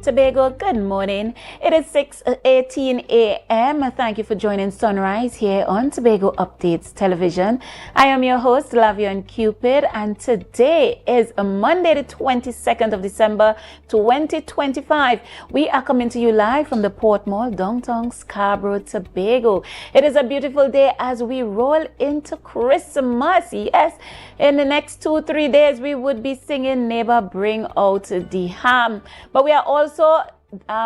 Tobago, good morning. It is 6:18 a.m. Thank you for joining Sunrise here on Tobago Updates Television. I am your host, Lavion Cupid, and today is Monday, the 22nd of December, 2025. We are coming to you live from the Port Mall, downtown Scarborough, Tobago. It is a beautiful day as we roll into Christmas. Yes, in the next 2-3 days, we would be singing Neighbor Bring Out the Ham. But we are also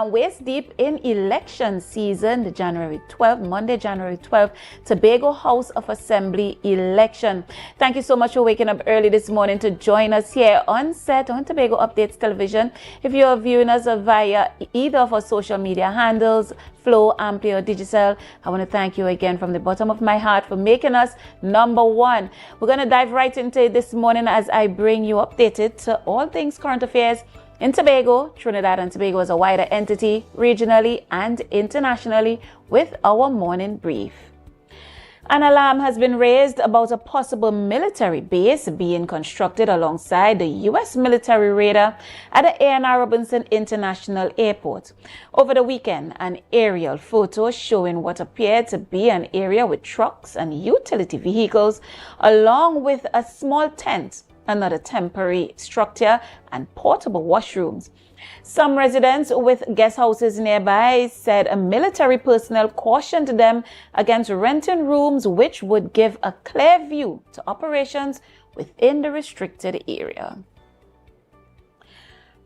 waist deep in election season, the Monday, January 12th, Tobago House of Assembly election. Thank you so much for waking up early this morning to join us here on set on Tobago Updates Television. If you are viewing us via either of our social media handles, Flow, AMPLIA, or Digicel, I want to thank you again from the bottom of my heart for making us number one. We're going to dive right into it this morning as I bring you updated to all things current affairs in Tobago, Trinidad and Tobago as a wider entity, regionally and internationally, with our morning brief. An alarm has been raised about a possible military base being constructed alongside the U.S. military radar at the A&R Robinson International Airport. Over the weekend, an aerial photo showing what appeared to be an area with trucks and utility vehicles, along with a small tent, another temporary structure, and portable washrooms. Some residents with guest houses nearby said a military personnel cautioned them against renting rooms which would give a clear view to operations within the restricted area.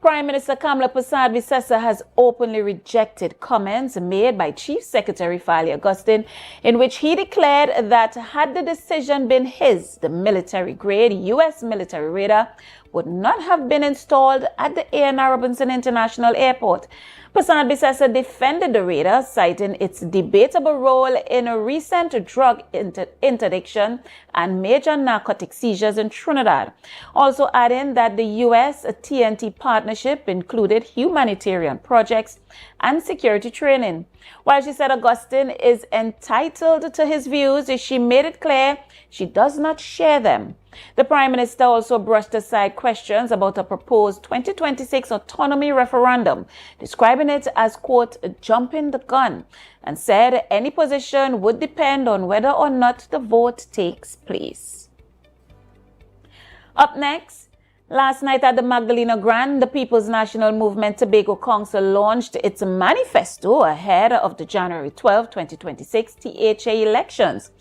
Prime Minister Kamla Persad-Bissessar has openly rejected comments made by Chief Secretary Fali Augustine, in which he declared that had the decision been his, the military-grade U.S. military radar would not have been installed at the A&R Robinson International Airport. Persad-Bissessar defended the radar, citing its debatable role in a recent drug interdiction and major narcotic seizures in Trinidad, also adding that the U.S.-TNT partnership included humanitarian projects and security training. While she said Augustine is entitled to his views, she made it clear she does not share them. The Prime Minister also brushed aside questions about a proposed 2026 autonomy referendum, describing it as, quote, jumping the gun, and said any position would depend on whether or not the vote takes place. Up next, last night at the Magdalena Grand, the People's National Movement Tobago Council launched its manifesto ahead of the January 12, 2026 THA elections,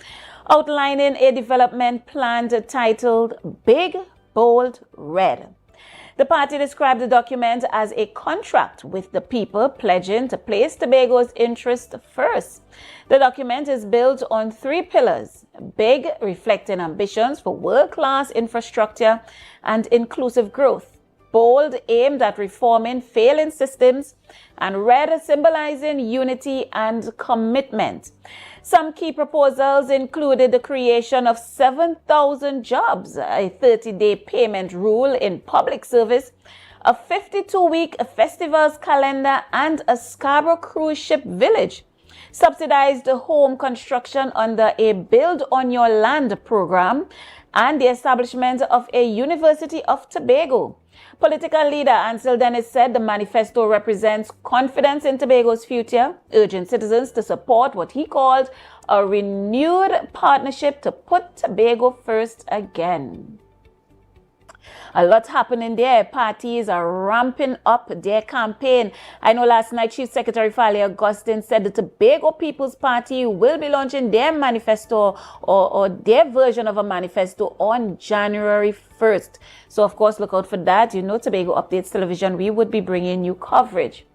outlining a development plan titled Big, Bold, Red. The party described the document as a contract with the people pledging to place Tobago's interest first. The document is built on 3 pillars: Big, reflecting ambitions for world-class infrastructure and inclusive growth; Bold, aimed at reforming failing systems; and Red, symbolizing unity and commitment. Some key proposals included the creation of 7,000 jobs, a 30-day payment rule in public service, a 52-week festivals calendar, and a Scarborough cruise ship village, subsidized home construction under a Build on Your Land program, and the establishment of a University of Tobago. Political leader Ansel Dennis said the manifesto represents confidence in Tobago's future, urging citizens to support what he called a renewed partnership to put Tobago first again. A lot happening there. Parties are ramping up their campaign. I know last night Chief Secretary Fali Augustine said the Tobago People's Party will be launching their manifesto or their version of a manifesto on January 1st. So, of course, look out for that. You know, Tobago Updates Television, we would be bringing you coverage.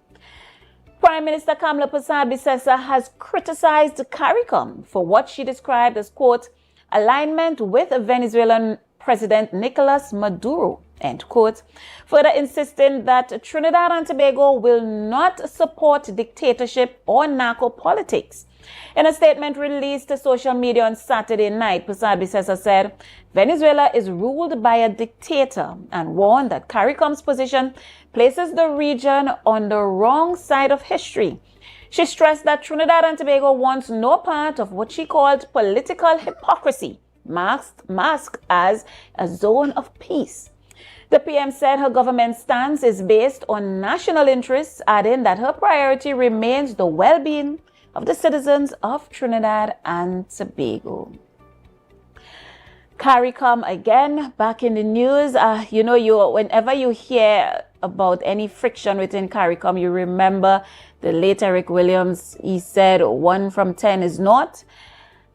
Prime Minister Kamla Persad-Bissessar has criticized CARICOM for what she described as, quote, alignment with Venezuelan President Nicolas Maduro, end quote, further insisting that Trinidad and Tobago will not support dictatorship or narco politics. In a statement released to social media on Saturday night, Persad-Bissessar said Venezuela is ruled by a dictator and warned that CARICOM's position places the region on the wrong side of history. She stressed that Trinidad and Tobago wants no part of what she called political hypocrisy, masked as a zone of peace. The PM said her government's stance is based on national interests, adding that her priority remains the well-being of the citizens of Trinidad and Tobago. CARICOM again back in the news. Whenever you hear about any friction within CARICOM, you remember the late Eric Williams. He said 1 from 10 is not.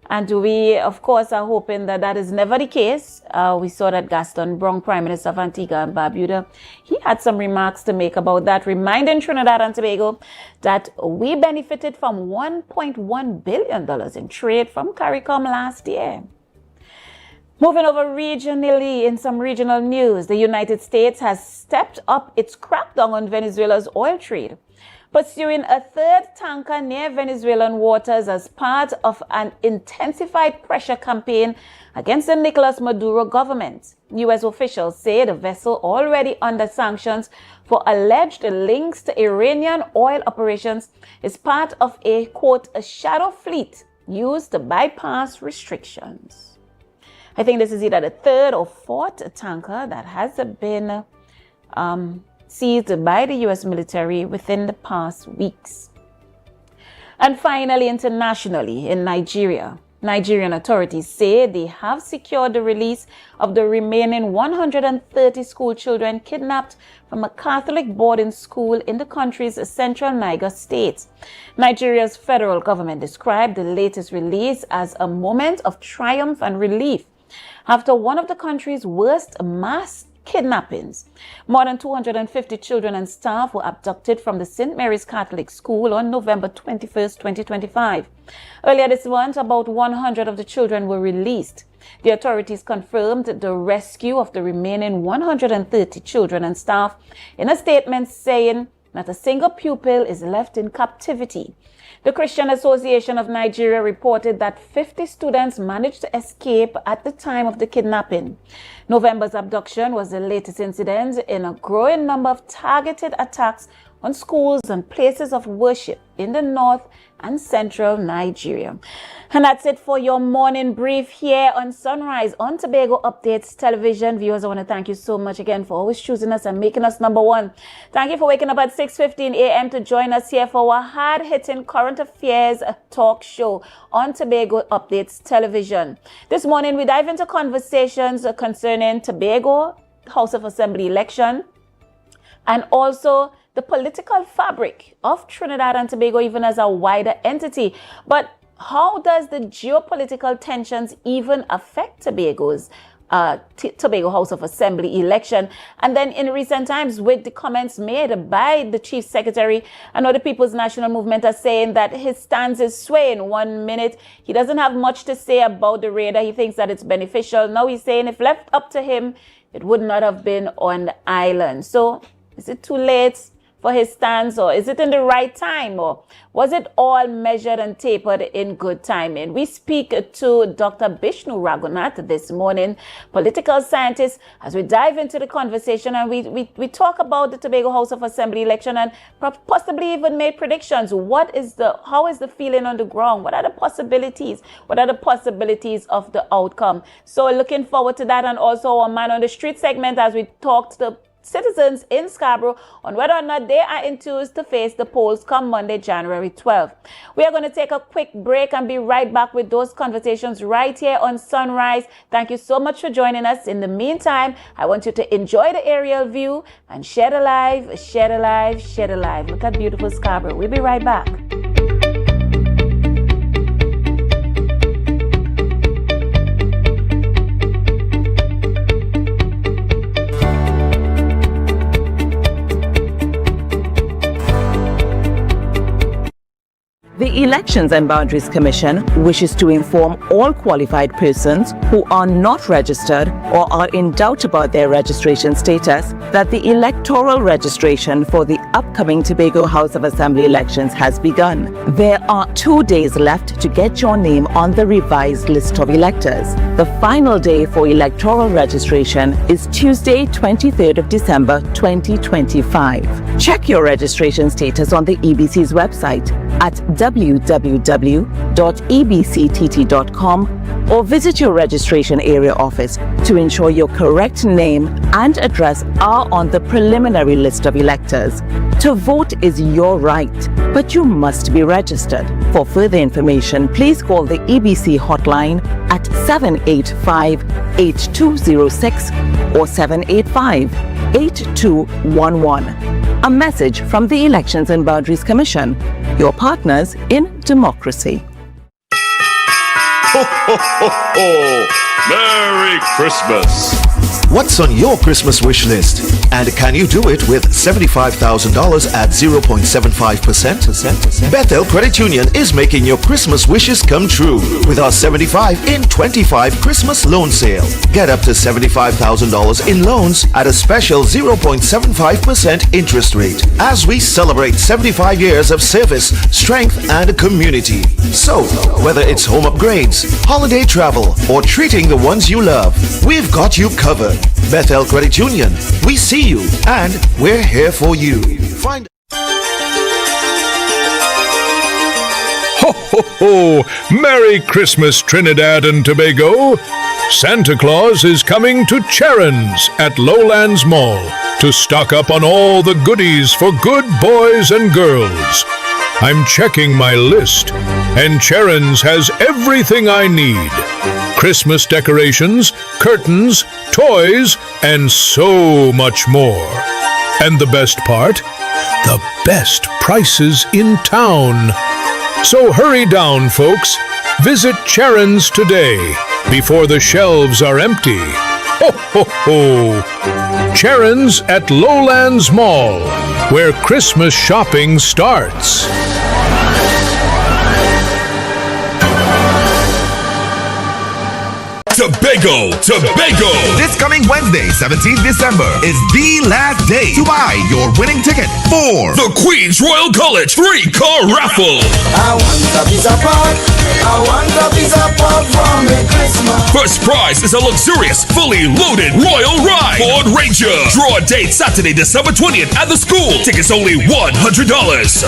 And we, of course, are hoping that that is never the case. We saw that Gaston Brong, Prime Minister of Antigua and Barbuda, he had some remarks to make about that, reminding Trinidad and Tobago that we benefited from $1.1 billion in trade from CARICOM last year. Moving over regionally, in some regional news, the United States has stepped up its crackdown on Venezuela's oil trade, pursuing a third tanker near Venezuelan waters as part of an intensified pressure campaign against the Nicolas Maduro government. U.S. officials say the vessel, already under sanctions for alleged links to Iranian oil operations, is part of a, quote, a shadow fleet used to bypass restrictions. I think this is either the third or fourth tanker that has been seized by the U.S. military within the past weeks. And finally, internationally, in Nigeria, Nigerian authorities say they have secured the release of the remaining 130 school children kidnapped from a Catholic boarding school in the country's central Niger state. Nigeria's federal government described the latest release as a moment of triumph and relief after one of the country's worst mass kidnappings. More than 250 children and staff were abducted from the St. Mary's Catholic School on November 21st, 2025. Earlier this month, about 100 of the children were released. The authorities confirmed the rescue of the remaining 130 children and staff in a statement saying not a single pupil is left in captivity. The Christian Association of Nigeria reported that 50 students managed to escape at the time of the kidnapping. November's abduction was the latest incident in a growing number of targeted attacks on schools and places of worship in the north and central Nigeria. And that's it for your morning brief here on Sunrise on Tobago Updates Television. Viewers, I want to thank you so much again for always choosing us and making us number one. Thank you for waking up at 6:15 a.m. to join us here for our hard-hitting current affairs talk show on Tobago Updates Television. This morning, we dive into conversations concerning Tobago House of Assembly election and also the political fabric of Trinidad and Tobago, even as a wider entity. But how does the geopolitical tensions even affect Tobago's Tobago House of Assembly election? And then in recent times, with the comments made by the Chief Secretary, I know the People's National Movement are saying that his stance is swaying. 1 minute, he doesn't have much to say about the radar. He thinks that it's beneficial. Now he's saying if left up to him, it would not have been on the island. So is it too late for his stance, or is it in the right time, or was it all measured and tapered in good timing? We speak to Dr. Bishnu Raghunath this morning, political scientist, as we dive into the conversation and we talk about the Tobago House of Assembly election and possibly even made predictions. How is the feeling on the ground? What are the possibilities? What are the possibilities of the outcome? So looking forward to that, and also our Man on the Street segment as we talk to the citizens in Scarborough on whether or not they are enthused to face the polls come Monday, January 12th. We are going to take a quick break and be right back with those conversations right here on Sunrise. Thank you so much for joining us. In the meantime, I want you to enjoy the aerial view and share the live, share the live, share the live. Look at beautiful Scarborough. We'll be right back. The Elections and Boundaries Commission wishes to inform all qualified persons who are not registered or are in doubt about their registration status that the electoral registration for the upcoming Tobago House of Assembly elections has begun. There are 2 days left to get your name on the revised list of electors. The final day for electoral registration is Tuesday, 23rd of December, 2025. Check your registration status on the EBC's website at www.ebc.gov.gh www.ebctt.com or visit your registration area office to ensure your correct name and address are on the preliminary list of electors. To vote is your right, but you must be registered. For further information, please call the EBC hotline at 785-8206 or 785-8211. A message from the Elections and Boundaries Commission, your partners in democracy. Ho, ho, ho, ho! Merry Christmas! What's on your Christmas wish list? And can you do it with $75,000 at 0.75%? Bethel Credit Union is making your Christmas wishes come true with our 75 in 25 Christmas loan sale. Get up to $75,000 in loans at a special 0.75% interest rate as we celebrate 75 years of service, strength, and community. So, whether it's home upgrades, holiday travel, or treating the ones you love, we've got you covered. Bethel Credit Union. We see you and we're here for you. Find Ho, ho, ho! Merry Christmas, Trinidad and Tobago! Santa Claus is coming to Charon's at Lowlands Mall to stock up on all the goodies for good boys and girls. I'm checking my list, and Charon's has everything I need. Christmas decorations, curtains, toys, and so much more. And the best part? The best prices in town. So hurry down, folks. Visit Charon's today before the shelves are empty. Ho, ho, ho! Charon's at Lowlands Mall, where Christmas shopping starts. Tobago! This coming Wednesday, 17th December, is the last day to buy your winning ticket for the Queen's Royal College 3-car raffle. I want a piece of pot. I want a piece of pot from the Christmas. First prize is a luxurious, fully loaded royal ride, Ford Ranger. Draw date Saturday, December 20th at the school. Tickets only $100.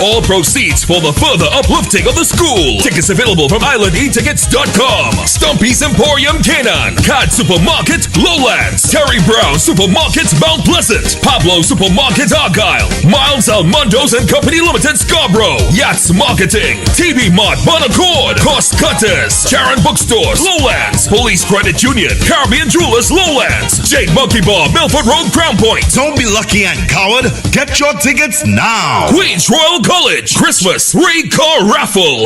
All proceeds for the further uplifting of the school. Tickets available from islandetickets.com. Stumpy's Emporium Canaan, Cad Supermarket Lowlands, Terry Brown Supermarket Mount Pleasant, Pablo Supermarket Argyle, Miles Almondos and Company Limited Scarborough, Yachts Marketing, TV Mart Bonaccord, Cost Cutters, Charon Bookstores Lowlands, Police Credit Union, Caribbean Jewelers Lowlands, Jade Monkey Bar Milford Road Crown Point. Don't be lucky and coward. Get your tickets now. Queen's Royal College Christmas 3-car raffle.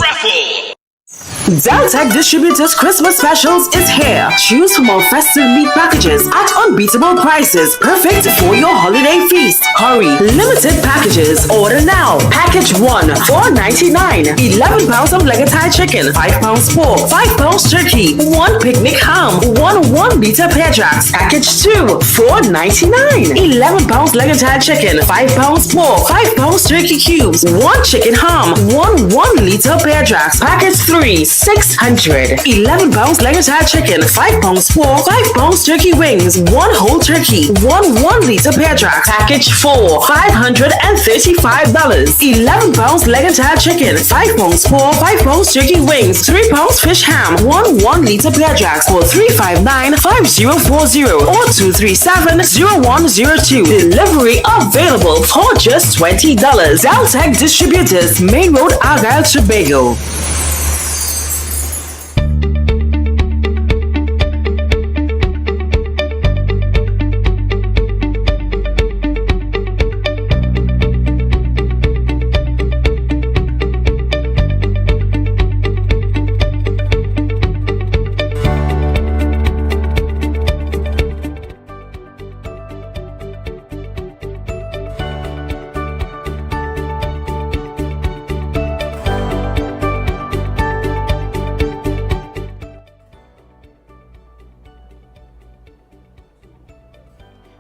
Deltec Distributors Christmas Specials is here. Choose from our festive meat packages at unbeatable prices, perfect for your holiday feast. Hurry! Limited packages. Order now. Package 1, $4.99. 11 pounds of leg of Thai chicken, 5 pounds pork, 5 pounds turkey, 1 picnic ham, 1-liter pear jacks. Package 2, $4.99. 11 pounds leg of Thai chicken, 5 pounds pork, 5 pounds turkey cubes, 1 chicken ham, 1-liter pear jacks. Package 3, $600. 11 pounds leg of Thai chicken, 5 pounds pork, 5 pounds turkey wings, 1 whole turkey, 1-liter pear jack. Package 4, $535. 11 pounds leg of Thai chicken, 5 pounds pork, 5 pounds turkey wings, 3 pounds fish ham, 1-liter pear jacks for $359-5040 or $237-0102. Delivery available for just $20. Deltec Distributors, Main Road, Argyle, Tobago.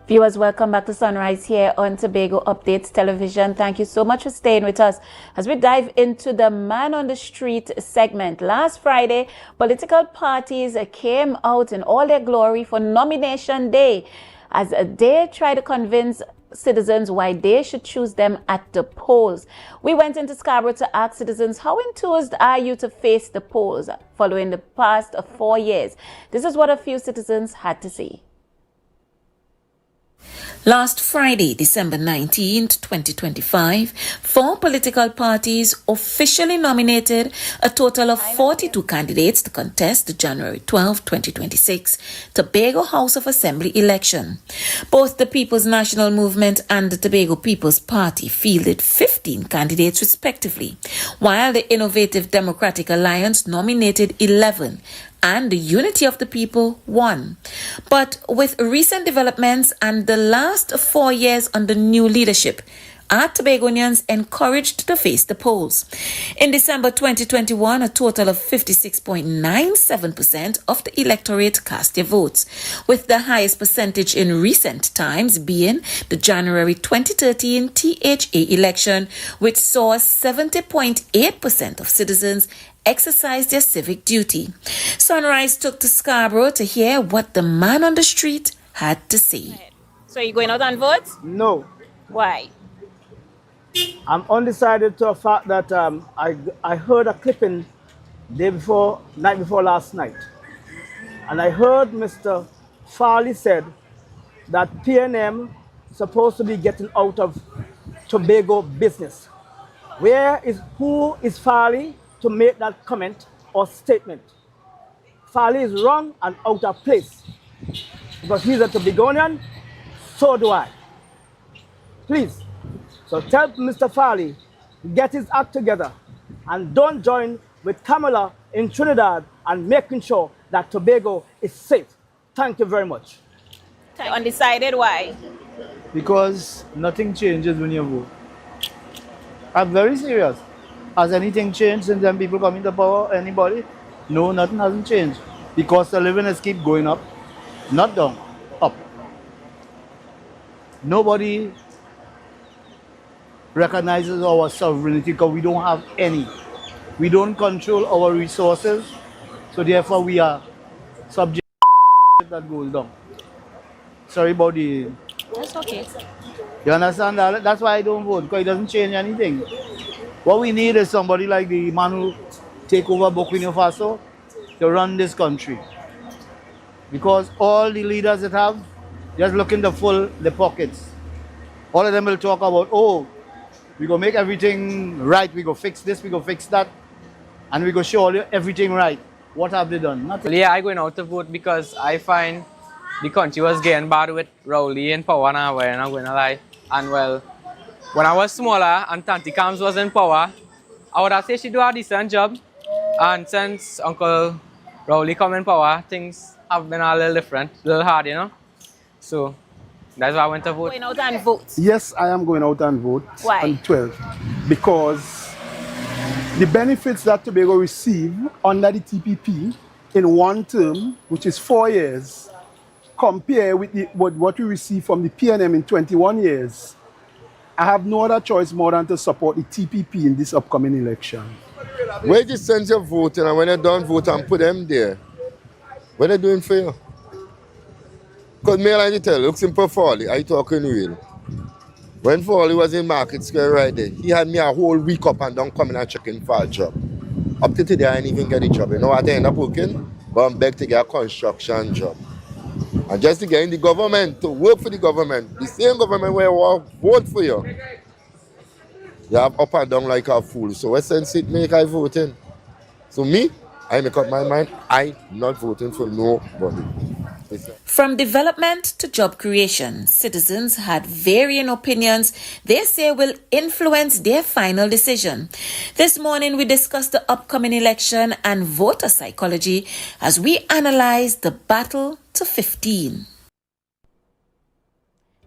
Viewers, welcome back to Sunrise here on Tobago Updates Television. Thank you so much for staying with us as we dive into the Man on the Street segment. Last Friday, political parties came out in all their glory for nomination day as they try to convince citizens why they should choose them at the polls. We went into Scarborough to ask citizens, how enthused are you to face the polls following the past 4 years? This is what a few citizens had to say. Last Friday, December 19th, 2025, 4 political parties officially nominated a total of 42 candidates to contest the January 12, 2026 Tobago House of Assembly election. Both the People's National Movement and the Tobago People's Party fielded 15 candidates respectively, while the Innovative Democratic Alliance nominated 11 and the Unity of the People won. But with recent developments and the last 4 years under new leadership, are Tobagonians encouraged to face the polls? In December 2021, a total of 56.97% of the electorate cast their votes, with the highest percentage in recent times being the January 2013 THA election, which saw 70.8% of citizens exercise their civic duty. Sunrise took to Scarborough to hear what the man on the street had to say. So you going out and vote? No. Why? I'm undecided to a fact that I heard a clipping night before last night. And I heard Mr. Farley said that PNM supposed to be getting out of Tobago business. Who is Farley to make that comment or statement? Farley is wrong and out of place. Because he's a Tobagonian, so do I. Please. So tell Mr. Farley to get his act together and don't join with Kamala in Trinidad and making sure that Tobago is safe. Thank you very much. Undecided, why? Because nothing changes when you vote. I'm very serious. Has anything changed since then people come into power? Anybody? No, nothing hasn't changed. The cost of living has keep going up, not down, up. Nobody recognizes our sovereignty because we don't have any. We don't control our resources, so therefore we are subject to that goes down. Sorry about the... That's okay. You understand that? That's why I don't vote, because it doesn't change anything. What we need is somebody like the man who take over Burkina Faso to run this country. Because all the leaders that have, just looking to fill the pockets. All of them will talk about, oh, we go make everything right, we go fix this, we go fix that, and we go show everything right. What have they done? Nothing. Well, yeah, I going out to vote because I find the country was getting bad with Rowley in power now, where I'm not going to lie. And well, when I was smaller and Tanti Cams was in power, I would have said she do a decent job. And since Uncle Rowley come in power, things have been a little different, a little hard, you know. So that's why I went to vote. Going out and vote? Yes, I am going out and vote. Why? On 12. Because the benefits that Tobago receive under the TPP in one term, which is 4 years, compare with what we receive from the PNM in 21 years, I have no other choice more than to support the TPP in this upcoming election. Where you send your voting, and when you're done voting and put them there, what are they doing for you? Because me like to tell, look simple Farley, I talking real. When Farley was in Market Square right there, he had me a whole week up and down coming and checking for a job. Up to today, I didn't even get a job. You know what I end up working? But I'm begged to get a construction job. And just to get in the government, to work for the government, the same government where I vote for you. You have up and down like a fool. So what sense it make I voting? So me, I make up my mind, I'm not voting for nobody. From development to job creation, citizens had varying opinions they say will influence their final decision. This morning we discussed the upcoming election and voter psychology as we analyze the battle to 15.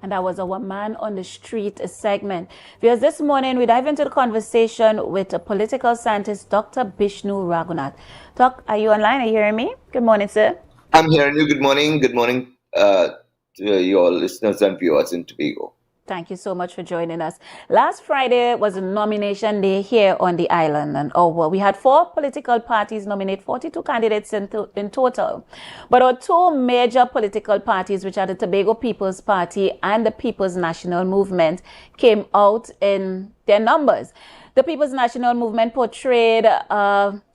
And that was our Man on the Street segment. Because this morning we dive into the conversation with a political scientist, Dr. Bishnu Raghunath. Doc, are you online? Are you hearing me? Good morning, sir. I'm hearing you. Good morning. Good morning to your listeners and viewers in Tobago. Thank you so much for joining us. Last Friday was a nomination day here on the island, and we had 4 political parties nominate 42 candidates in total. But our 2 major political parties, which are the Tobago People's Party and the People's National Movement, came out in their numbers. The People's National Movement portrayed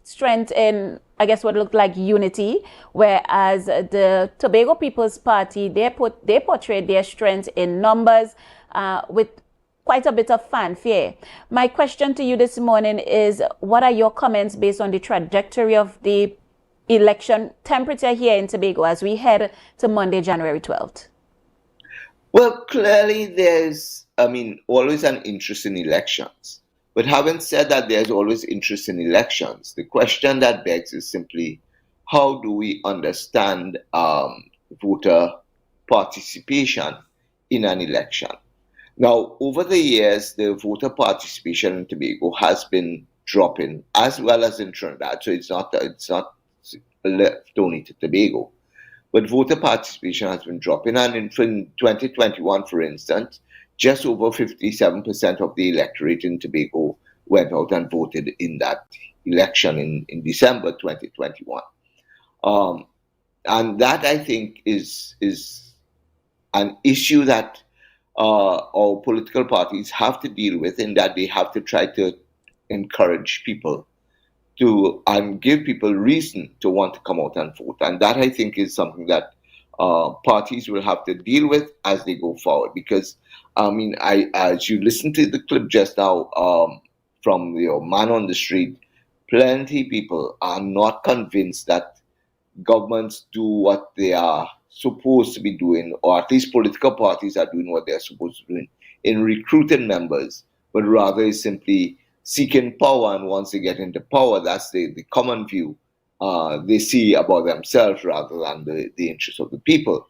strength in, I guess, what looked like unity, whereas the Tobago People's Party, they portrayed their strength in numbers with quite a bit of fanfare. My question to you this morning is, what are your comments based on the trajectory of the election temperature here in Tobago as we head to Monday, January 12th? Well, clearly there's, always an interest in elections. But having said that, there's always interest in elections. The question that begs is simply, how do we understand voter participation in an election? Now, over the years, the voter participation in Tobago has been dropping, as well as in Trinidad. So it's not left only to Tobago. But voter participation has been dropping. And in 2021, for instance, just over 57% of the electorate in Tobago went out and voted in that election in December 2021. And that, I think, is an issue that our political parties have to deal with, in that they have to try to encourage people and give people reason to want to come out and vote. And that, I think, is something that parties will have to deal with as they go forward. Because, as you listen to the clip just now from your man on the street, plenty of people are not convinced that governments do what they are supposed to be doing, or at least political parties are doing what they're supposed to be doing in recruiting members, but rather is simply seeking power. And once they get into power, that's the common view they see about themselves rather than the interests of the people.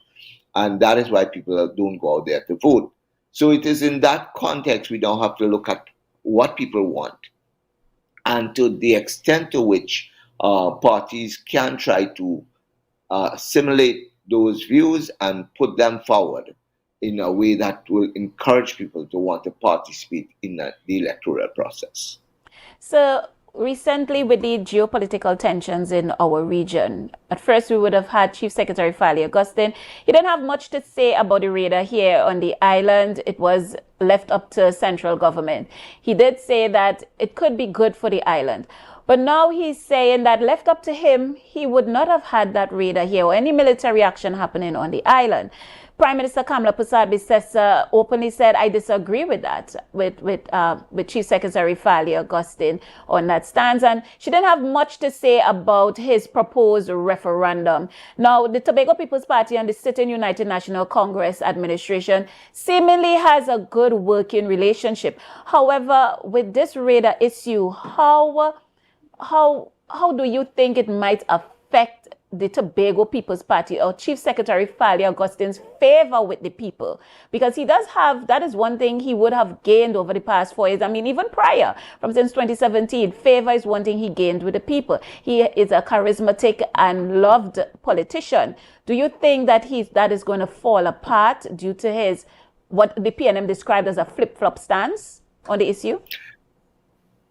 And that is why people don't go out there to vote. So it is in that context we now have to look at what people want, and to the extent to which parties can try to assimilate those views and put them forward in a way that will encourage people to want to participate in the electoral process. So recently, with the geopolitical tensions in our region, at first we would have had Chief Secretary Fali Augustine. He didn't have much to say about the radar here on the island. It was left up to central government. He did say that it could be good for the island. But now he's saying that left up to him, he would not have had that radar here or any military action happening on the island. Prime Minister Kamala Persad-Bissessar openly said, I disagree with that, with Chief Secretary Fali Augustine on that stance. And she didn't have much to say about his proposed referendum. Now, the Tobago People's Party and the sitting United National Congress administration seemingly has a good working relationship. However, with this radar issue, how do you think it might affect the Tobago People's Party or Chief Secretary Fali Augustine's favor with the people? Because he does have, that is one thing he would have gained over the past 4 years. Even prior, since 2017, favor is one thing he gained with the people. He is a charismatic and loved politician. Do you think that that is going to fall apart due to his, what the PNM described as a flip-flop stance on the issue?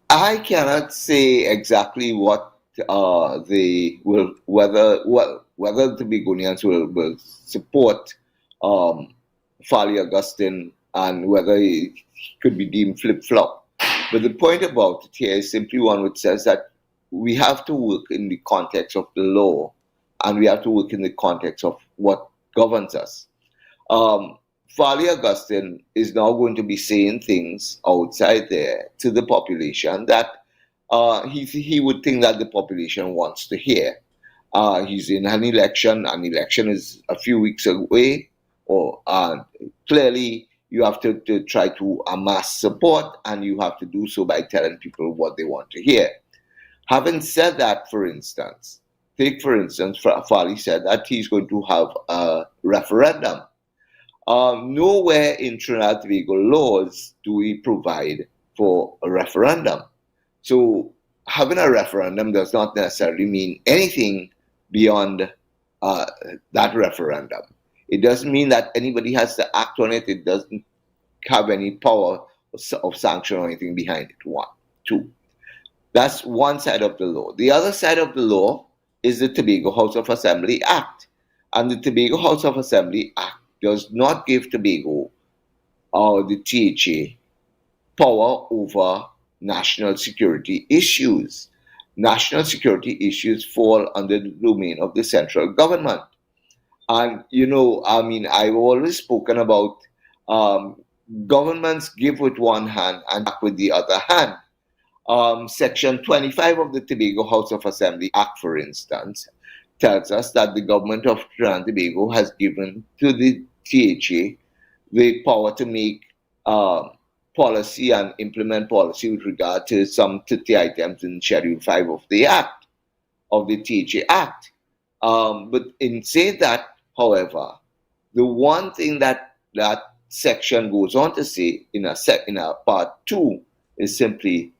I cannot say exactly what whether the Tobagonians will support Fali Augustine and whether he could be deemed flip-flop. But the point about it here is simply one which says that we have to work in the context of the law, and we have to work in the context of what governs us. Fali Augustine is now going to be saying things outside there to the population that he would think that the population wants to hear. He's in an election. An election is a few weeks away, clearly you have to try to amass support, and you have to do so by telling people what they want to hear. Having said that, for instance, Fali said that he's going to have a referendum. Nowhere in Trinidad and Tobago laws do we provide for a referendum. So having a referendum does not necessarily mean anything beyond that referendum. It doesn't mean that anybody has to act on it. It doesn't have any power of sanction or anything behind it. One. Two. That's one side of the law. The other side of the law is the Tobago House of Assembly Act. And the Tobago House of Assembly Act does not give Tobago or the THA power over national security issues. National security issues fall under the domain of the central government. And, I've always spoken about governments give with one hand and back with the other hand. Section 25 of the Tobago House of Assembly Act, for instance, tells us that the government of Trinidad and Tobago has given to the THA the power to make policy and implement policy with regard to some 30 items in Schedule 5 of the Act, of the THA Act. But in saying that, however, the one thing that section goes on to say in a part 2 is simply,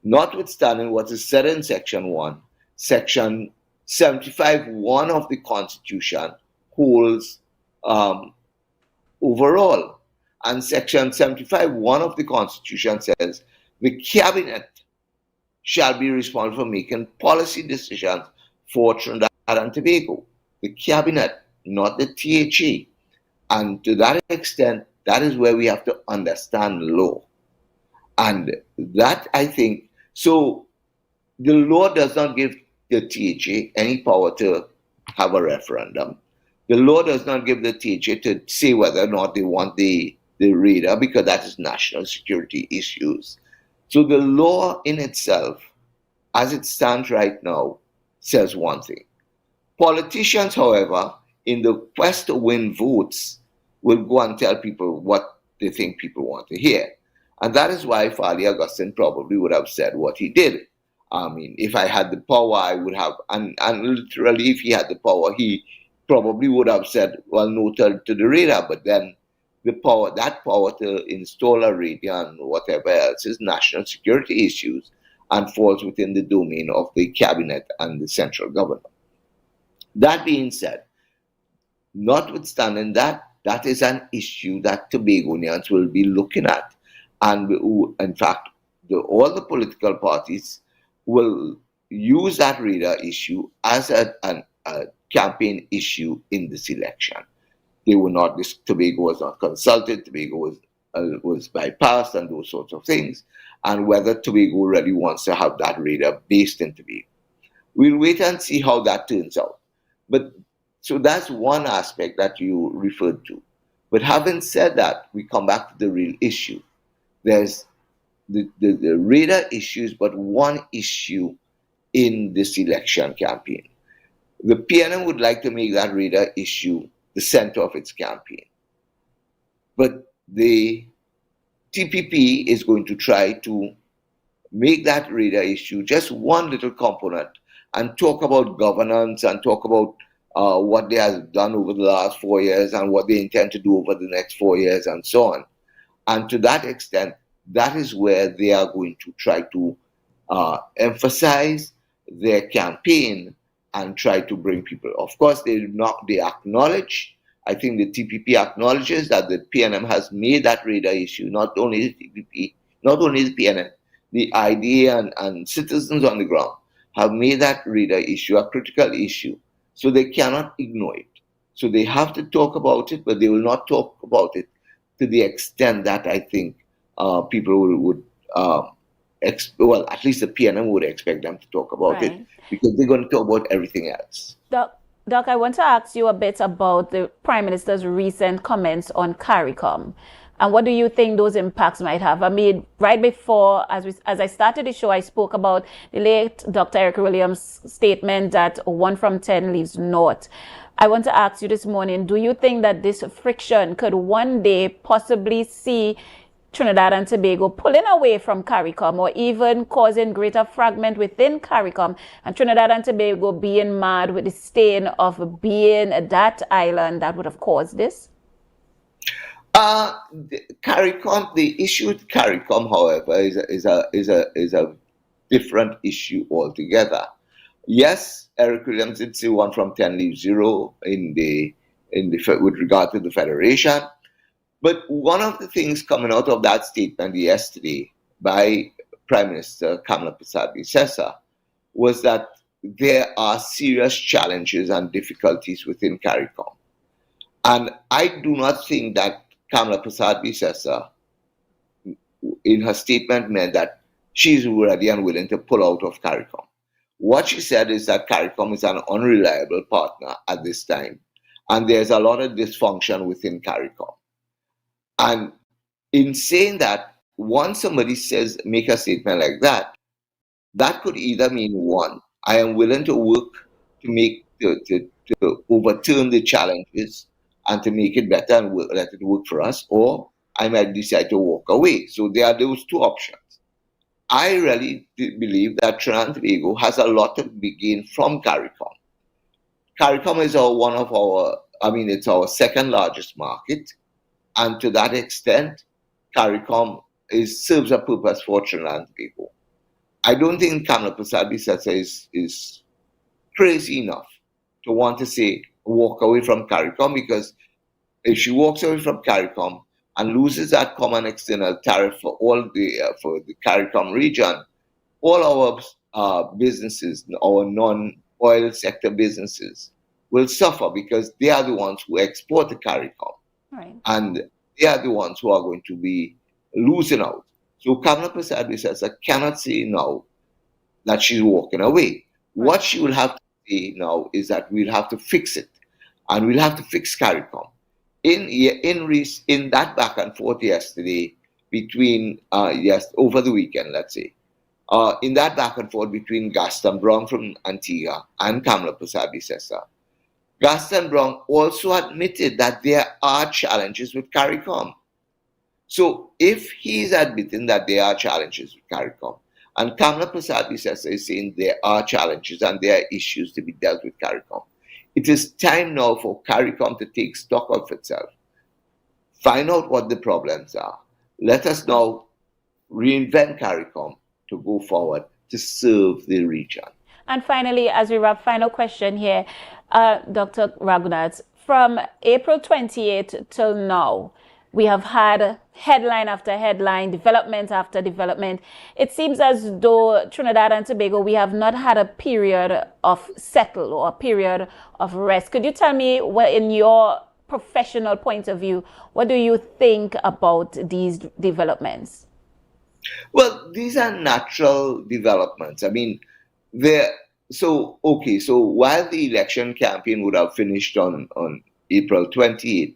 notwithstanding what is said in section 1, section 75(1) of the Constitution holds overall. And section 75(1) of the Constitution says the cabinet shall be responsible for making policy decisions for Trinidad and Tobago. The cabinet, not the THA. And to that extent, that is where we have to understand law. And that, I think, so the law does not give the THA any power to have a referendum. The law does not give the THA to say whether or not they want the radar, because that is national security issues. So the law in itself, as it stands right now, says one thing. Politicians, however, in the quest to win votes, will go and tell people what they think people want to hear. And that is why Farley Augustine probably would have said what he did. I mean, if I had the power, I would have, and literally if he had the power, he probably would have said, well, no to the radar, but then that power to install a radar and whatever else is national security issues and falls within the domain of the cabinet and the central government. That being said, notwithstanding that, that is an issue that Tobagonians will be looking at. And in fact, all the political parties will use that radar issue as a campaign issue in this election. They were not, Tobago was not consulted, Tobago was bypassed and those sorts of things, and whether Tobago really wants to have that radar based in Tobago. We'll wait and see how that turns out. But so that's one aspect that you referred to. But having said that, we come back to the real issue. There's the radar issues, but one issue in this election campaign. The PNM would like to make that radar issue the center of its campaign. But the TPP is going to try to make that radar issue just one little component and talk about governance and talk about what they have done over the last 4 years and what they intend to do over the next 4 years and so on. And to that extent, that is where they are going to try to emphasize their campaign and try to bring people. Of course, they acknowledge, I think the TPP acknowledges that the PNM has made that radar issue, not only the TPP, not only the PNM, the IDA and citizens on the ground have made that radar issue a critical issue. So they cannot ignore it. So they have to talk about it, but they will not talk about it to the extent that I think people would, well, at least the PNM would expect them to talk about it, because they're going to talk about everything else. Doc, I want to ask you a bit about the Prime Minister's recent comments on CARICOM. And what do you think those impacts might have? I mean, right before, as I started the show, I spoke about the late Dr. Eric Williams' statement that 1 from 10 leaves north. I want to ask you this morning, do you think that this friction could one day possibly see Trinidad and Tobago pulling away from CARICOM, or even causing greater fragment within CARICOM, and Trinidad and Tobago being mad with the stain of being that island that would have caused this? CARICOM, the issue with CARICOM, however, is a different issue altogether. Yes, Eric Williams did say 1 from 10 leaves 0 with regard to the Federation. But one of the things coming out of that statement yesterday by Prime Minister Kamala Prasad-Bissessa was that there are serious challenges and difficulties within CARICOM. And I do not think that Kamala Prasad-Bissessa, in her statement, meant that she's ready and willing to pull out of CARICOM. What she said is that CARICOM is an unreliable partner at this time, and there's a lot of dysfunction within CARICOM. And in saying that, once somebody says, make a statement like that, that could either mean one, I am willing to work to overturn the challenges and to make it better and let it work for us, or I might decide to walk away. So there are those two options. I really believe that Trinidad and Tobago has a lot to be gained from CARICOM. CARICOM is it's our second largest market, and to that extent, CARICOM serves a purpose for Trinidad and Tobago. I don't think Kamala Prasad-Bissessa is crazy enough to want to say walk away from CARICOM, because if she walks away from CARICOM and loses that common external tariff for the CARICOM region, all our businesses, our non-oil sector businesses, will suffer, because they are the ones who export to CARICOM. Right. And they are the ones who are going to be losing out. So Kamala Prasad-Bissessa cannot say now that she's walking away. Right. What she will have to say now is that we'll have to fix it, and we'll have to fix CARICOM. In that back and forth yesterday between over the weekend, let's say, in that back and forth between Gaston Brown from Antigua and Kamala Prasad-Bissessa, Gaston Brown also admitted that there are challenges with CARICOM. So if he's admitting that there are challenges with CARICOM, and Kamala Prasad-Bissessa is saying there are challenges and there are issues to be dealt with CARICOM, it is time now for CARICOM to take stock of itself, find out what the problems are. Let us now reinvent CARICOM to go forward to serve the region. And finally, as we wrap, final question here, Dr. Raghunath, from April 28th till now, we have had headline after headline, development after development. It seems as though Trinidad and Tobago, we have not had a period of settle or a period of rest. Could you tell me, in your professional point of view, what do you think about these developments? Well, these are natural developments. I mean, so while the election campaign would have finished on April 28th,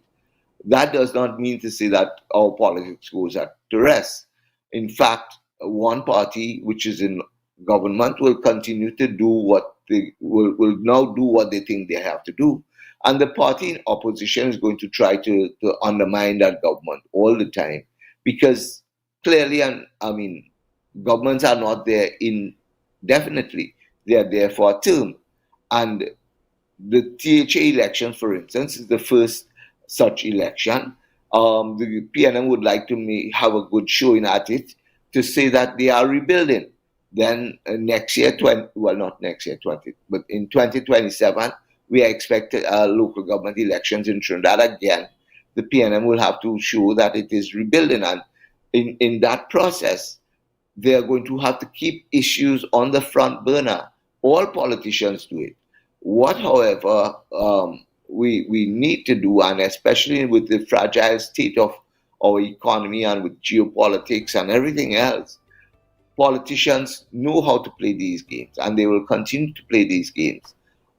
that does not mean to say that our politics goes at to rest. In fact, one party which is in government will continue to do what they will now do what they think they have to do. And the party in opposition is going to try to undermine that government all the time, because clearly, governments are not there indefinitely. They are there for a term. And the THA elections, for instance, is the first such election. The PNM would like to have a good showing at it to say that they are rebuilding. Then next year, not next year, but in 2027, we are expecting local government elections in Trinidad again. The PNM will have to show that it is rebuilding. And in that process, they are going to have to keep issues on the front burner. All politicians do it. What, however, we need to do, and especially with the fragile state of our economy and with geopolitics and everything else, politicians know how to play these games, and they will continue to play these games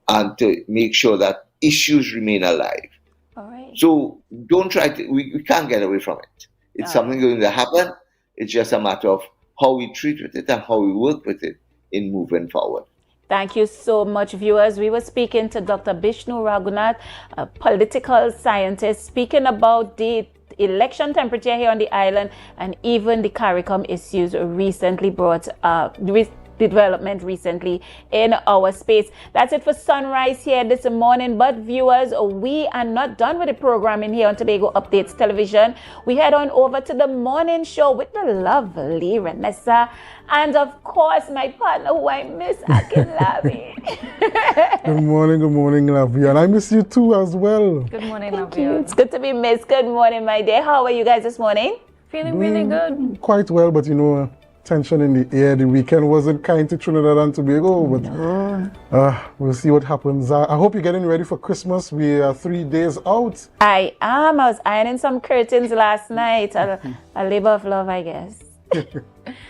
and to make sure that issues remain alive. All right. So don't try to, we can't get away from it. It's something going to happen. It's just a matter of how we treat with it and how we work with it in moving forward. Thank you so much, viewers. We were speaking to Dr. Bishnu Raghunath, a political scientist, speaking about the election temperature here on the island and even the CARICOM issues recently development recently in our space. That's it for Sunrise here this morning. But viewers, we are not done with the programming here on Tobago Updates Television. We head on over to the morning show with the lovely Renessa. And of course, my partner who I miss, Akinlabi. Good morning, Lavia. And I miss you too as well. Good morning, Thank you. It's good to be missed. Good morning, my dear. How are you guys this morning? Feeling really good. Quite well, but you know, tension in the air. The weekend wasn't kind to Trinidad and Tobago, but we'll see what happens. I hope you're getting ready for Christmas. We are 3 days out. I am. I was ironing some curtains last night. A labor of love, I guess.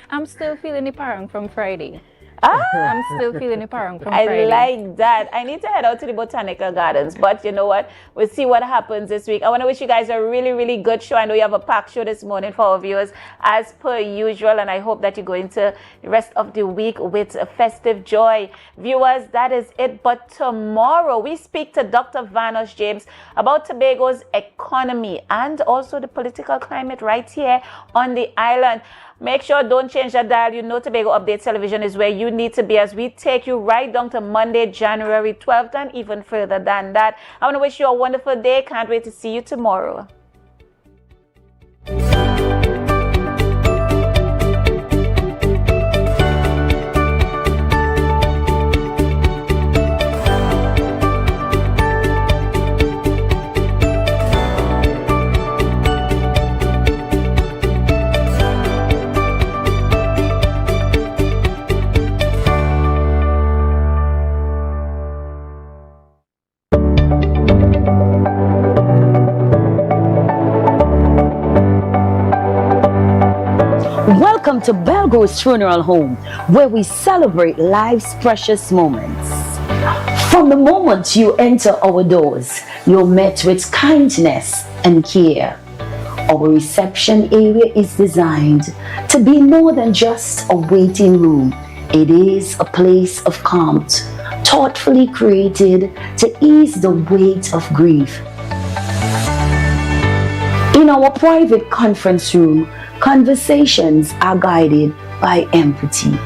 I'm still feeling the parang from Friday. I'm still feeling the parang from Friday. I like that. I need to head out to the botanical gardens, but you know what? We'll see what happens this week. I want to wish you guys a really, really good show. I know you have a packed show this morning for our viewers, as per usual, and I hope that you go into the rest of the week with a festive joy. Viewers, that is it. But tomorrow, we speak to Dr. Vanos James about Tobago's economy and also the political climate right here on the island. Make sure don't change that dial. You know Tobago Updates Television is where you need to be as we take you right down to Monday, January 12th and even further than that. I want to wish you a wonderful day. Can't wait to see you tomorrow. Welcome to Belgo's Funeral Home, where we celebrate life's precious moments. From the moment you enter our doors, you're met with kindness and care. Our reception area is designed to be more than just a waiting room. It is a place of calm, thoughtfully created to ease the weight of grief. In our private conference room, conversations are guided by empathy.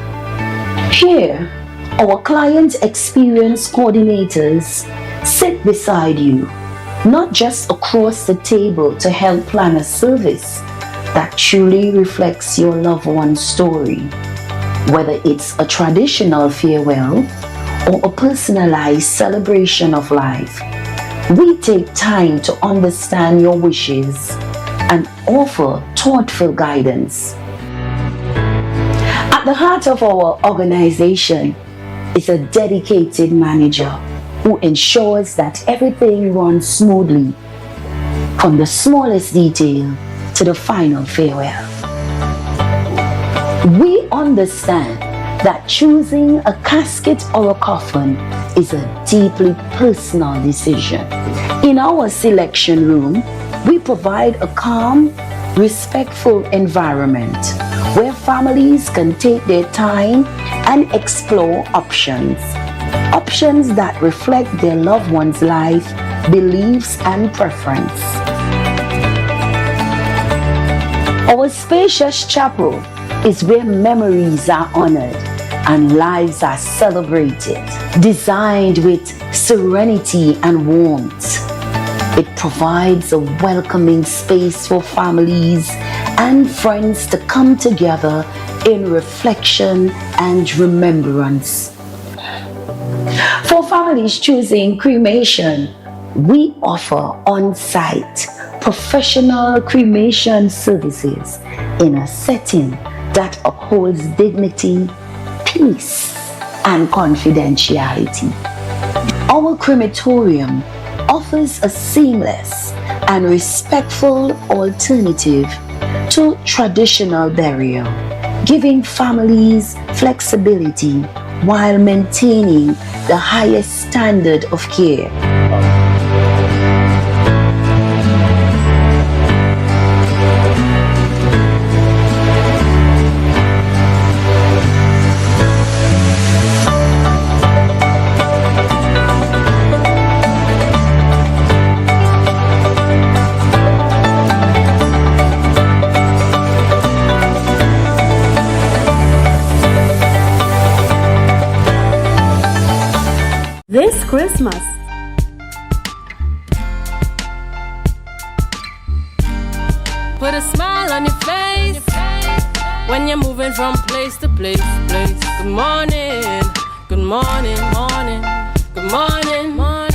Here, our client experience coordinators sit beside you, not just across the table to help plan a service that truly reflects your loved one's story. Whether it's a traditional farewell or a personalized celebration of life, we take time to understand your wishes and offer thoughtful guidance. At the heart of our organization is a dedicated manager who ensures that everything runs smoothly, from the smallest detail to the final farewell. We understand that choosing a casket or a coffin is a deeply personal decision. In our selection room, we provide a calm, respectful environment where families can take their time and explore options. Options that reflect their loved one's life, beliefs, and preference. Our spacious chapel is where memories are honored and lives are celebrated. Designed with serenity and warmth, it provides a welcoming space for families and friends to come together in reflection and remembrance. For families choosing cremation, we offer on-site professional cremation services in a setting that upholds dignity, peace, and confidentiality. Our crematorium offers a seamless and respectful alternative to traditional burial, giving families flexibility while maintaining the highest standard of care. put a smile on your face when you're moving from place to place. Good morning, good morning, morning, good morning, morning.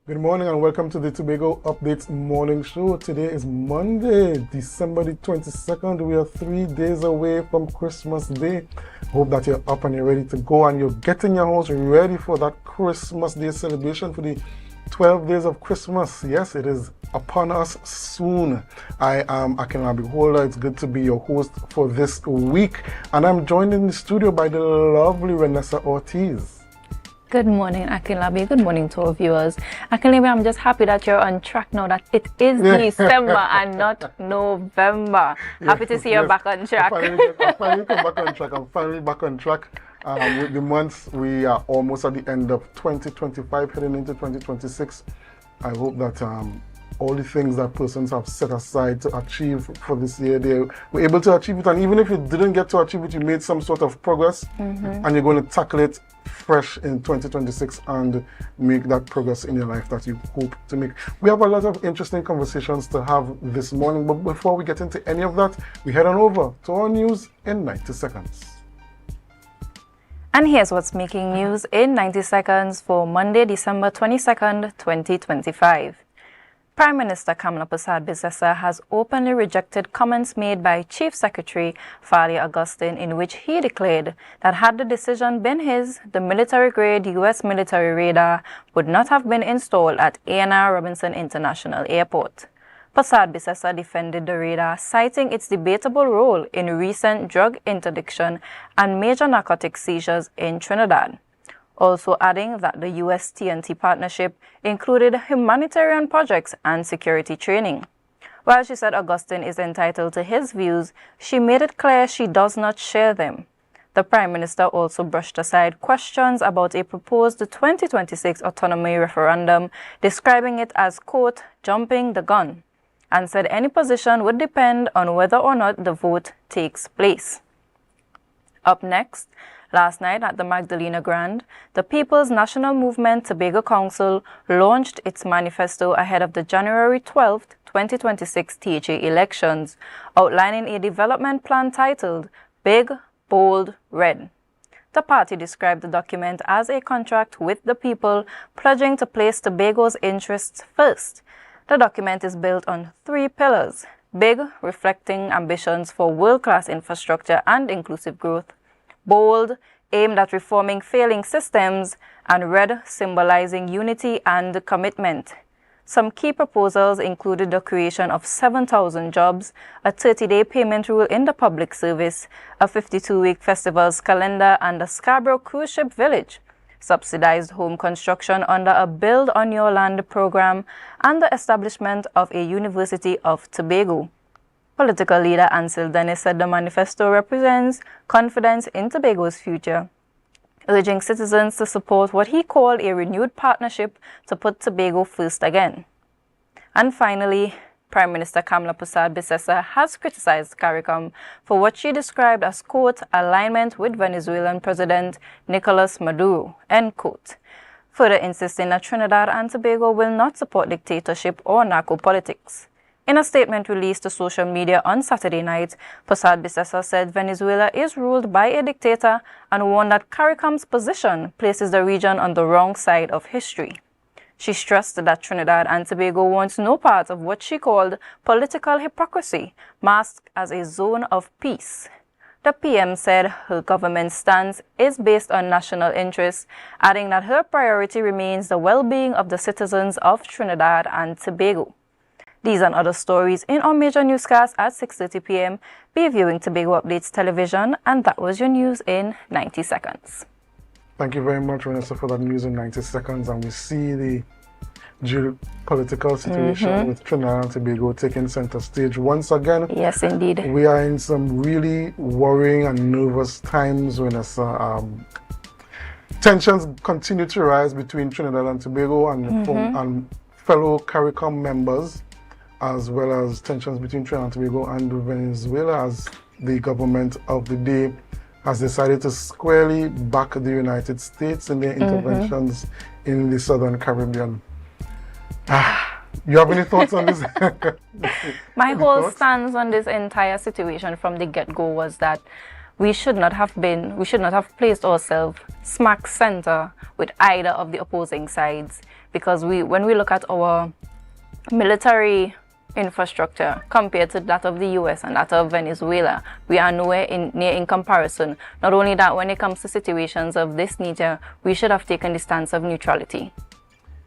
Good morning and welcome to the Tobago Updates Morning Show. Today is Monday, December the 22nd. We are 3 days away from Christmas Day. Hope that you're up and you're ready to go and you're getting your house ready for that Christmas Day celebration for the 12 days of Christmas. Yes, it is upon us soon. I am Akinlabi Holder. It's good to be your host for this week. And I'm joined in the studio by the lovely Renessa Ortiz. Good morning, Akinlabi. Good morning to our viewers. Akinlabi, I'm just happy that you're on track now, that it is December and not November. Happy to see you back on track. I'm finally come back on track. I'm finally back on track. With the months, we are almost at the end of 2025, heading into 2026. I hope that all the things that persons have set aside to achieve for this year, they were able to achieve it. And even if you didn't get to achieve it, you made some sort of progress, and you're going to tackle it fresh in 2026 and make that progress in your life that you hope to make. We have a lot of interesting conversations to have this morning, but before we get into any of that, we head on over to our news in 90 seconds. And here's what's making news in 90 seconds for Monday, December 22nd, 2025. Prime Minister Kamla Persad-Bissessar has openly rejected comments made by Chief Secretary Falia Augustine in which he declared that had the decision been his, the military-grade U.S. military radar would not have been installed at A&R Robinson International Airport. Persad-Bissessar defended the radar, citing its debatable role in recent drug interdiction and major narcotic seizures in Trinidad. Also adding that the U.S.-TNT partnership included humanitarian projects and security training. While she said Augustine is entitled to his views, she made it clear she does not share them. The Prime Minister also brushed aside questions about a proposed 2026 autonomy referendum, describing it as, quote, jumping the gun, and said any position would depend on whether or not the vote takes place. Up next, last night at the Magdalena Grand, the People's National Movement Tobago Council launched its manifesto ahead of the January 12, 2026 THA elections, outlining a development plan titled Big, Bold, Red. The party described the document as a contract with the people, pledging to place Tobago's interests first. The document is built on 3 pillars: Big, reflecting ambitions for world-class infrastructure and inclusive growth; Bold, aimed at reforming failing systems; and Red, symbolizing unity and commitment. Some key proposals included the creation of 7,000 jobs, a 30-day payment rule in the public service, a 52-week festivals calendar, and a Scarborough cruise ship village, subsidized home construction under a Build on Your Land program, and the establishment of a University of Tobago. Political leader Ansel Dennis said the manifesto represents confidence in Tobago's future, urging citizens to support what he called a renewed partnership to put Tobago first again. And finally, Prime Minister Kamla Persad-Bissessar has criticized CARICOM for what she described as, quote, alignment with Venezuelan President Nicolas Maduro, end quote, further insisting that Trinidad and Tobago will not support dictatorship or narco-politics. In a statement released to social media on Saturday night, Persad-Bissessar said Venezuela is ruled by a dictator and warned that CARICOM's position places the region on the wrong side of history. She stressed that Trinidad and Tobago wants no part of what she called political hypocrisy, masked as a zone of peace. The PM said her government's stance is based on national interests, adding that her priority remains the well-being of the citizens of Trinidad and Tobago. These and other stories in our major newscast at 6:30 p.m. Be viewing Tobago Updates Television, and that was your news in 90 seconds. Thank you very much, Vanessa, for that news in 90 seconds. And we see the geopolitical situation with Trinidad and Tobago taking center stage once again. Yes, indeed. We are in some really worrying and nervous times, Vanessa. Tensions continue to rise between Trinidad and Tobago and fellow CARICOM members, as well as tensions between Trinidad and Tobago and Venezuela, as the government of the day has decided to squarely back the United States in their interventions in the Southern Caribbean. You have any thoughts on this? My whole stance on this entire situation from the get-go was that we should not have placed ourselves smack center with either of the opposing sides, because when we look at our military infrastructure compared to that of the US and that of Venezuela, we are nowhere near in comparison. Not only that, when it comes to situations of this nature, we should have taken the stance of neutrality.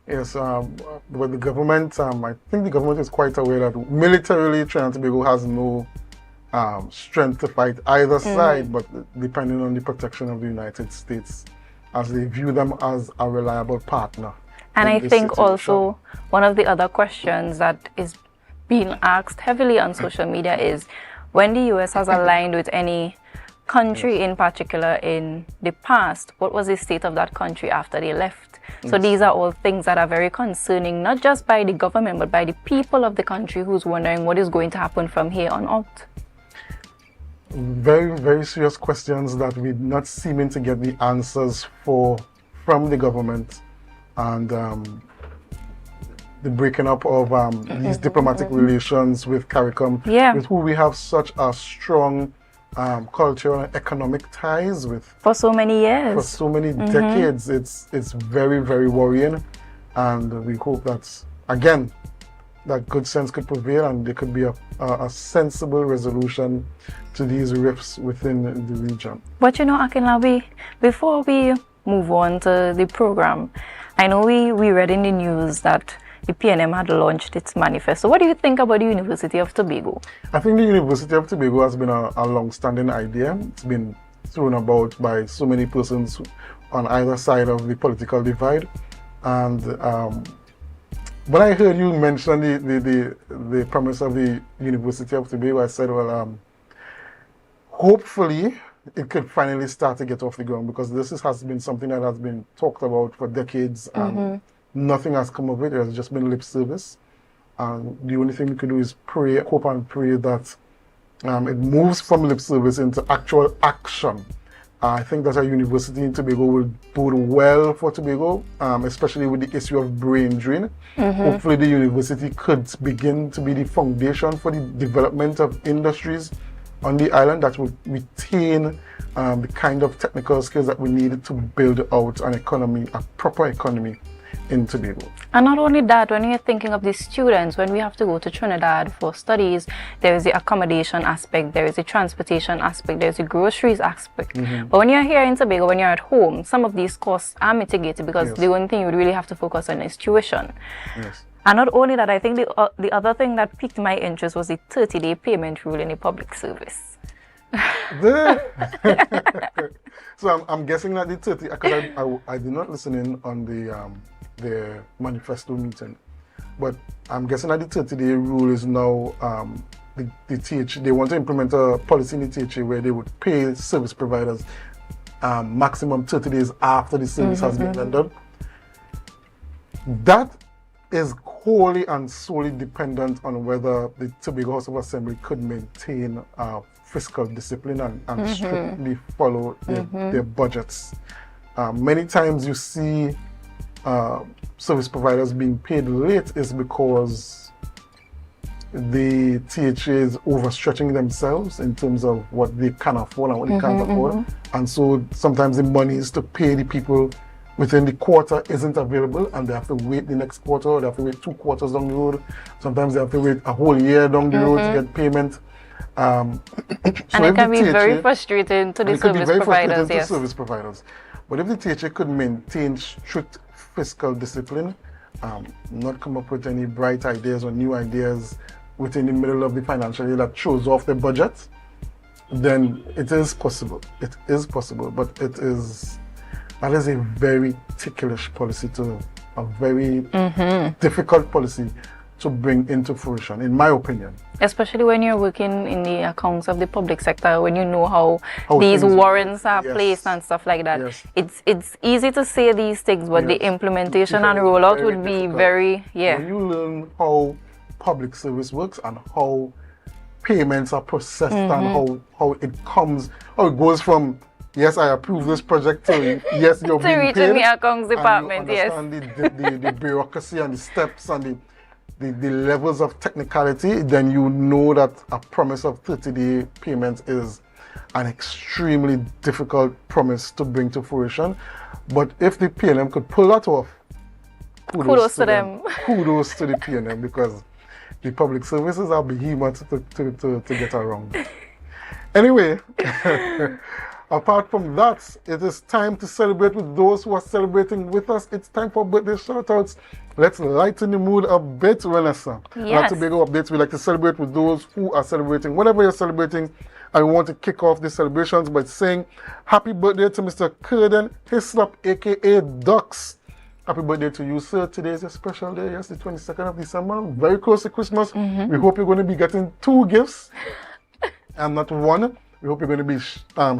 Yes, but the government, I think the government is quite aware that militarily Trinidad and Tobago has no strength to fight either side, but depending on the protection of the United States, as they view them as a reliable partner. And I think also one of the other questions that is being asked heavily on social media is, when the US has aligned with any country in particular in the past, what was the state of that country after they left? So these are all things that are very concerning, not just by the government, but by the people of the country who's wondering what is going to happen from here on out. Very, very serious questions that we're not seeming to get the answers from the government, and the breaking up of these diplomatic relations with CARICOM, with who we have such a strong cultural and economic ties with for so many years, for so many decades. It's very, very worrying, and we hope that again that good sense could prevail and there could be a sensible resolution to these rifts within the region. But you know, Akinla, before we move on to the program, I know we read in the news that the PNM had launched its manifesto. What do you think about the University of Tobago? I think the University of Tobago has been a long-standing idea. It's been thrown about by so many persons on either side of the political divide. And when I heard you mention the premise of the University of Tobago, I said, well, hopefully it could finally start to get off the ground, because this has been something that has been talked about for decades. Nothing has come of it. It has just been lip service. And the only thing we can do is pray, hope and pray that it moves from lip service into actual action. I think that a university in Tobago will bode well for Tobago, especially with the issue of brain drain. Hopefully the university could begin to be the foundation for the development of industries on the island that will retain the kind of technical skills that we need to build out an economy, a proper economy in Tobago. And not only that, when you're thinking of the students, when we have to go to Trinidad for studies, there is the accommodation aspect, there is the transportation aspect, there's the groceries aspect. But when you're here in Tobago, when you're at home, some of these costs are mitigated, because the only thing you would really have to focus on is tuition. And not only that, I think the other thing that piqued my interest was the 30-day payment rule in the public service. So I'm guessing that the 30, because I did not listen in on the manifesto meeting, but I'm guessing that the 30-day rule is now the TH. They want to implement a policy in the THA where they would pay service providers maximum 30 days after the service has been rendered. That is wholly and solely dependent on whether the Tobago House of Assembly could maintain fiscal discipline and strictly follow their budgets. Many times you see service providers being paid late is because the THA is overstretching themselves in terms of what they can afford and what they can't afford. And so sometimes the money is to pay the people within the quarter isn't available, and they have to wait the next quarter, or they have to wait 2 quarters down the road. Sometimes they have to wait a whole year down the road to get payment. And it can be very frustrating to the service providers. But if the THA could maintain strict fiscal discipline, not come up with any bright ideas or new ideas within the middle of the financial year that shows off the budget, then it is possible. It is possible, but that is a very ticklish policy, a very difficult policy to bring into fruition, in my opinion. Especially when you're working in the accounts of the public sector, when you know how these warrants are placed and stuff like that. It's easy to say these things, but the implementation and rollout would be very, When you learn how public service works and how payments are processed and how it comes, how it goes from yes, I approve this project to yes, you're to being reach paid. in the accounts department, and you understand the bureaucracy and the steps and the levels of technicality, then you know that a promise of 30-day payments is an extremely difficult promise to bring to fruition. But if the PNM could pull that off, kudos to them. Kudos to the PNM, because the public services are behemoths to get around. Anyway, apart from that, it is time to celebrate with those who are celebrating with us. It's time for birthday shout-outs. Let's lighten the mood a bit, Vanessa. Yes. At Tobago Updates, we like to celebrate with those who are celebrating. Whatever you're celebrating, I want to kick off the celebrations by saying happy birthday to Mr. Curden Hislop, aka Ducks. Happy birthday to you, sir. Today is a special day. Yes, the 22nd of December. Very close to Christmas. We hope you're going to be getting 2 gifts and not 1. We hope you're going to be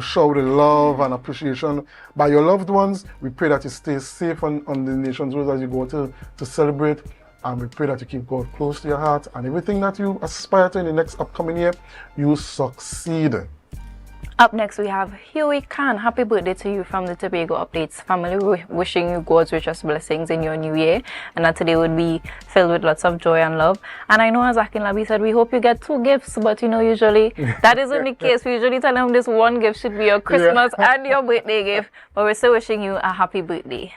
showered with love and appreciation by your loved ones. We pray that you stay safe on the nation's roads as you go to celebrate. And we pray that you keep God close to your heart. And everything that you aspire to in the next upcoming year, you succeed. Up next, we have Huey Khan. Happy birthday to you from the Tobago Updates family. Wishing you God's richest blessings in your new year. And that today would be filled with lots of joy and love. And I know, as Akin Labi said, we hope you get 2 gifts. But you know, usually that isn't the case. We usually tell them this 1 gift should be your Christmas and your birthday gift. But we're still wishing you a happy birthday.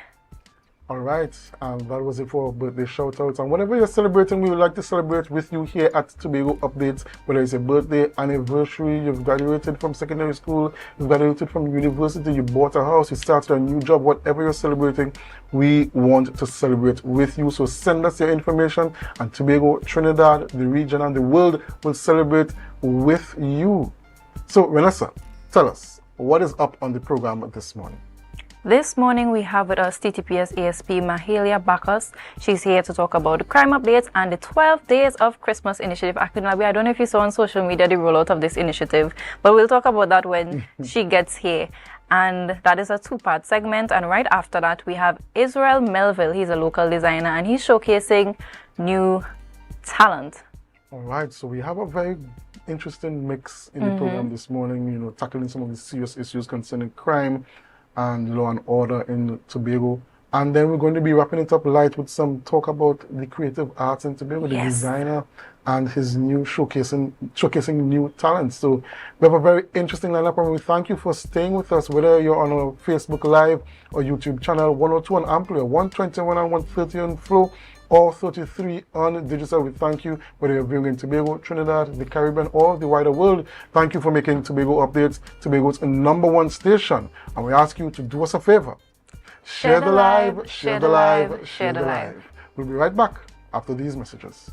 All right, and that was it for birthday shout-outs. And whatever you're celebrating, we would like to celebrate with you here at Tobago Updates. Whether it's a birthday, anniversary, you've graduated from secondary school, you've graduated from university, you bought a house, you started a new job, whatever you're celebrating, we want to celebrate with you. So send us your information, and Tobago, Trinidad, the region, and the world will celebrate with you. So, Vanessa, tell us, what is up on the program this morning? This morning we have with us TTPS ASP Mahalia Bacchus. She's here to talk about the crime updates and the 12 Days of Christmas initiative. I don't know if you saw on social media the rollout of this initiative, but we'll talk about that when she gets here. And that is a 2-part segment. And right after that, we have Israel Melville. He's a local designer and he's showcasing new talent. All right, so we have a very interesting mix in the program this morning, you know, tackling some of the serious issues concerning crime and law and order in Tobago. And then we're going to be wrapping it up light with some talk about the creative arts in Tobago, the designer and his new showcasing new talents. So we have a very interesting lineup, and we thank you for staying with us, whether you're on our Facebook Live or YouTube channel, 102 on AMPLIA, 121 and 130 on Flow, or 33 on digital. We thank you, whether you're viewing in Tobago, Trinidad, the Caribbean, or the wider world. Thank you for making Tobago Updates Tobago's #1 station. And we ask you to do us a favor. Share the live, share the live, share the live. We'll be right back after these messages.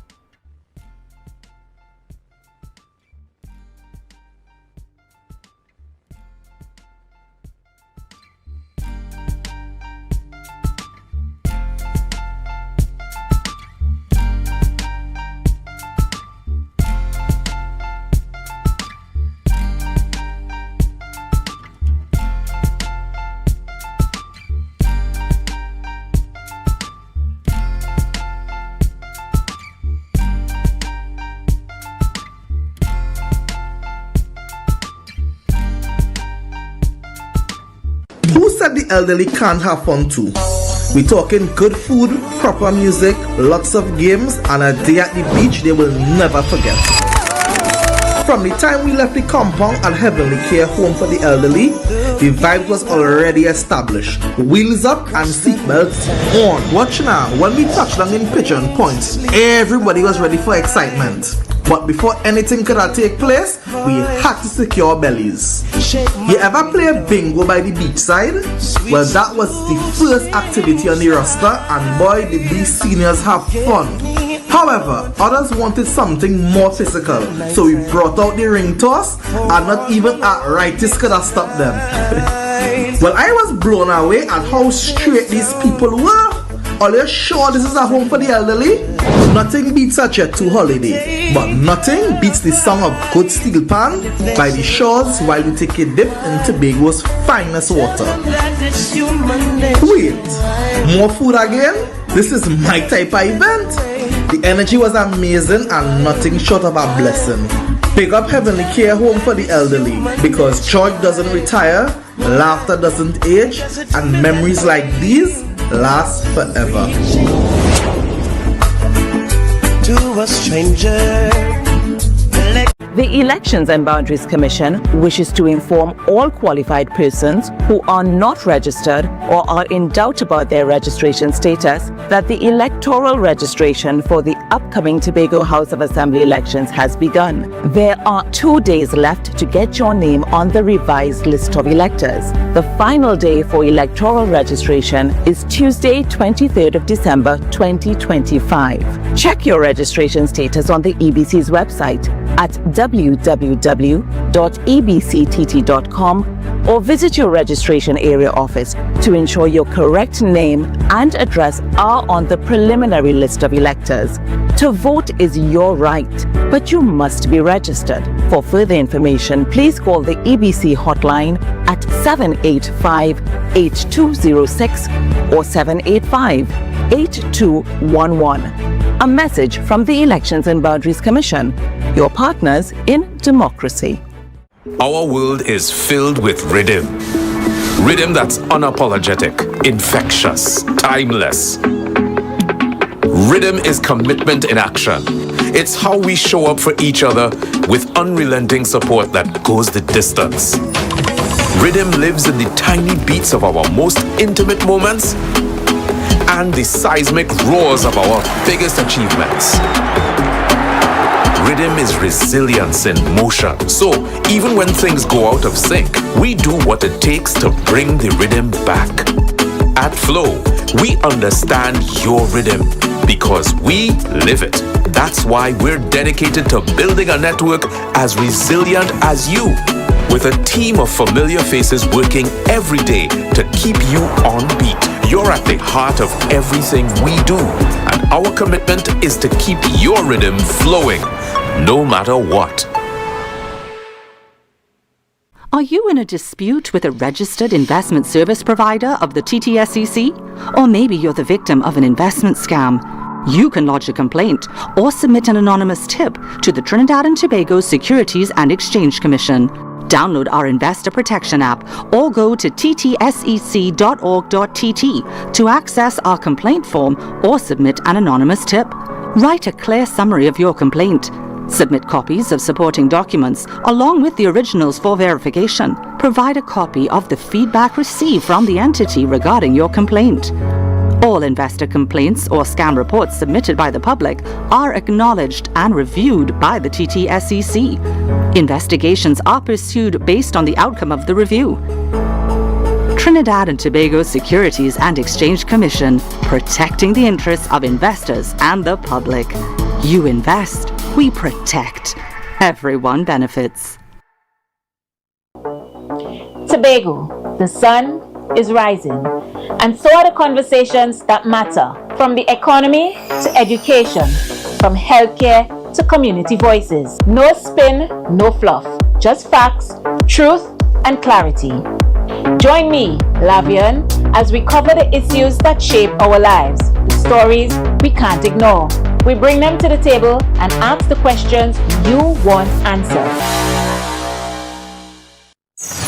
Who said the elderly can't have fun too? We're talking good food, proper music, lots of games, and a day at the beach they will never forget. From the time we left the compound at Heavenly Care Home for the Elderly, the vibe was already established. Wheels up and seatbelts on. Watch now, when we touched down in Pigeon Point, everybody was ready for excitement. But before anything could take place, we had to secure bellies. You ever play bingo by the beachside? Well, that was the first activity on the roster, and boy did these seniors have fun. However, others wanted something more physical, so we brought out the ring toss, and not even arthritis could have stopped them. Well, I was blown away at how straight these people were. Are you sure this is a home for the elderly? Nothing beats a Jet 2 holiday, but nothing beats the song of Good Steel Pan by the shores while we take a dip in Tobago's finest water. Wait, more food again? This is my type of event. The energy was amazing and nothing short of a blessing. Pick up Heavenly Care Home for the Elderly, because joy doesn't retire, laughter doesn't age, and memories like these last forever. To a stranger. The Elections and Boundaries Commission wishes to inform all qualified persons who are not registered or are in doubt about their registration status that the electoral registration for the upcoming Tobago House of Assembly elections has begun. There are 2 days left to get your name on the revised list of electors. The final day for electoral registration is Tuesday, 23rd of December 2025. Check your registration status on the EBC's website at www.ebctt.com or visit your registration area office to ensure your correct name and address are on the preliminary list of electors. To vote is your right, but you must be registered. For further information, please call the EBC hotline at 785-8206 or 785-8211. A message from the Elections and Boundaries Commission, your partners in democracy. Our world is filled with rhythm. Rhythm that's unapologetic, infectious, timeless. Rhythm is commitment in action. It's how we show up for each other with unrelenting support that goes the distance. Rhythm lives in the tiny beats of our most intimate moments and the seismic roars of our biggest achievements. Rhythm is resilience in motion. So even when things go out of sync, we do what it takes to bring the rhythm back. At Flow, we understand your rhythm because we live it. That's why we're dedicated to building a network as resilient as you, with a team of familiar faces working every day to keep you on beat. You're at the heart of everything we do, and our commitment is to keep your rhythm flowing, no matter what. Are you in a dispute with a registered investment service provider of the TTSEC? Or maybe you're the victim of an investment scam? You can lodge a complaint or submit an anonymous tip to the Trinidad and Tobago Securities and Exchange Commission. Download our Investor Protection app or go to ttsec.org.tt to access our complaint form or submit an anonymous tip. Write a clear summary of your complaint. Submit copies of supporting documents along with the originals for verification. Provide a copy of the feedback received from the entity regarding your complaint. All investor complaints or scam reports submitted by the public are acknowledged and reviewed by the TTSEC. Investigations are pursued based on the outcome of the review. Trinidad and Tobago Securities and Exchange Commission, protecting the interests of investors and the public. You invest, we protect. Everyone benefits. Tobago, the sun is rising, and so are the conversations that matter, from the economy to education, from healthcare to community voices. No spin, no fluff, just facts, truth, and clarity. Join me, Lavian, as we cover the issues that shape our lives, the stories we can't ignore. We bring them to the table and ask the questions you want answered.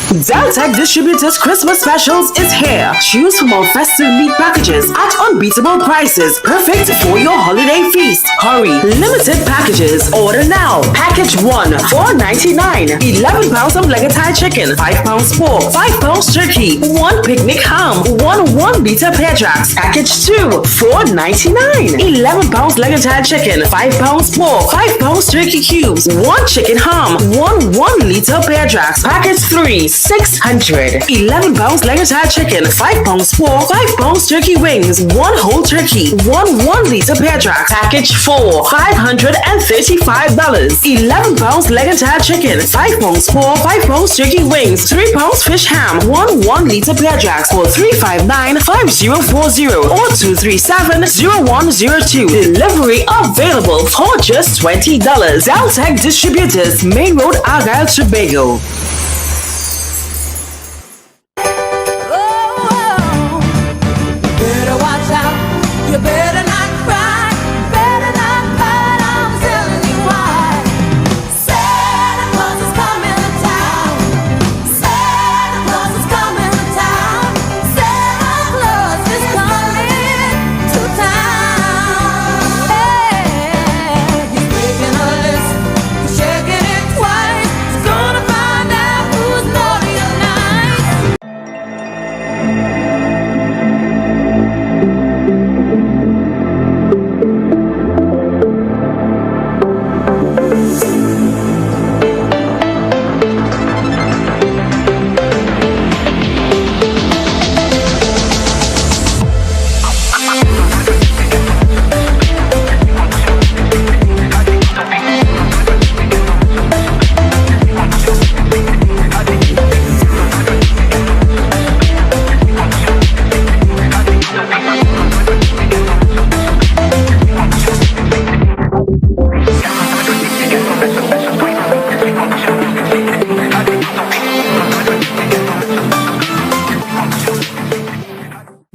Deltec Distributors Christmas Specials is here. Choose from our festive meat packages at unbeatable prices, perfect for your holiday feast. Hurry! Limited packages. Order now. Package 1, $4.99. 11 pounds of leg of Thai chicken, 5 pounds pork, 5 pounds turkey, 1 picnic ham, 1 liter pear jacks. Package 2, $4.99. 11 pounds leg of Thai chicken, 5 pounds pork, 5 pounds turkey cubes, 1 chicken ham, 1 liter pear jacks. Package 3, $600. 11 pounds leg of Thai chicken, 5 pounds pork, 5 pounds turkey wings, 1 whole turkey, 1 liter pear jack. Package 4, $535. 11 pounds leg of Thai chicken, 5 pounds pork, 5 pounds turkey wings, 3 pounds fish ham, 1 liter pear jacks for $359-5040 or 237-0102. Delivery available for just $20. Deltec Distributors, Main Road, Argyle, Tobago.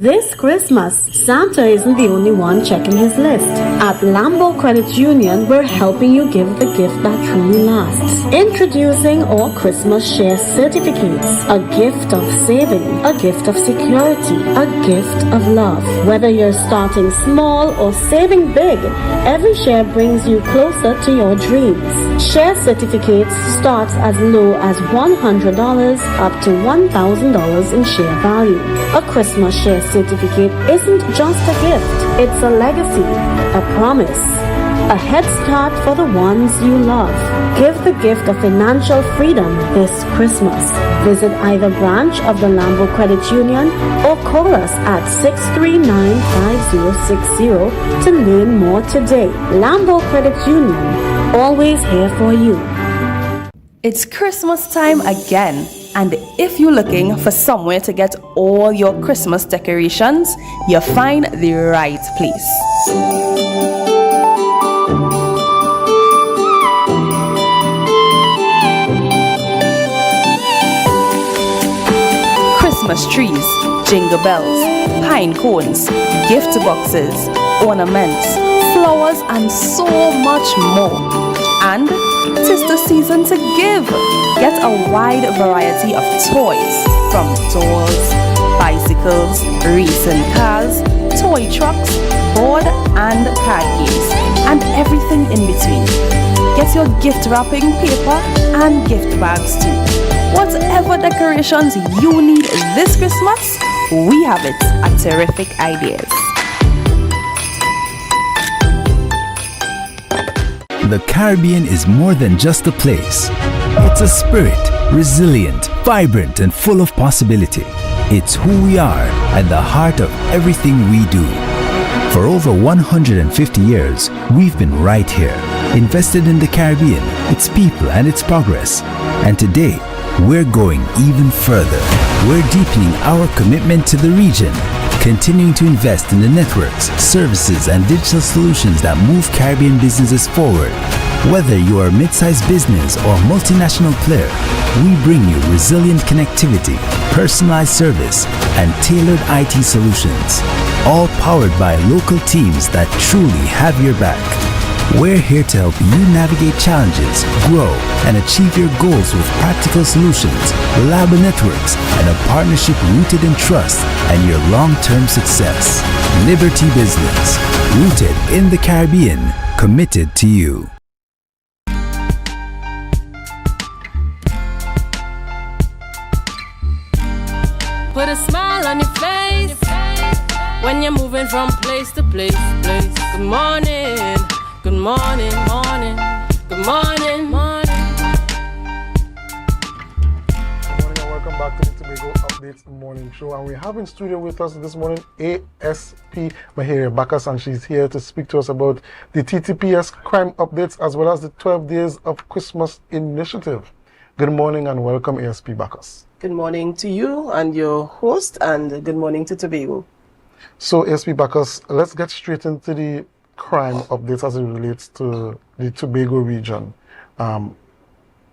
This Christmas, Santa isn't the only one checking his list. At Lambo Credit Union, we're helping you give the gift that truly lasts. Introducing our Christmas Share Certificates. A gift of saving, a gift of security, a gift of love. Whether you're starting small or saving big, every share brings you closer to your dreams. Share Certificates starts as low as $100 up to $1,000 in share value. A Christmas Share Certificate isn't just a gift, it's a legacy, a promise, a head start for the ones you love. Give the gift of financial freedom this Christmas. Visit either branch of the Lambo Credit Union or call us at 639-5060 to learn more today. Lambo Credit Union, always here for you. It's Christmas time again, and if you're looking for somewhere to get all your Christmas decorations, you'll find the right place. Christmas trees, jingle bells, pine cones, gift boxes, ornaments, flowers, and so much more. And 'tis the season to give. Get a wide variety of toys, from dolls, bicycles, racing cars, toy trucks, board and card games, and everything in between. Get your gift wrapping paper and gift bags too. Whatever decorations you need this Christmas, we have it at Terrific Ideas. The Caribbean is more than just a place. It's a spirit, resilient, vibrant, and full of possibility. It's who we are at the heart of everything we do. For over 150 years, we've been right here, invested in the Caribbean, its people, and its progress. And today, we're going even further. We're deepening our commitment to the region, continuing to invest in the networks, services, and digital solutions that move Caribbean businesses forward. Whether you are a mid-sized business or a multinational player, we bring you resilient connectivity, personalized service, and tailored IT solutions, all powered by local teams that truly have your back. We're here to help you navigate challenges, grow, and achieve your goals with practical solutions, reliable networks, and a partnership rooted in trust and your long-term success. Liberty Business, rooted in the Caribbean, committed to you. Put a smile on your face when you're moving from place to place. Good morning, good morning, morning, good morning, morning. Good morning and welcome back to the Tobago Updates Morning Show. And we have in studio with us this morning ASP Maharia Bacchus, and she's here to speak to us about the TTPS crime updates as well as the 12 Days of Christmas initiative. Good morning and welcome, ASP Bacchus. Good morning to you and your host, and good morning to Tobago. So, ASP Bacchus, let's get straight into the crime updates as it relates to the Tobago region.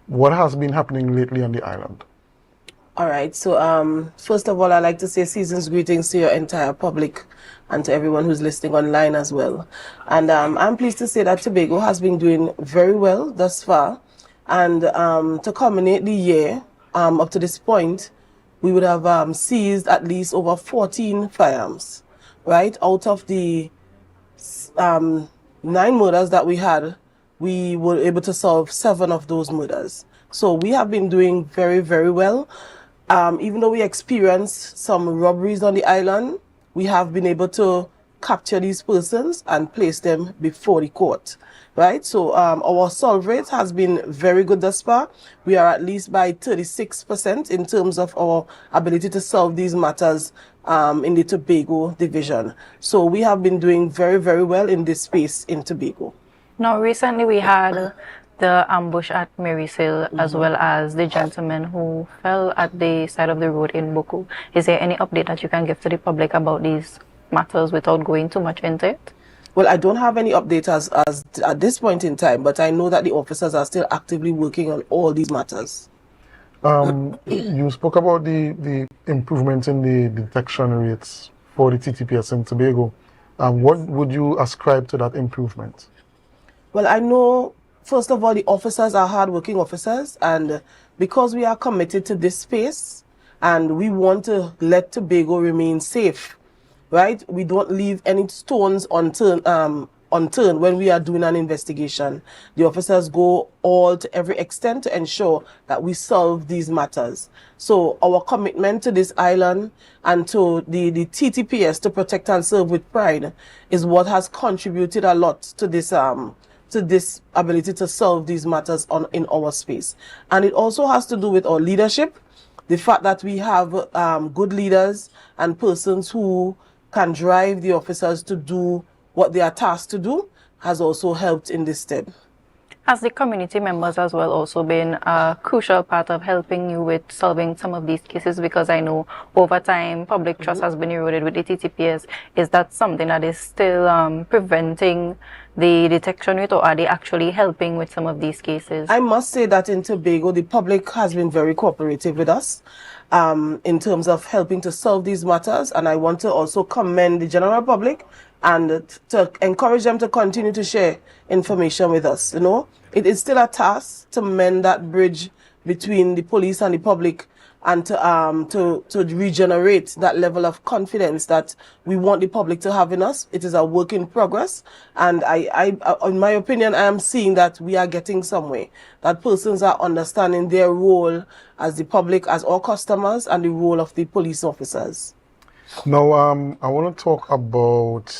What has been happening lately on the island? All right, so first of all, I'd like to say season's greetings to your entire public and to everyone who's listening online as well. And I'm pleased to say that Tobago has been doing very well thus far. And to culminate the year, up to this point, we would have seized at least over 14 firearms, right? Out of the 9 murders that we had, we were able to solve 7 of those murders. So we have been doing very, very well. Even though we experienced some robberies on the island, we have been able to capture these persons and place them before the court. Right, so our solve rate has been very good thus far. We are at least by 36% in terms of our ability to solve these matters in the Tobago division. So we have been doing very, very well in this space in Tobago. Now, recently we had the ambush at Mary's Hill, as well as the gentleman who fell at the side of the road in Boku. Is there any update that you can give to the public about these matters without going too much into it? Well, I don't have any updates as at this point in time, but I know that the officers are still actively working on all these matters. You spoke about the improvement in the detection rates for the TTPS in Tobago. What would you ascribe to that improvement? Well, I know, first of all, the officers are hardworking officers, and because we are committed to this space and we want to let Tobago remain safe, right? We don't leave any stones unturned when we are doing an investigation. The officers go all to every extent to ensure that we solve these matters. So our commitment to this island and to the TTPS, to protect and serve with pride, is what has contributed a lot to this ability to solve these matters in our space. And it also has to do with our leadership, the fact that we have good leaders and persons who can drive the officers to do what they are tasked to do has also helped in this step. Has the community members as well also been a crucial part of helping you with solving some of these cases? Because I know over time public trust has been eroded with the TTPS. Is that something that is still preventing the detection rate, or are they actually helping with some of these cases? I must say that in Tobago, the public has been very cooperative with us in terms of helping to solve these matters. And I want to also commend the general public and to encourage them to continue to share information with us. You know, it is still a task to mend that bridge between the police and the public, and to regenerate that level of confidence that we want the public to have in us. It is a work in progress, and I in my opinion, I am seeing that we are getting somewhere, that persons are understanding their role as the public, as our customers, and the role of the police officers. Now, I want to talk about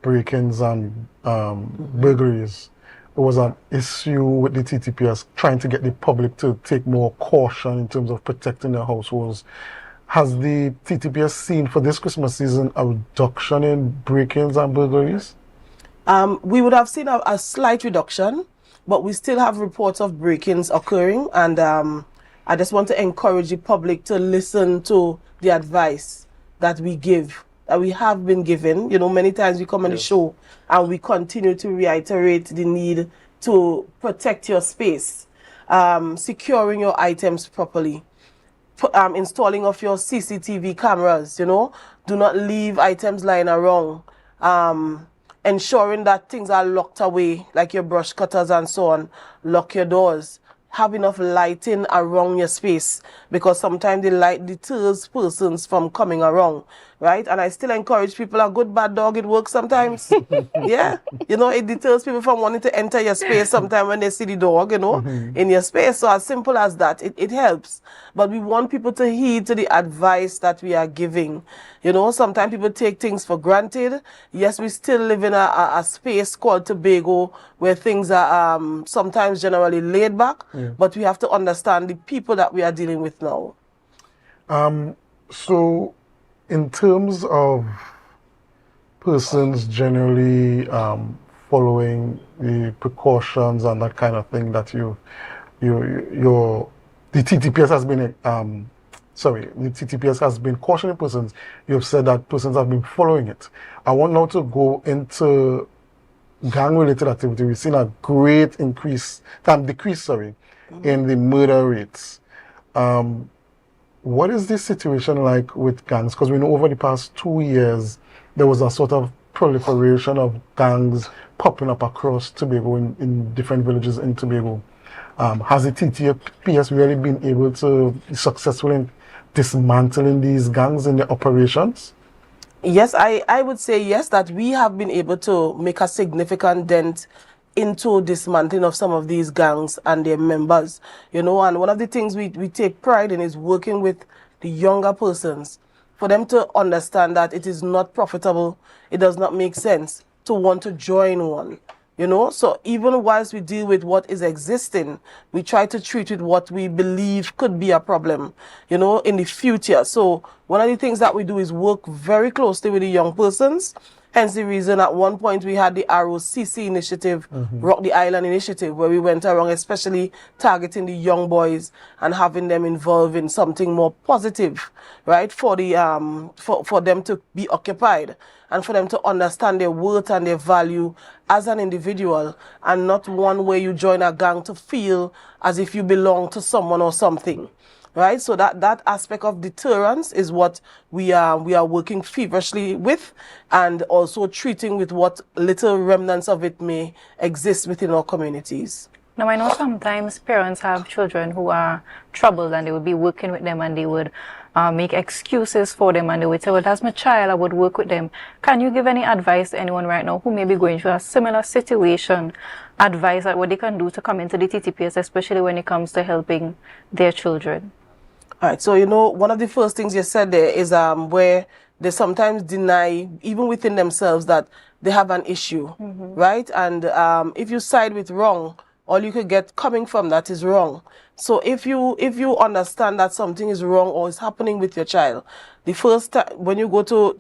break-ins and burglaries. There was an issue with the TTPS trying to get the public to take more caution in terms of protecting their households. Has the TTPS seen for this Christmas season a reduction in break-ins and burglaries? We would have seen a slight reduction, but we still have reports of break-ins occurring, and I just want to encourage the public to listen to the advice that we give, that we have been given. You know, many times we come on the show and we continue to reiterate the need to protect your space, securing your items properly, installing of your CCTV cameras, you know, do not leave items lying around, ensuring that things are locked away, like your brush cutters and so on, lock your doors. Have enough lighting around your space, because sometimes the light deters persons from coming around, right? And I still encourage people, a good bad dog, it works sometimes. Yeah, you know, it deters people from wanting to enter your space sometimes when they see the dog, you know, in your space. So as simple as that, it helps. But we want people to heed to the advice that we are giving. You know, sometimes people take things for granted. Yes, we still live in a space called Tobago where things are sometimes generally laid back. But we have to understand the people that we are dealing with now. So, in terms of persons generally following the precautions and that kind of thing that the TTPS has been the TTPS has been cautioning persons. You've said that persons have been following it. I want now to go into gang-related activity. We've seen a great decrease, in the murder rates. What is this situation like with gangs? Because we know over the past 2 years, there was a sort of proliferation of gangs popping up across Tobago in different villages in Tobago. Has the TTPS really been able to be successful in dismantling these gangs in their operations? Yes, I would say yes, that we have been able to make a significant dent into dismantling of some of these gangs and their members, you know. And one of the things we take pride in is working with the younger persons, for them to understand that it is not profitable, it does not make sense to want to join one, you know. So even whilst we deal with what is existing, we try to treat with what we believe could be a problem, you know, in the future. So one of the things that we do is work very closely with the young persons. Hence the reason at one point we had the ROCC initiative, Rock the Island initiative, where we went around especially targeting the young boys and having them involved in something more positive, right, for the for them to be occupied and for them to understand their worth and their value as an individual, and not one where you join a gang to feel as if you belong to someone or something. right? So that aspect of deterrence is what we are working feverishly with, and also treating with what little remnants of it may exist within our communities. Now, I know sometimes parents have children who are troubled and they would be working with them and they would make excuses for them and they would say, well, that's my child, I would work with them. Can you give any advice to anyone right now who may be going through a similar situation, advice on what they can do to come into the TTPS, especially when it comes to helping their children? All right, so, one of the first things you said there is where they sometimes deny, even within themselves, that they have an issue, right? And if you side with wrong, all you could get coming from that is wrong. So if you understand that something is wrong or is happening with your child, the first time when you go to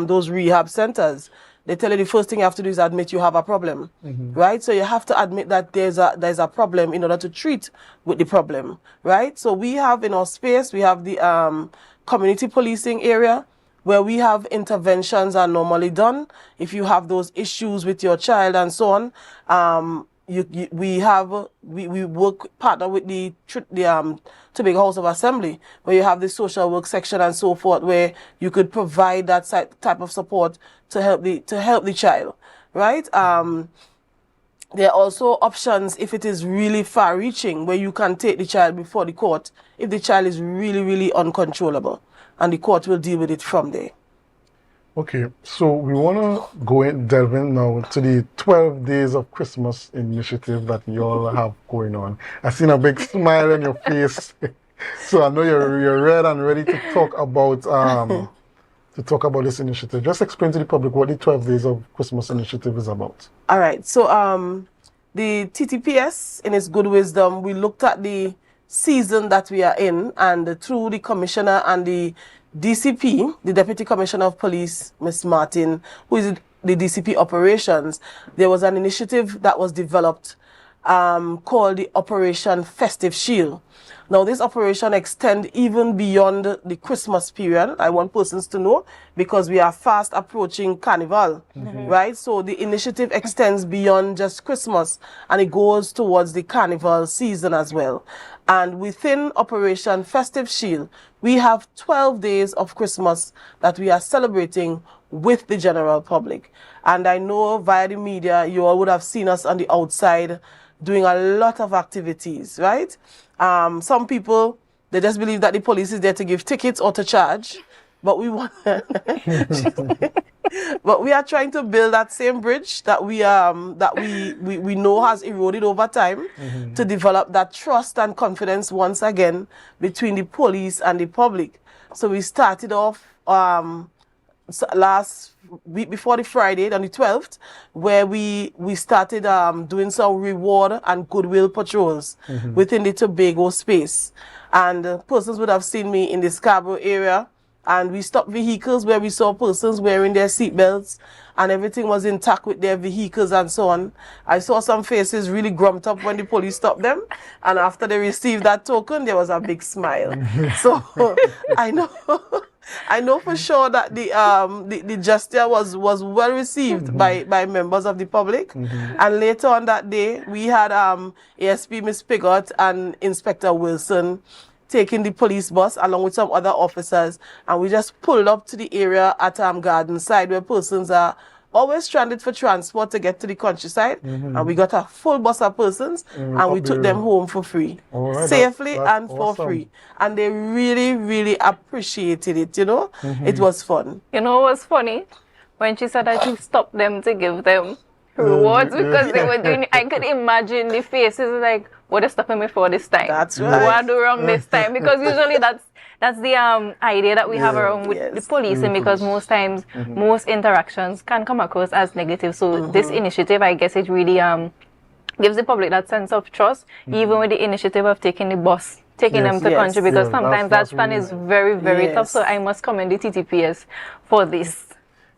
those rehab centers, they tell you the first thing you have to do is admit you have a problem, right? So you have to admit that there's a problem in order to treat with the problem, right? So we have in our space, we have the community policing area, where we have interventions are normally done. If you have those issues with your child and so on, we work partner with the Tobago House of Assembly, where you have the social work section and so forth, where you could provide that type of support to help the child, right? There are also options if it is really far-reaching, where you can take the child before the court if the child is really, really uncontrollable, and the court will deal with it from there. Okay, so we want to delve in now to the 12 Days of Christmas initiative that you all have going on. I've seen a big smile on your face, so I know you're ready and ready to talk about this initiative. Just explain to the public what the 12 Days of Christmas initiative is about. All right, so the TTPS, in its good wisdom, we looked at the season that we are in, and through the commissioner and the DCP, the Deputy Commissioner of Police, Ms. Martin, who is the DCP Operations, there was an initiative that was developed called the Operation Festive Shield. Now, this operation extends even beyond the Christmas period. I want persons to know, because we are fast approaching Carnival, right? So the initiative extends beyond just Christmas, and it goes towards the Carnival season as well. And within Operation Festive Shield, we have 12 days of Christmas that we are celebrating with the general public. And I know via the media, you all would have seen us on the outside doing a lot of activities, right? Some people, they just believe that the police is there to give tickets or to charge, but we want but we are trying to build that same bridge that we know has eroded over time, to develop that trust and confidence once again between the police and the public. So we started off last week before the Friday on the 12th, where we started doing some reward and goodwill patrols within the Tobago space. And persons would have seen me in the Scarborough area, and we stopped vehicles where we saw persons wearing their seatbelts and everything was intact with their vehicles and so on. I saw some faces really grumped up when the police stopped them, and after they received that token, there was a big smile. So I know for sure that the gesture was well received by members of the public. And later on that day, we had ASP Miss Pigott and Inspector Wilson taking the police bus along with some other officers, and we just pulled up to the area at Garden Side, where persons are always stranded for transport to get to the countryside, and we got a full bus of persons, and we took them home for free, safely and for free. And they really, really appreciated it, It was fun. You know what's funny? When she said that she stopped them to give them rewards because they were doing it, I could imagine the faces like, what are they stopping me for this time? That's right. What I do wrong this time? Because usually that's the idea that we have around with the policing, because most times, most interactions can come across as negative. So this initiative, I guess it really gives the public that sense of trust, even with the initiative of taking the bus, taking them to country, because sometimes that stand is very, very tough. So I must commend the TTPS for this.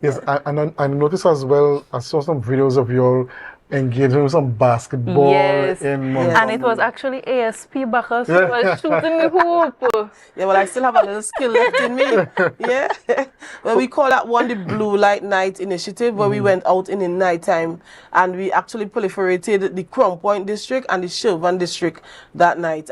Yes, I noticed as well, I saw some videos of you all engaging with some basketball in Montgomery. And it was actually ASP Bacchus who was shooting the hoop. Yeah, well, I still have a little skill left in me. Yeah. Well, we call that one the Blue Light Night Initiative, where we went out in the nighttime and we actually proliferated the Crown Point district and the Shervan district that night.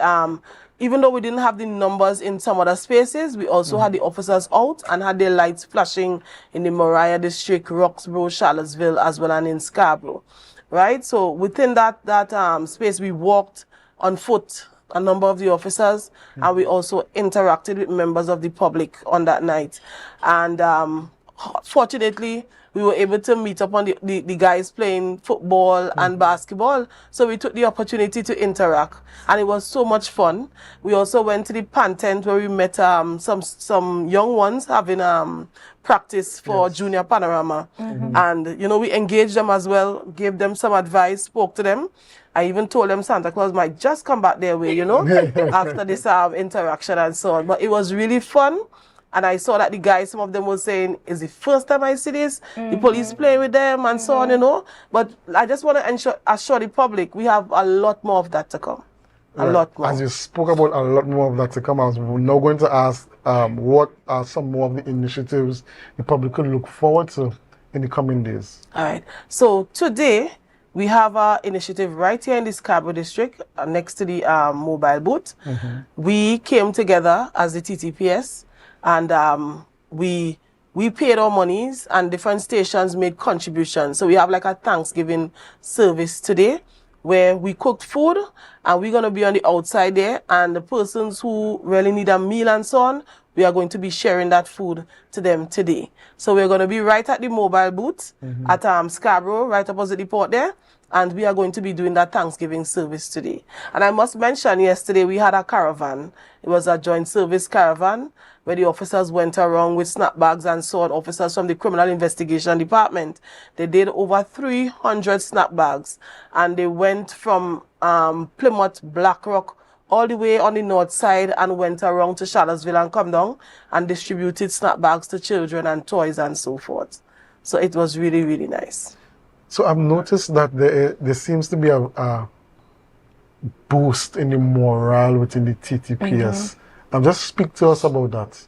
even though we didn't have the numbers in some other spaces, we also had the officers out and had their lights flashing in the Moriah District, Roxborough, Charlottesville, as well, and in Scarborough, right? So within that space, we walked on foot, a number of the officers, and we also interacted with members of the public on that night. And fortunately, we were able to meet up on the guys playing football and basketball. So we took the opportunity to interact, and it was so much fun. We also went to the pan tent where we met some young ones having practice for Junior Panorama. And, you know, we engaged them as well, gave them some advice, spoke to them. I even told them Santa Claus might just come back their way, you know, after this interaction and so on. But it was really fun. And I saw that the guys, some of them were saying, is the first time I see this, the police playing with them and so on, you know. But I just want to assure the public, we have a lot more of that to come. A lot more. As you spoke about a lot more of that to come, I was now going to ask what are some more of the initiatives the public could look forward to in the coming days? All right. So today, we have our initiative right here in the Scarborough District, next to the mobile booth. We came together as the TTPS, and we paid our monies, and different stations made contributions. So we have like a Thanksgiving service today where we cooked food, and we're going to be on the outside there, and the persons who really need a meal and so on, we are going to be sharing that food to them today. So we're going to be right at the mobile booth at Scarborough, right opposite the port there. And we are going to be doing that Thanksgiving service today. And I must mention, yesterday we had a caravan. It was a joint service caravan where the officers went around with snap bags and so on. Officers from the Criminal Investigation Department. They did over 300 snap bags. And they went from Plymouth, Blackrock, all the way on the north side and went around to Charlottesville and come down and distributed snap bags to children and toys and so forth. So it was really, really nice. So I've noticed that there seems to be a boost in the morale within the TTPS. Just speak to us about that.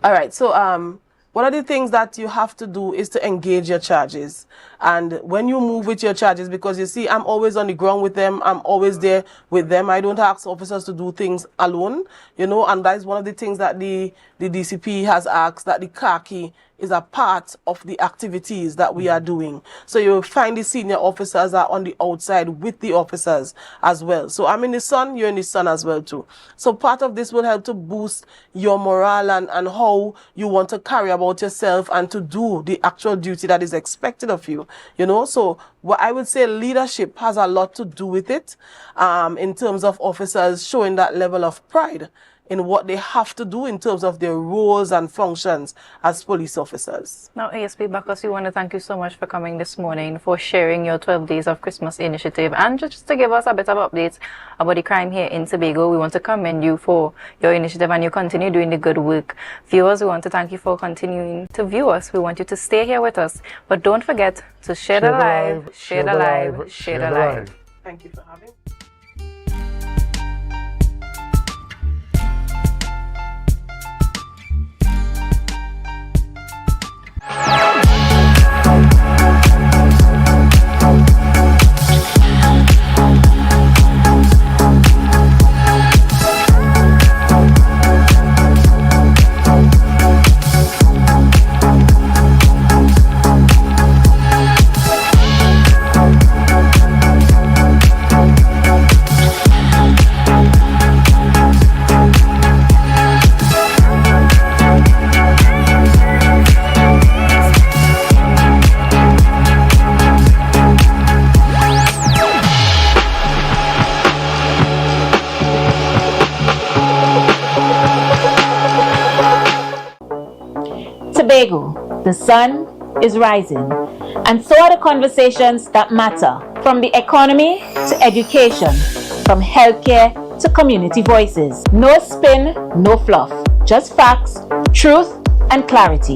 All right. So one of the things that you have to do is to engage your charges. And when you move with your charges, because you see, I'm always on the ground with them. I'm always there with them. I don't ask officers to do things alone, you know, and that is one of the things that the DCP has asked, that the khaki is a part of the activities that we are doing. So you'll find the senior officers are on the outside with the officers as well. So I'm in the sun, you're in the sun as well too. So part of this will help to boost your morale and how you want to carry about yourself and to do the actual duty that is expected of you, you know. So what I would say, leadership has a lot to do with it in terms of officers showing that level of pride in what they have to do in terms of their roles and functions as police officers. Now, ASP Bacchus, we want to thank you so much for coming this morning, for sharing your 12 Days of Christmas initiative, and just to give us a bit of updates about the crime here in Tobago. We want to commend you for your initiative, and you continue doing the good work. Viewers, we want to thank you for continuing to view us. We want you to stay here with us, but don't forget to share the live, share the live, share the live. Thank you for having me. Tobago, the sun is rising, and so are the conversations that matter, from the economy to education, from healthcare to community voices. No spin, no fluff, just facts, truth, and clarity.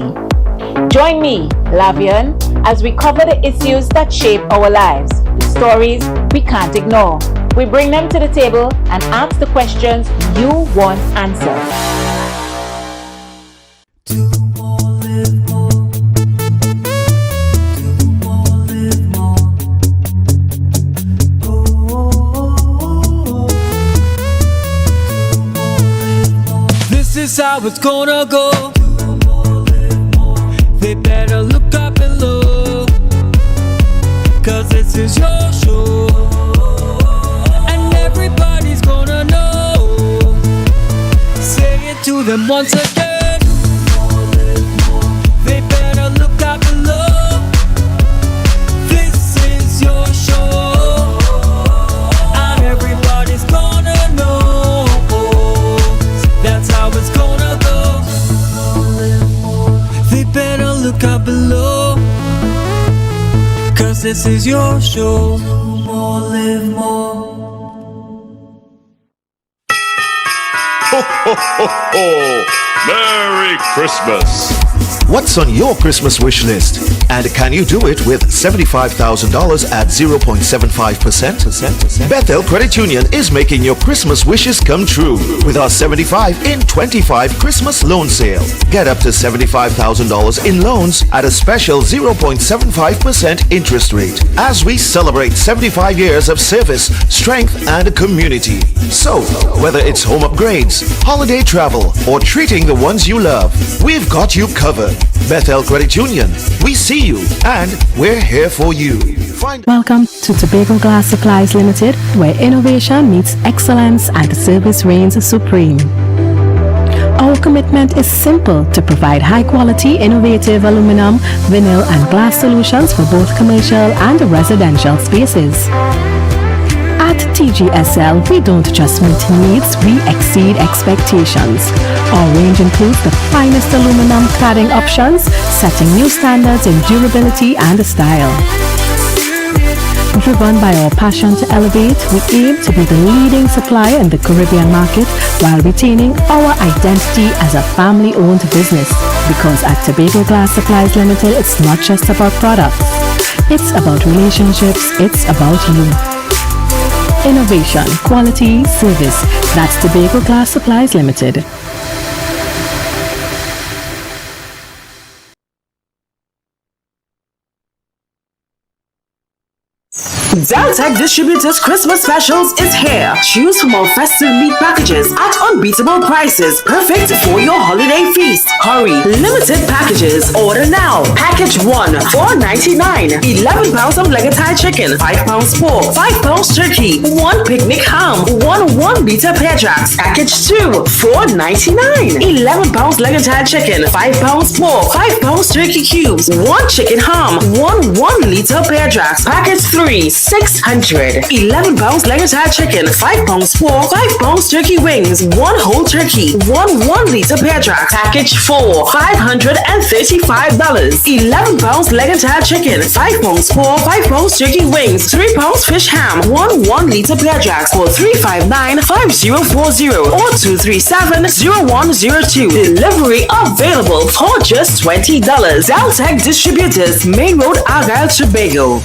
Join me, Lavian, as we cover the issues that shape our lives, the stories we can't ignore. We bring them to the table and ask the questions you want answered. how it's gonna go. They better look up below, 'cause this is your show, and everybody's gonna know. Say it to them once again. They better look up below. This is your show, and everybody's gonna know. That's how it's gonna go. They better look up below, 'cause this is your show. More, live more. Ho, ho, ho, ho! Merry Christmas! What's on your Christmas wish list? And can you do it with $75,000 at 0.75%? Bethel Credit Union is making your Christmas wishes come true with our 75 in 25 Christmas loan sale. Get up to $75,000 in loans at a special 0.75% interest rate as we celebrate 75 years of service, strength, and community. So, whether it's home upgrades, holiday travel, or treating the ones you love, we've got you covered. Bethel Credit Union, we see you and we're here for you. Welcome to Tobago Glass Supplies Limited, where innovation meets excellence and service reigns supreme. Our commitment is simple: to provide high-quality, innovative aluminum, vinyl, and glass solutions for both commercial and residential spaces. At TGSL, we don't just meet needs, we exceed expectations. Our range includes the finest aluminum cladding options, setting new standards in durability and style. Driven by our passion to elevate, we aim to be the leading supplier in the Caribbean market while retaining our identity as a family-owned business. Because at Tobago Glass Supplies Limited, it's not just about products. It's about relationships, it's about you. Innovation, quality, service. That's Tobago Glass Supplies Limited. Deltec Distributors Christmas Specials is here. Choose from our festive meat packages at unbeatable prices, perfect for your holiday feast. Hurry! Limited packages. Order now. Package 1, $4.99. 11 pounds of leg of Thai chicken, 5 pounds pork, 5 pounds turkey, 1 picnic ham, 1 liter pear jacks. Package 2, $4.99. 11 pounds leg of Thai chicken, 5 pounds pork, 5 pounds turkey cubes, 1 chicken ham, 1 liter pear jacks. Package 3, $600. 11 pounds leg of Thai chicken, 5 pounds pork, 5 pounds turkey wings, 1 whole turkey, 1 liter pear jack. Package 4, $535. 11 pounds leg of Thai chicken, 5 pounds pork, 5 pounds turkey wings, 3 pounds fish ham, 1 liter pear jacks for $359-5040 or 237-0102. Delivery available for just $20. Deltec Distributors, Main Road, Argyle, Tobago.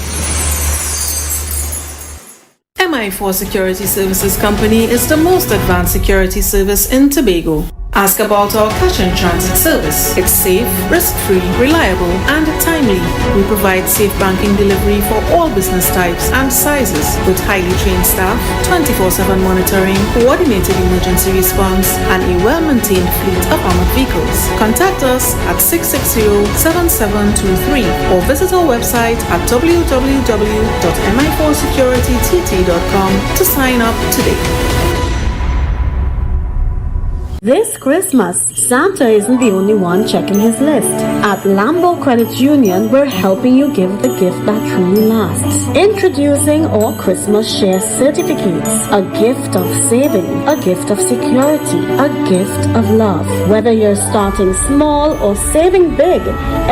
MI4 Security Services Company is the most advanced security service in Tobago. Ask about our cash in transit service. It's safe, risk-free, reliable, and timely. We provide safe banking delivery for all business types and sizes with highly trained staff, 24/7 monitoring, coordinated emergency response, and a well-maintained fleet of armored vehicles. Contact us at 660-7723 or visit our website at www.mi4securitytt.com to sign up today. This Christmas, Santa isn't the only one checking his list. At Lambo Credit Union, we're helping you give the gift that truly lasts. Introducing our Christmas Share Certificates. A gift of saving, a gift of security, a gift of love. Whether you're starting small or saving big,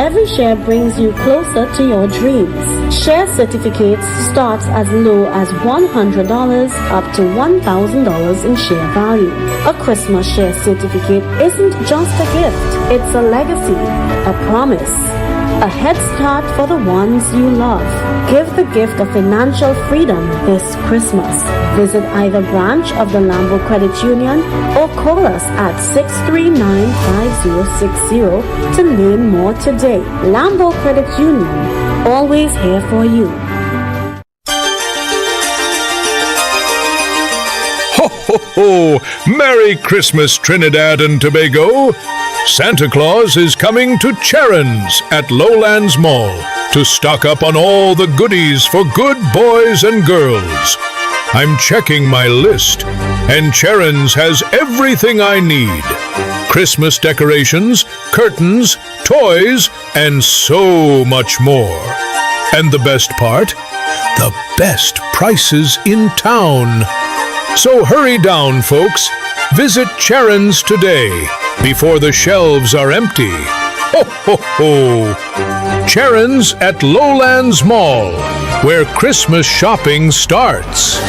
every share brings you closer to your dreams. Share Certificates starts as low as $100 up to $1,000 in share value. A Christmas Share Certificate isn't just a gift, it's a legacy, a promise, a head start for the ones you love. Give the gift of financial freedom this Christmas. Visit either branch of the Lambo Credit Union or call us at 639-5060 to learn more today. Lambo Credit Union, always here for you. Ho, ho, ho, ho! Merry Christmas, Trinidad and Tobago! Santa Claus is coming to Charon's at Lowlands Mall to stock up on all the goodies for good boys and girls. I'm checking my list, and Charon's has everything I need. Christmas decorations, curtains, toys, and so much more. And the best part? The best prices in town. So hurry down, folks. Visit Charon's today before the shelves are empty. Ho, ho, ho! Charon's at Lowlands Mall, where Christmas shopping starts.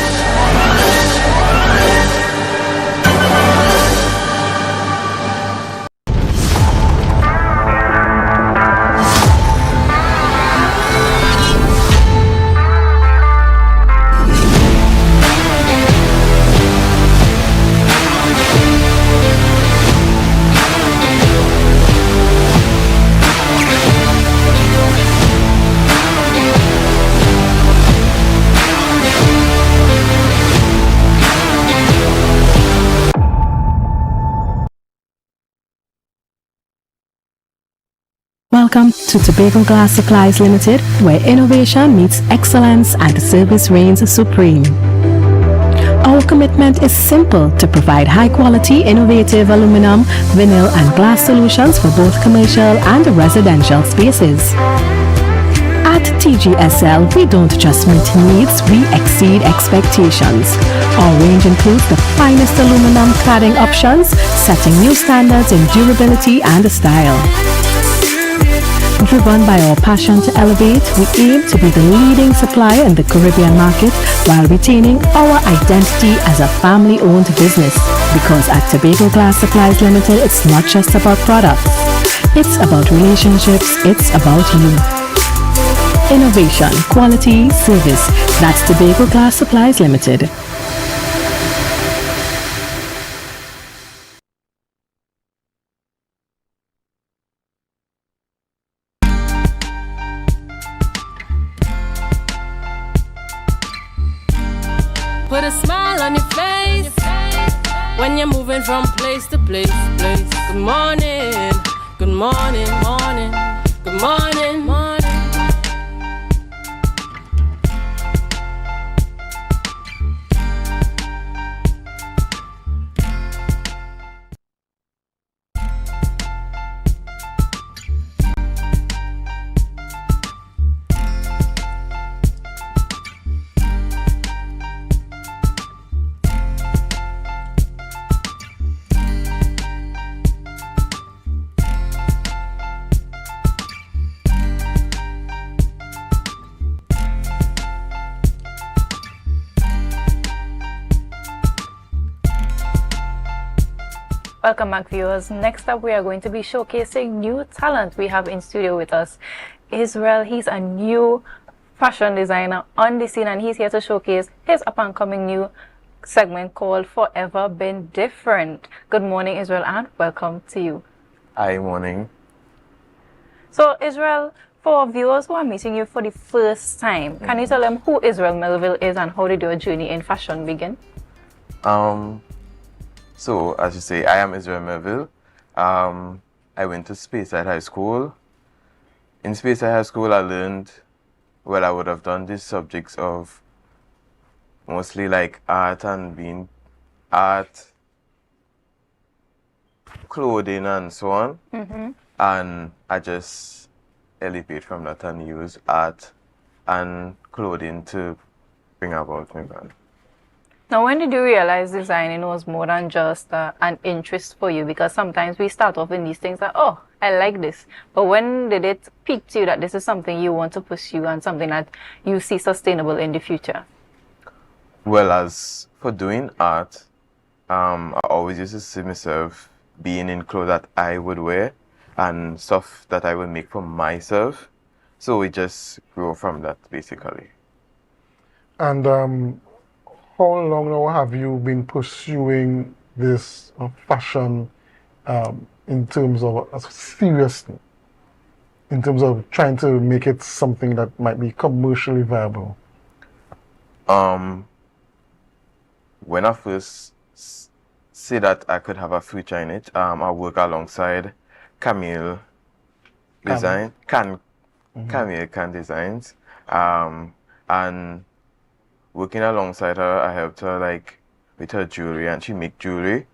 Welcome to Tobago Glass Supplies Limited, where innovation meets excellence and service reigns supreme. Our commitment is simple: to provide high-quality, innovative aluminum, vinyl, and glass solutions for both commercial and residential spaces. At TGSL, we don't just meet needs, we exceed expectations. Our range includes the finest aluminum cladding options, setting new standards in durability and style. Driven by our passion to elevate, we aim to be the leading supplier in the Caribbean market while retaining our identity as a family-owned business. Because at Tobago Glass Supplies Limited, it's not just about products. It's about relationships, it's about you. Innovation, quality, service. That's Tobago Glass Supplies Limited. Put a smile on your face when you're moving from place to place. Good morning, good morning, morning, good morning, morning. Welcome back, viewers. Next up, we are going to be showcasing new talent we have in studio with us. Israel, he's a new fashion designer on the scene, and he's here to showcase his up-and-coming new segment called Forever Been Different. Good morning, Israel, and welcome to you. Hi, morning. So, Israel, for viewers who are meeting you for the first time, can you tell them who Israel Melville is and how did your journey in fashion begin? So, as you say, I am Israel Melville. I went to Speyside High School. In Speyside High School, I learned, well, I would have done these subjects of mostly like art and being art, clothing, and so on. And I just elevate from that and use art and clothing to bring about my brand. Now, when did you realize designing was more than just an interest for you? Because sometimes we start off in these things like, oh, I like this. But when did it pique to you that this is something you want to pursue and something that you see sustainable in the future? Well, as for doing art, I always used to see myself being in clothes that I would wear and stuff that I would make for myself. So we just grew from that, basically. And how long now have you been pursuing this fashion in terms of seriously, in terms of trying to make it something that might be commercially viable? When I first see that I could have a future in it. I work alongside Camille Design, Camille Can Designs, and working alongside her, I helped her like with her jewelry, and she make jewelry,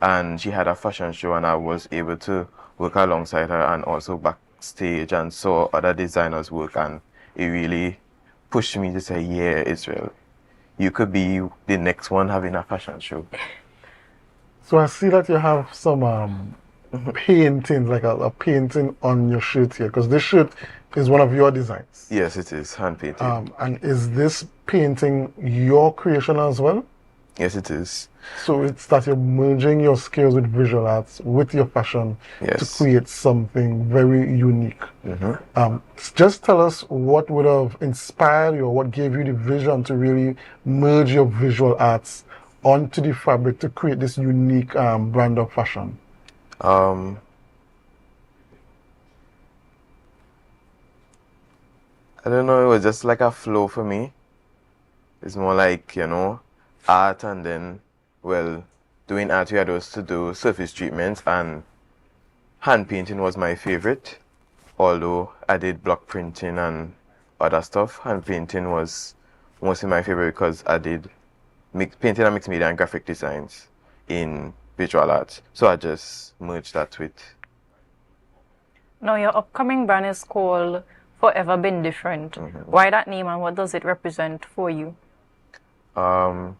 and she had a fashion show, and I was able to work alongside her and also backstage and saw other designers work, and it really pushed me to say, yeah, Israel, you could be the next one having a fashion show. So I see that you have some paintings, like a painting on your shirt here, because this shirt is one of your designs. Yes, it is hand painted. And is this painting your creation as well? Yes, it is. So it's that you're merging your skills with visual arts, with your passion, to create something very unique. Just tell us what would have inspired you, or what gave you the vision to really merge your visual arts onto the fabric to create this unique brand of fashion. I don't know, it was just like a flow for me. It's more like, you know, art, and then, well, doing art, we had those to do surface treatments, and hand painting was my favorite. Although I did block printing and other stuff, hand painting was mostly my favorite because I did painting and mixed media and graphic designs in visual arts. So I just merged that with. Now, your upcoming brand is called Forever Been Different. Why that name, and what does it represent for you? A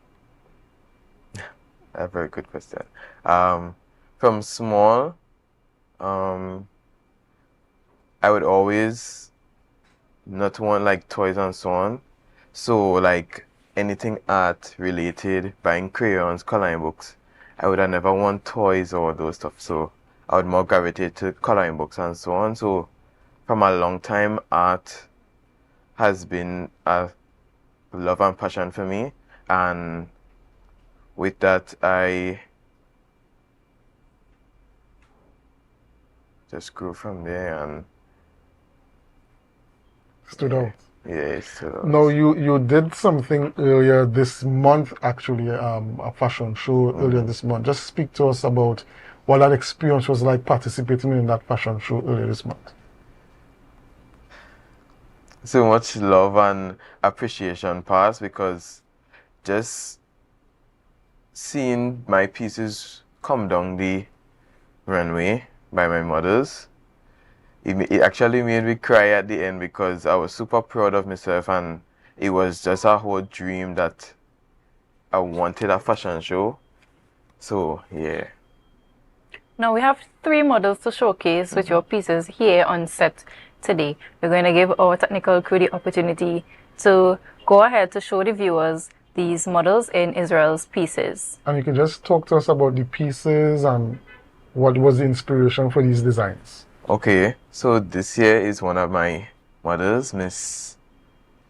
very good question. From small, I would always not want like toys and so on. So like anything art related, buying crayons, coloring books, I would have never want toys or those stuff. So I would more gravitate to coloring books and so on. So from a long time, art has been a love and passion for me. And with that, I just grew from there and stood out. Yeah, it stood out. No, you did something earlier this month, actually, a fashion show earlier this month. Just speak to us about what that experience was like participating in that fashion show earlier this month. So much love and appreciation passed, because just seeing my pieces come down the runway by my models, it actually made me cry at the end, because I was super proud of myself, and it was just a whole dream that I wanted a fashion show. So yeah. Now we have 3 models to showcase with your pieces here on set today. We're going to give our technical crew the opportunity to go ahead to show the viewers these models in Israel's pieces. And you can just talk to us about the pieces and what was the inspiration for these designs. Okay, so this here is one of my models, Miss.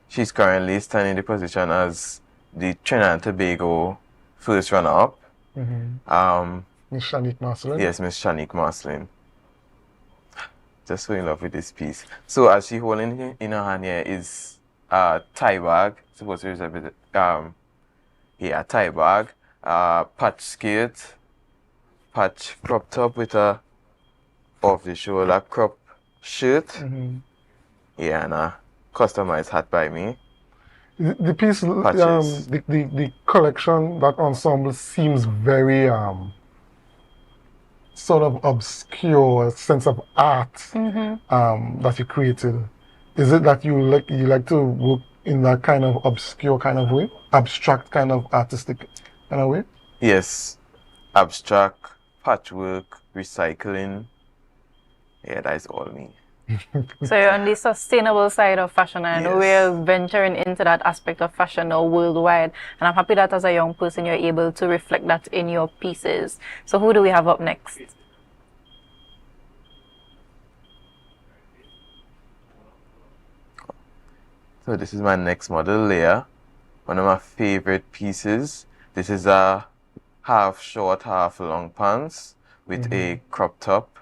She's currently standing in the position as the Trinidad and Tobago first runner-up. Miss Shanique Marcelin? Yes, Miss Shanique Marcelin. Just so in love with this piece. So as she holding in her hand here is a tie bag, supposed to represent a tie bag, patch skirt, patch crop top with a off the shoulder crop shirt. Yeah, and a customized hat by me. The piece, the collection, that ensemble seems very sort of obscure sense of art that you created. Is it that you like to work in that kind of obscure kind of way, abstract kind of artistic kind of way? Yes, abstract, patchwork, recycling. Yeah, that is all me. So you're on the sustainable side of fashion, and I know we're venturing into that aspect of fashion now worldwide, and I'm happy that as a young person you're able to reflect that in your pieces. So who do we have up next? So this is my next model, Leah. One of my favorite pieces. This is a half short, half long pants with a crop top.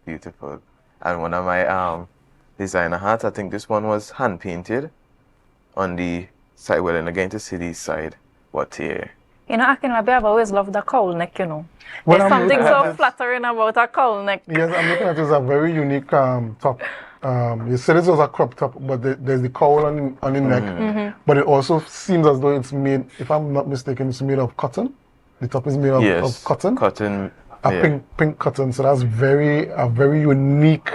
Beautiful. And one of my designer hats, I think this one was hand painted on the side, well, and again to see the side, But yeah. You know, Akinlabi, I've always loved the cowl neck, you know. Well, There's I'm something looking at so this. flattering about a cowl neck. Yes, I'm looking at this. A very unique top. You said this was a crop top, but there's the cowl on the neck. Mhm. But it also seems as though it's made, if I'm not mistaken, it's made of cotton. The top is made of cotton. Cotton. Pink cotton. So that's a very unique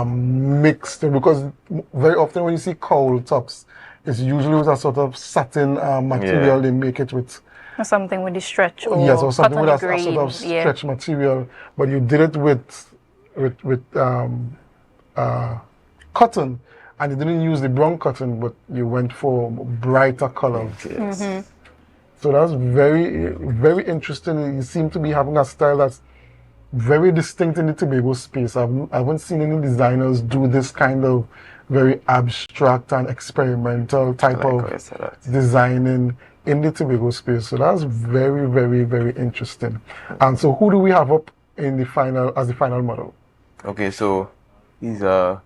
mix thing, because very often when you see cowl tops, it's usually with a sort of satin material they make it with. Or something with the stretch or Yes, or something with a cottony sort of green, yeah. stretch material. But you did it with cotton, and you didn't use the brown cotton, but you went for brighter colors. Mhm. So that's very interesting. You seem to be having a style that's very distinct in the Tobago space. I haven't seen any designers do this kind of very abstract and experimental type of designing in the Tobago space. So that's very interesting. And so who do we have up in the final as the final model? Okay, so he's a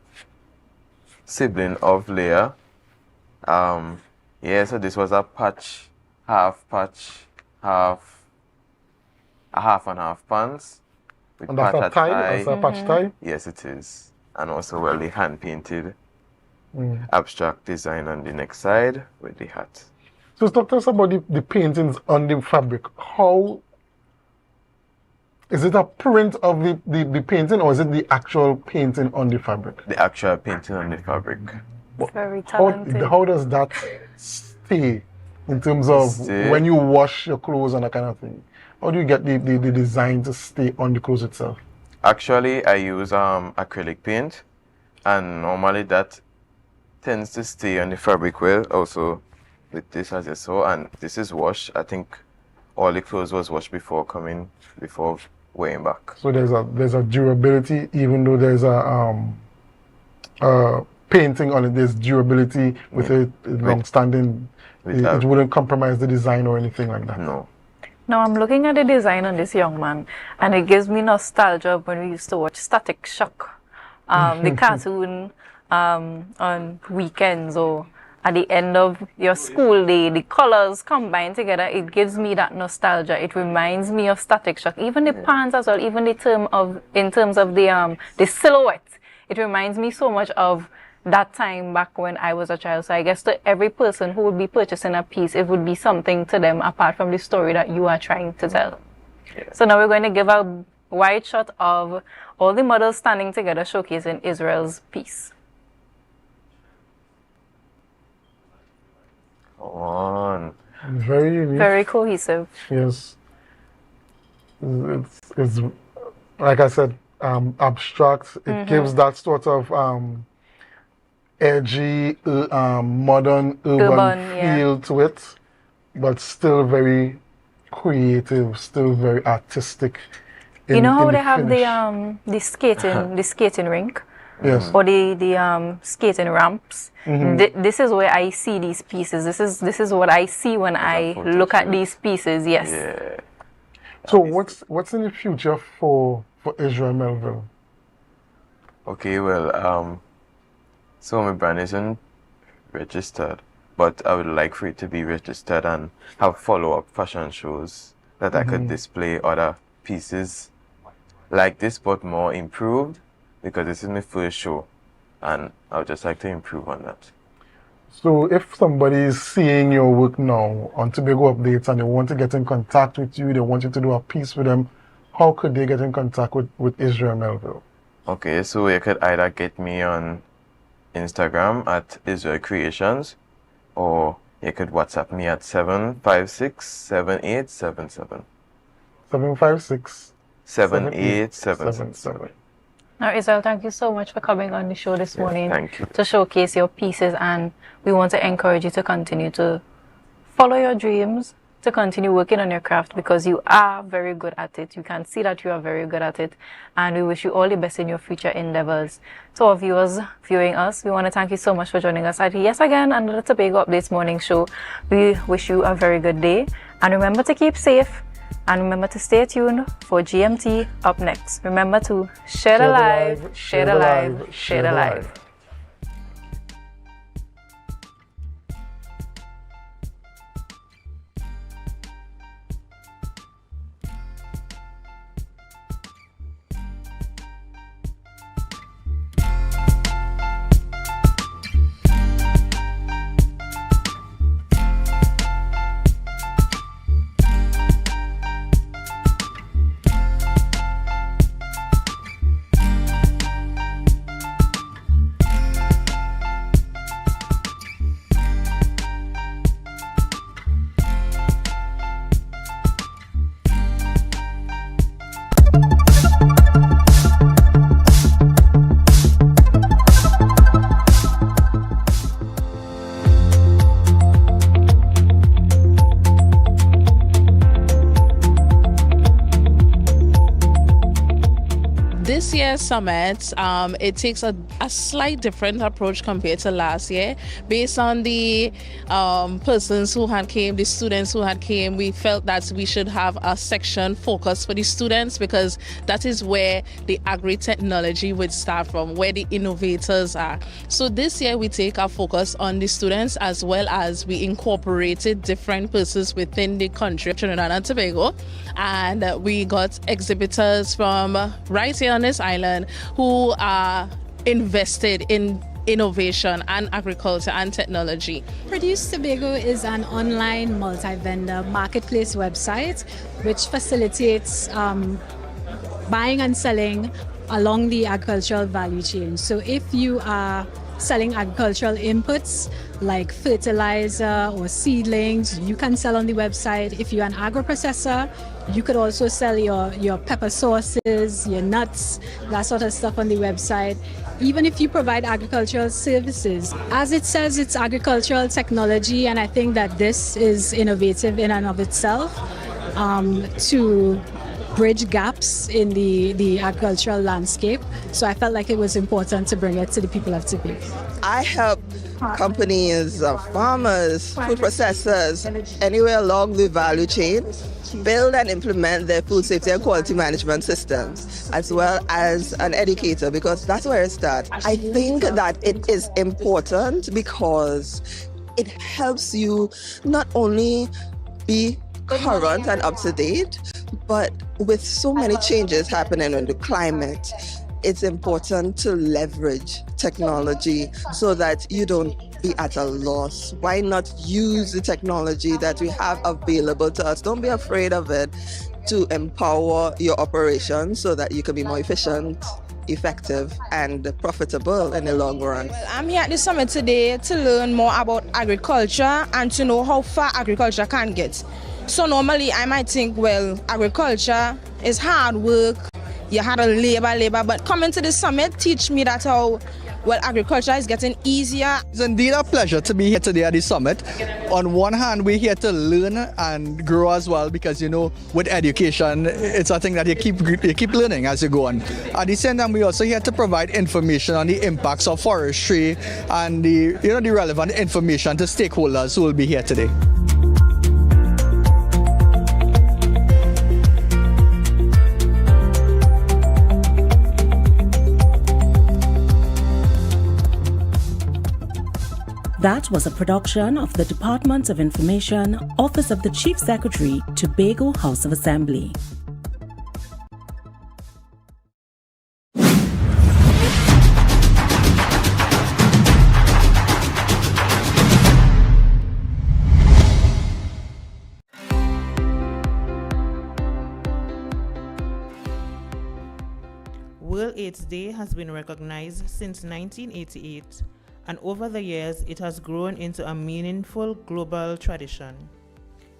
sibling of Leia. Yeah, so this was a half and half pants. With And that's a patch tie? That's a patch tie? Yes, it is. And also, well, the hand painted abstract design on the next side with the hat. So talk to us about the paintings on the fabric. How is it a print of the painting, or is it the actual painting on the fabric? The actual painting on the fabric. Very talented. How does that stay in terms of Stay. when you wash your clothes and that kind of thing? How do you get the design to stay on the clothes itself? Actually, I use acrylic paint, and normally that tends to stay on the fabric well. Also, with this, as you saw, and this is washed. I think all the clothes was washed before wearing back. So there's a durability, even though there's a painting on it. There's durability with it long-standing. It wouldn't compromise the design or anything like that. No. Now I'm looking at the design on this young man, and it gives me nostalgia of when we used to watch Static Shock, the cartoon on weekends or at the end of your school day. The colors combined together, it gives me that nostalgia. It reminds me of Static Shock. Even the pants as well, even in terms of the silhouette, it reminds me so much of that time back when I was a child. So I guess to every person who would be purchasing a piece, it would be something to them apart from the story that you are trying to tell. So now we're going to give a wide shot of all the models standing together showcasing Israel's piece. On. Very unique. Very cohesive. Yes. It's like I said, abstract. It gives that sort of edgy, modern, urban feel to it, but still very creative, still very artistic. You know how they have the skating rink? Yes. Or the skating ramps. This is where I see these pieces. This is what I see when I look at these pieces. Yes. Yeah. So what's in the future for Israel Melville? Okay, well, so my brand isn't registered, but I would like for it to be registered and have follow-up fashion shows that I could display other pieces like this, but more improved, because this is my first show, and I would just like to improve on that. So if somebody is seeing your work now on Tobago Updates and they want to get in contact with you, they want you to do a piece with them, how could they get in contact with Israel Melville? Okay, so you could either get me on Instagram at Israel Creations, or you could WhatsApp me at 756-7877. 756-7877. Now, Israel, thank you so much for coming on the show this morning thank you. to showcase your pieces, and we want to encourage you to continue to follow your dreams, to continue working on your craft, because you are very good at it. You can see that you are very good at it, and we wish you all the best in your future endeavors. To our viewers viewing us, we want to thank you so much for joining us at yes again another Tobago Updates morning show. We wish you a very good day, and remember to keep safe, and remember to stay tuned for GMT up next. Remember to share the live, share the live, share the live. This year's summit, it takes a slight different approach compared to last year. Based on the persons who had came, the students who had came, we felt that we should have a section focused for the students because that is where the agri-technology would start from, where the innovators are. So this year we take our focus on the students as well as we incorporated different persons within the country of Trinidad and Tobago. And we got exhibitors from right here on this island who are invested in innovation and agriculture and technology. Produce Tobago is an online multi-vendor marketplace website which facilitates buying and selling along the agricultural value chain. So if you are selling agricultural inputs like fertilizer or seedlings, you can sell on the website. If you're an agro-processor, you could also sell your pepper sauces, your nuts, that sort of stuff on the website. Even if you provide agricultural services, as it says, it's agricultural technology, and I think that this is innovative in and of itself to bridge gaps in the agricultural landscape. So I felt like it was important to bring it to the people of Tobago. I help companies, farmers, food processors, anywhere along the value chain, build and implement their food safety and quality management systems, as well as an educator, because that's where it starts. I think that it is important because it helps you not only be current and up to date, but with so many changes happening in the climate, it's important to leverage technology so that you don't be at a loss. Why not use the technology that we have available to us? Don't be afraid of it, to empower your operations so that you can be more efficient, effective, and profitable in the long run. I'm here at the summit today to learn more about agriculture and to know how far agriculture can get. So normally I might think, well, agriculture is hard work, you had to labor, but coming to the summit teach me that how, well, agriculture is getting easier. It's indeed a pleasure to be here today at the summit. On one hand, we're here to learn and grow as well because, you know, with education, it's a thing that you keep learning as you go on. At the same time, we're also here to provide information on the impacts of forestry and the relevant information to stakeholders who will be here today. That was a production of the Department of Information, Office of the Chief Secretary, Tobago House of Assembly. World AIDS Day has been recognized since 1988. And over the years, it has grown into a meaningful global tradition.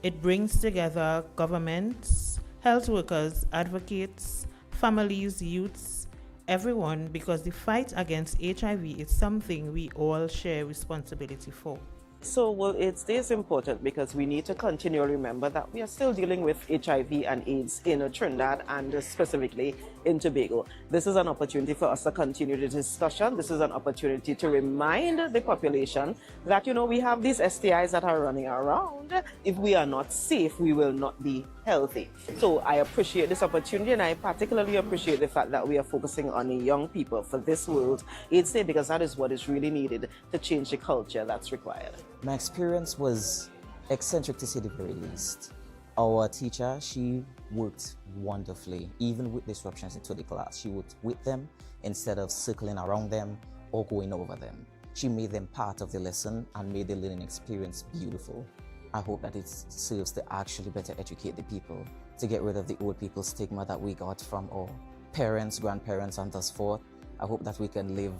It brings together governments, health workers, advocates, families, youths, everyone, because the fight against HIV is something we all share responsibility for. So, well, AIDS Day is important because we need to continually remember that we are still dealing with HIV and AIDS in Trinidad and specifically in Tobago. This is an opportunity for us to continue the discussion. This is an opportunity to remind the population that, you know, we have these STIs that are running around. If we are not safe, we will not be healthy. So I appreciate this opportunity, and I particularly appreciate the fact that we are focusing on the young people for this World AIDS Day, because that is what is really needed to change the culture that's required. My experience was eccentric to say the very least. Our teacher, she worked wonderfully, even with disruptions into the class. She worked with them instead of circling around them or going over them. She made them part of the lesson and made the learning experience beautiful. I hope that it serves to actually better educate the people, to get rid of the old people stigma that we got from our parents, grandparents, and thus forth. I hope that we can live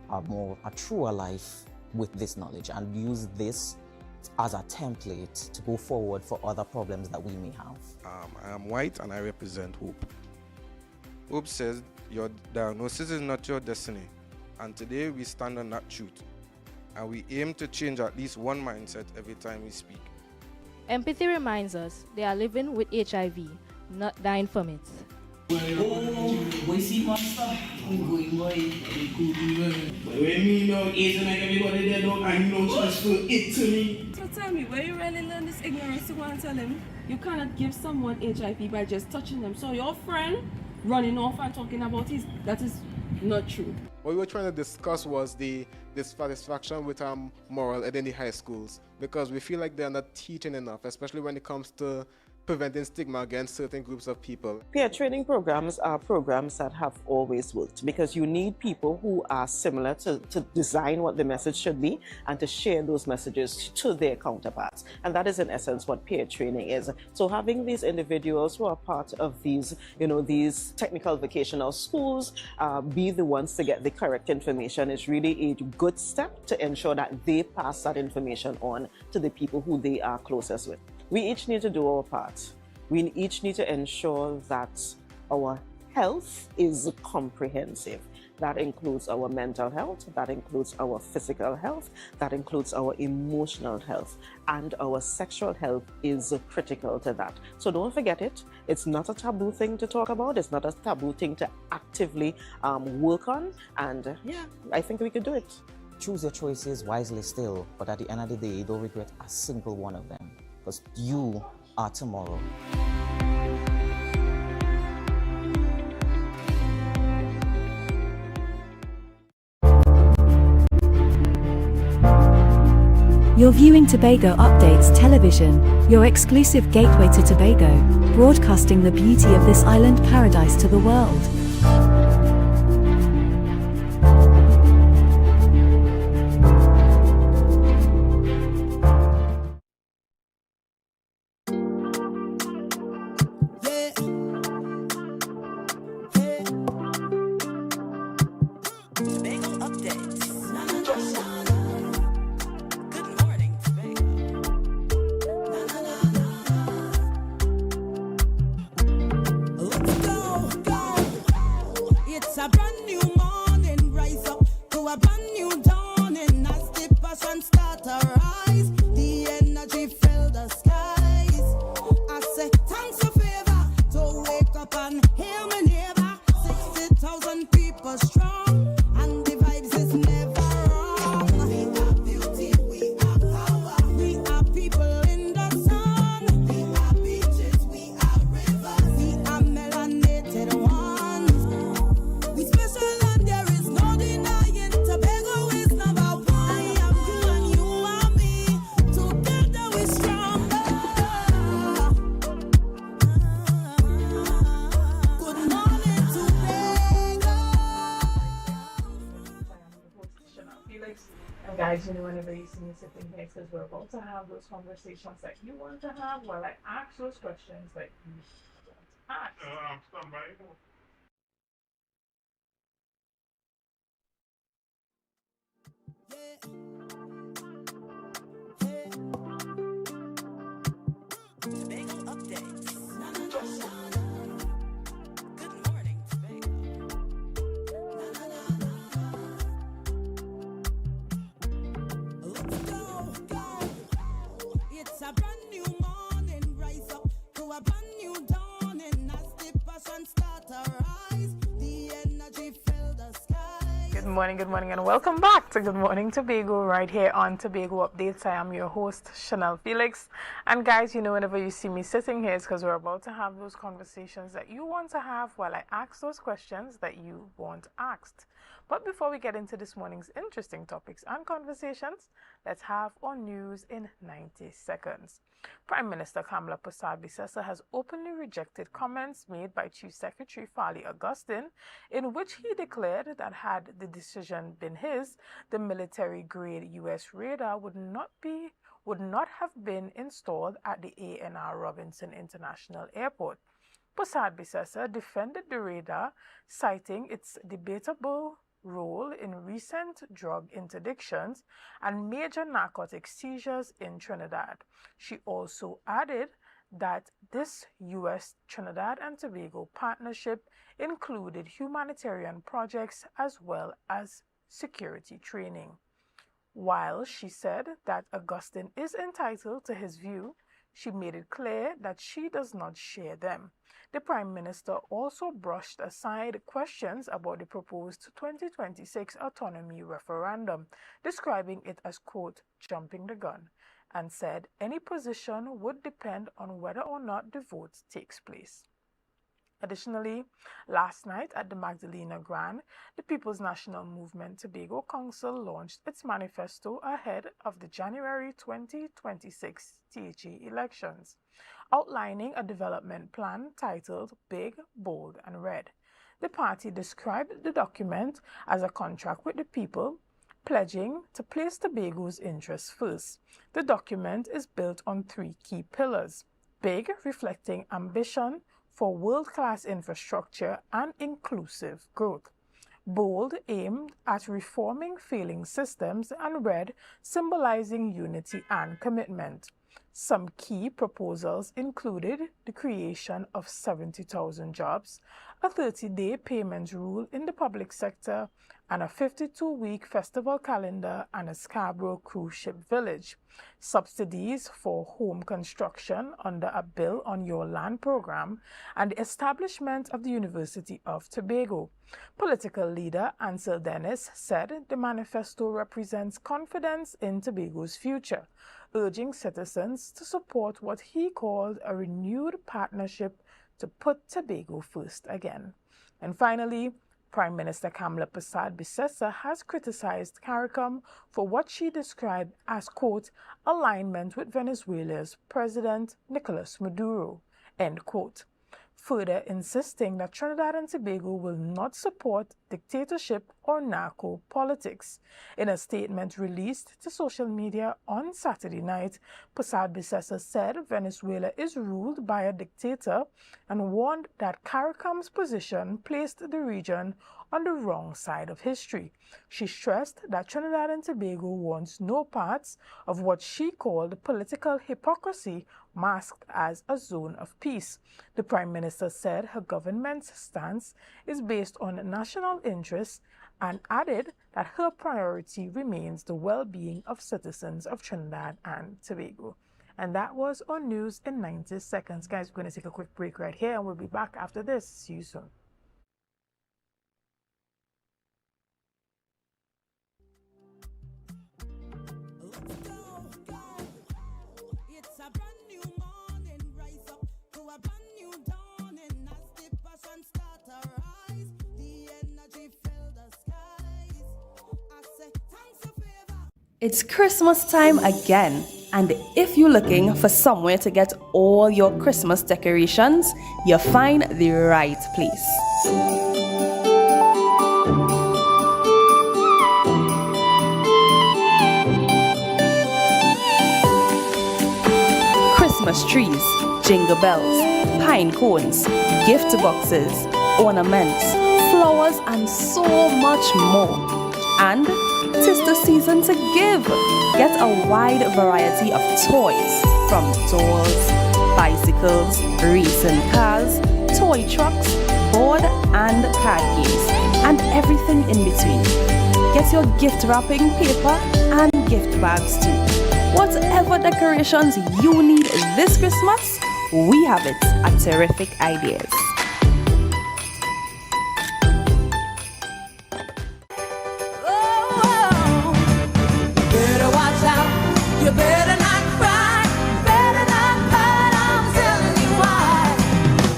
a truer life with this knowledge and use this as a template to go forward for other problems that we may have. I am white and I represent Hope. Hope says your diagnosis is not your destiny, and today we stand on that truth, and we aim to change at least one mindset every time we speak. Empathy reminds us they are living with HIV, not dying from it. Oh, boy, see master. I'm going, boy. But when me know AIDS and make everybody there don't, I no chance for it to me. So tell me, where you really learn this ignorance to go and tell him you cannot give someone HIV by just touching them? So your friend running off and talking about that is not true. What we were trying to discuss was the dissatisfaction with moral ed in the high schools, because we feel like they're not teaching enough, especially when it comes to preventing stigma against certain groups of people. Peer training programs are programs that have always worked because you need people who are similar to design what the message should be and to share those messages to their counterparts. And that is in essence what peer training is. So having these individuals who are part of these, these technical vocational schools, be the ones to get the correct information is really a good step to ensure that they pass that information on to the people who they are closest with. We each need to do our part. We each need to ensure that our health is comprehensive. That includes our mental health, that includes our physical health, that includes our emotional health, and our sexual health is critical to that. So don't forget it. It's not a taboo thing to talk about. It's not a taboo thing to actively work on. And yeah, I think we could do it. Choose your choices wisely still, but at the end of the day, don't regret a single one of them. Because you are tomorrow. You're viewing Tobago Updates Television, your exclusive gateway to Tobago, broadcasting the beauty of this island paradise to the world. Guys, whenever you see me sitting here, because we're about to have those conversations that you want to have, while I ask those questions that you want to ask. Stand by. Tobago updates. It's a brand new morning, rise up to a brand new dawning as the passion start to rise, the energy fill the skies. Good morning, and welcome back to Good Morning Tobago right here on Tobago Updates. I am your host, Chanel Felix. And guys, whenever you see me sitting here, it's because we're about to have those conversations that you want to have while I ask those questions that you want asked. But before we get into this morning's interesting topics and conversations, let's have our news in 90 seconds. Prime Minister Kamala Persad-Bissessar has openly rejected comments made by Chief Secretary Farley Augustine, in which he declared that had the decision been his, the military-grade U.S. radar would not have been installed at the A.N.R. Robinson International Airport. Persad-Bissessar defended the radar, citing its debatable role in recent drug interdictions and major narcotic seizures in Trinidad. She also added that this U.S. Trinidad and Tobago partnership included humanitarian projects as well as security training. While she said that Augustine is entitled to his view, she made it clear that she does not share them. The Prime Minister also brushed aside questions about the proposed 2026 autonomy referendum, describing it as, quote, jumping the gun, and said any position would depend on whether or not the vote takes place. Additionally, last night at the Magdalena Grand, the People's National Movement Tobago Council launched its manifesto ahead of the January 2026 THE elections, outlining a development plan titled Big, Bold and Red. The party described the document as a contract with the people, pledging to place Tobago's interests first. The document is built on 3 key pillars: Big, reflecting ambition for world-class infrastructure and inclusive growth; Bold, aimed at reforming failing systems; and Red, symbolizing unity and commitment. Some key proposals included the creation of 70,000 jobs, a 30-day payment rule in the public sector, and a 52-week festival calendar and a Scarborough cruise ship village, subsidies for home construction under a Bill on Your Land program, and the establishment of the University of Tobago. Political leader Ansel Dennis said the manifesto represents confidence in Tobago's future, urging citizens to support what he called a renewed partnership to put Tobago first again. And finally, Prime Minister Kamala Persad-Bissessar has criticized CARICOM for what she described as, quote, alignment with Venezuela's President Nicolas Maduro, end quote, further insisting that Trinidad and Tobago will not support dictatorship or narco politics. In a statement released to social media on Saturday night, Persad-Bissessar said Venezuela is ruled by a dictator and warned that CARICOM's position placed the region on the wrong side of history. She stressed that Trinidad and Tobago wants no parts of what she called political hypocrisy masked as a zone of peace. The Prime Minister said her government's stance is based on national interests and added that her priority remains the well-being of citizens of Trinidad and Tobago. And that was our news in 90 seconds. Guys, we're going to take a quick break right here and we'll be back after this. See you soon. It's Christmas time again, and if you're looking for somewhere to get all your Christmas decorations, you'll find the right place. Christmas trees, jingle bells, pine cones, gift boxes, ornaments, flowers, and so much more. And 'tis the season to give. Get a wide variety of toys, from dolls, bicycles, racing cars, toy trucks, board and card games, and everything in between. Get your gift wrapping paper and gift bags too. Whatever decorations you need this Christmas, we have it at Terrific Ideas. You better not cry, better not hide, I'm telling you why.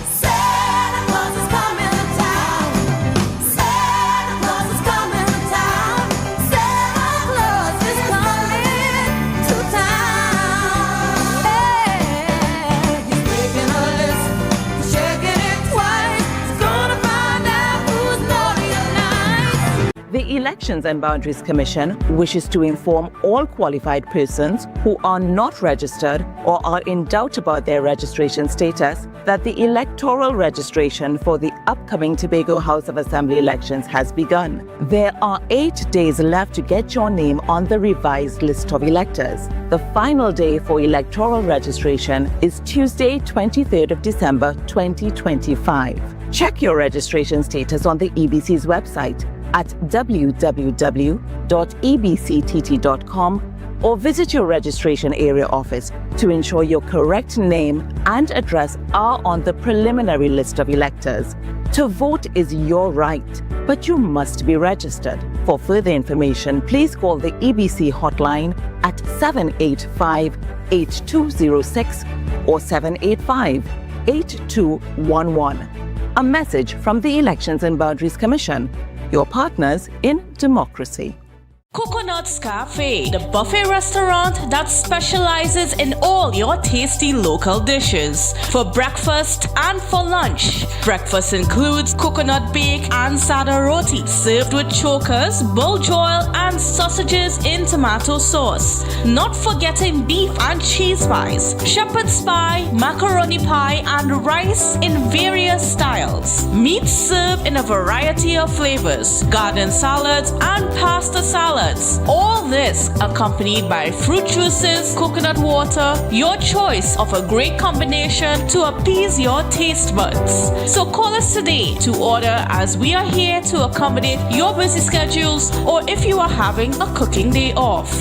Santa Claus is coming to town. Santa Claus is coming to town. Santa Claus is coming to town. Hey, he's making a list, he's checking it twice. He's gonna find out who's naughty or nice. The Elections and Boundaries Commission wishes to inform all qualified persons who are not registered or are in doubt about their registration status that the electoral registration for the upcoming Tobago House of Assembly elections has begun. There are 8 days left to get your name on the revised list of electors. The final day for electoral registration is Tuesday, 23rd of December, 2025. Check your registration status on the EBC's website at www.ebctt.com or visit your registration area office to ensure your correct name and address are on the preliminary list of electors. To vote is your right, but you must be registered. For further information, please call the EBC hotline at 785-8206 or 785-8211. A message from the Elections and Boundaries Commission, your partners in democracy. Coconut's Cafe, the buffet restaurant that specializes in all your tasty local dishes. For breakfast and for lunch. Breakfast includes coconut bake and sada roti, served with chokers, buljoil, and sausages in tomato sauce. Not forgetting beef and cheese pies, shepherd's pie, macaroni pie, and rice in various styles. Meat served in a variety of flavors, garden salads, and pasta salads. All this accompanied by fruit juices, coconut water, your choice of a great combination to appease your taste buds. So call us today to order, as we are here to accommodate your busy schedules or if you are having a cooking day off.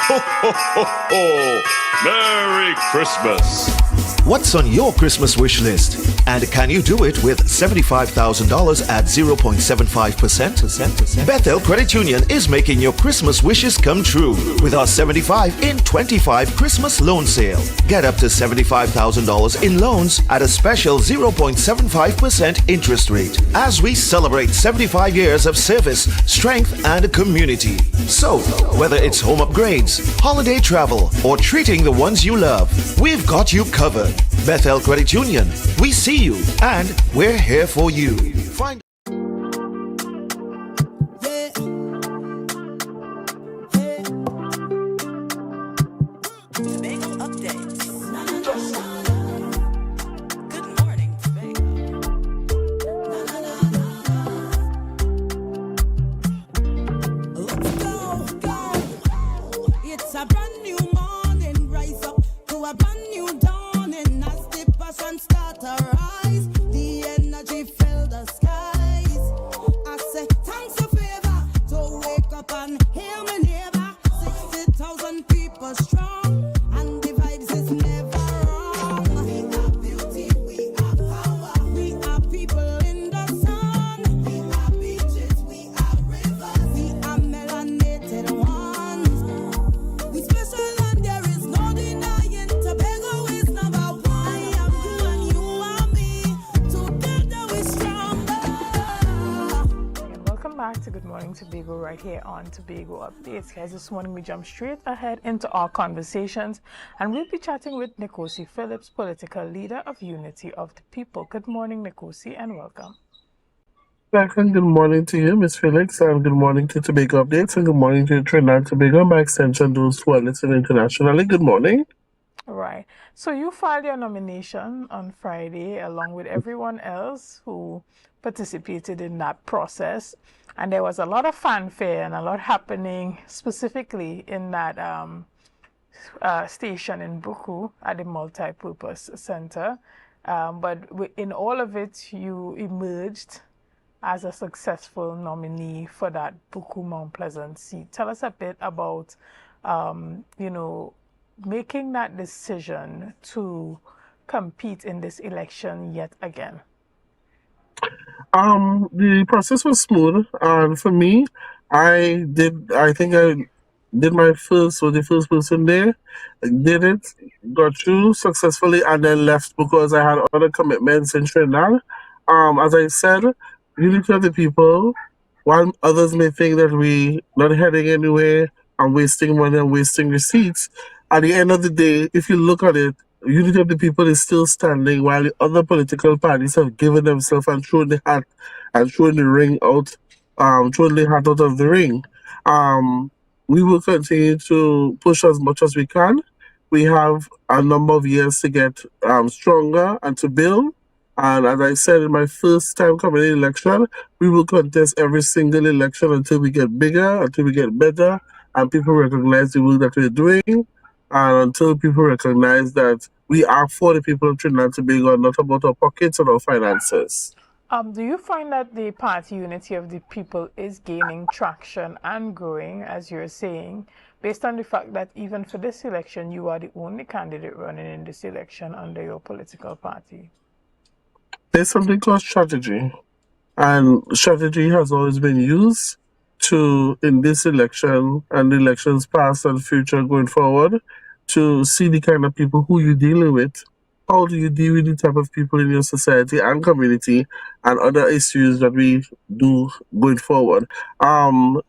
Ho, ho, ho, ho! Merry Christmas! What's on your Christmas wish list? And can you do it with $75,000 at 0.75%? Bethel Credit Union is making your Christmas wishes come true with our 75 in 25 Christmas loan sale. Get up to $75,000 in loans at a special 0.75% interest rate as we celebrate 75 years of service, strength, and community. So, whether it's home upgrades, holiday travel, or treating the ones you love, we've got you covered. Bethel Credit Union, we see you and we're here for you. Find Tobago updates. Good morning, Tobago. Let's go. It's a brand new morning. Rise up to a brand new dawning. As the passion start to rise, the energy fill the skies. I say thanks for favor to wake up and hear me neighbor. 60,000 people strong, and the vibes is never wrong. We are beauty, we are power, we are people in the sun. We are beaches, we are rivers, we are melanated ones. We special and there is no denying. Tobago is number one. I am you and you are me. Together we stronger. And welcome back to Good Morning Tobago right here on Tobago Updates. Guys, this morning we jump straight ahead into our conversations and we'll be chatting with Nkosi Phillips, political leader of Unity of the People. Good morning, Nkosi, and welcome. Second, good morning to you, Ms. Felix, and good morning to Tobago Updates, and good morning to Trinidad and Tobago, and by extension, those who are listening internationally. Good morning. All right. So you filed your nomination on Friday along with everyone else who participated in that process. And there was a lot of fanfare and a lot happening specifically in that station in Buku at the Multi-Purpose Center. But in all of it, you emerged as a successful nominee for that Buku Mount Pleasant seat. Tell us a bit about, making that decision to compete in this election yet again. The process was smooth, and for me, I think I did my first, or the first person there, did it, got through successfully, and then left because I had other commitments in Trinidad. As I said, Unity of the People, while others may think that we not heading anywhere and wasting money and wasting receipts, at the end of the day, if you look at it, Unity of the People is still standing while the other political parties have given themselves and thrown the hat and thrown the ring out, thrown the hat out of the ring. We will continue to push as much as we can. We have a number of years to get stronger and to build. And as I said in my first time coming in election, we will contest every single election until we get bigger, until we get better, and people recognize the work that we're doing, and until people recognize that we are for the people of Trinidad and Tobago, not about our pockets and our finances. Do you find that the party unity of the people is gaining traction and growing, as you're saying, based on the fact that even for this election, you are the only candidate running in this election under your political party? There's something called strategy, and strategy has always been used to, in this election and elections past and future going forward, to see the kind of people who you're dealing with. How do you deal with the type of people in your society and community and other issues that we do going forward?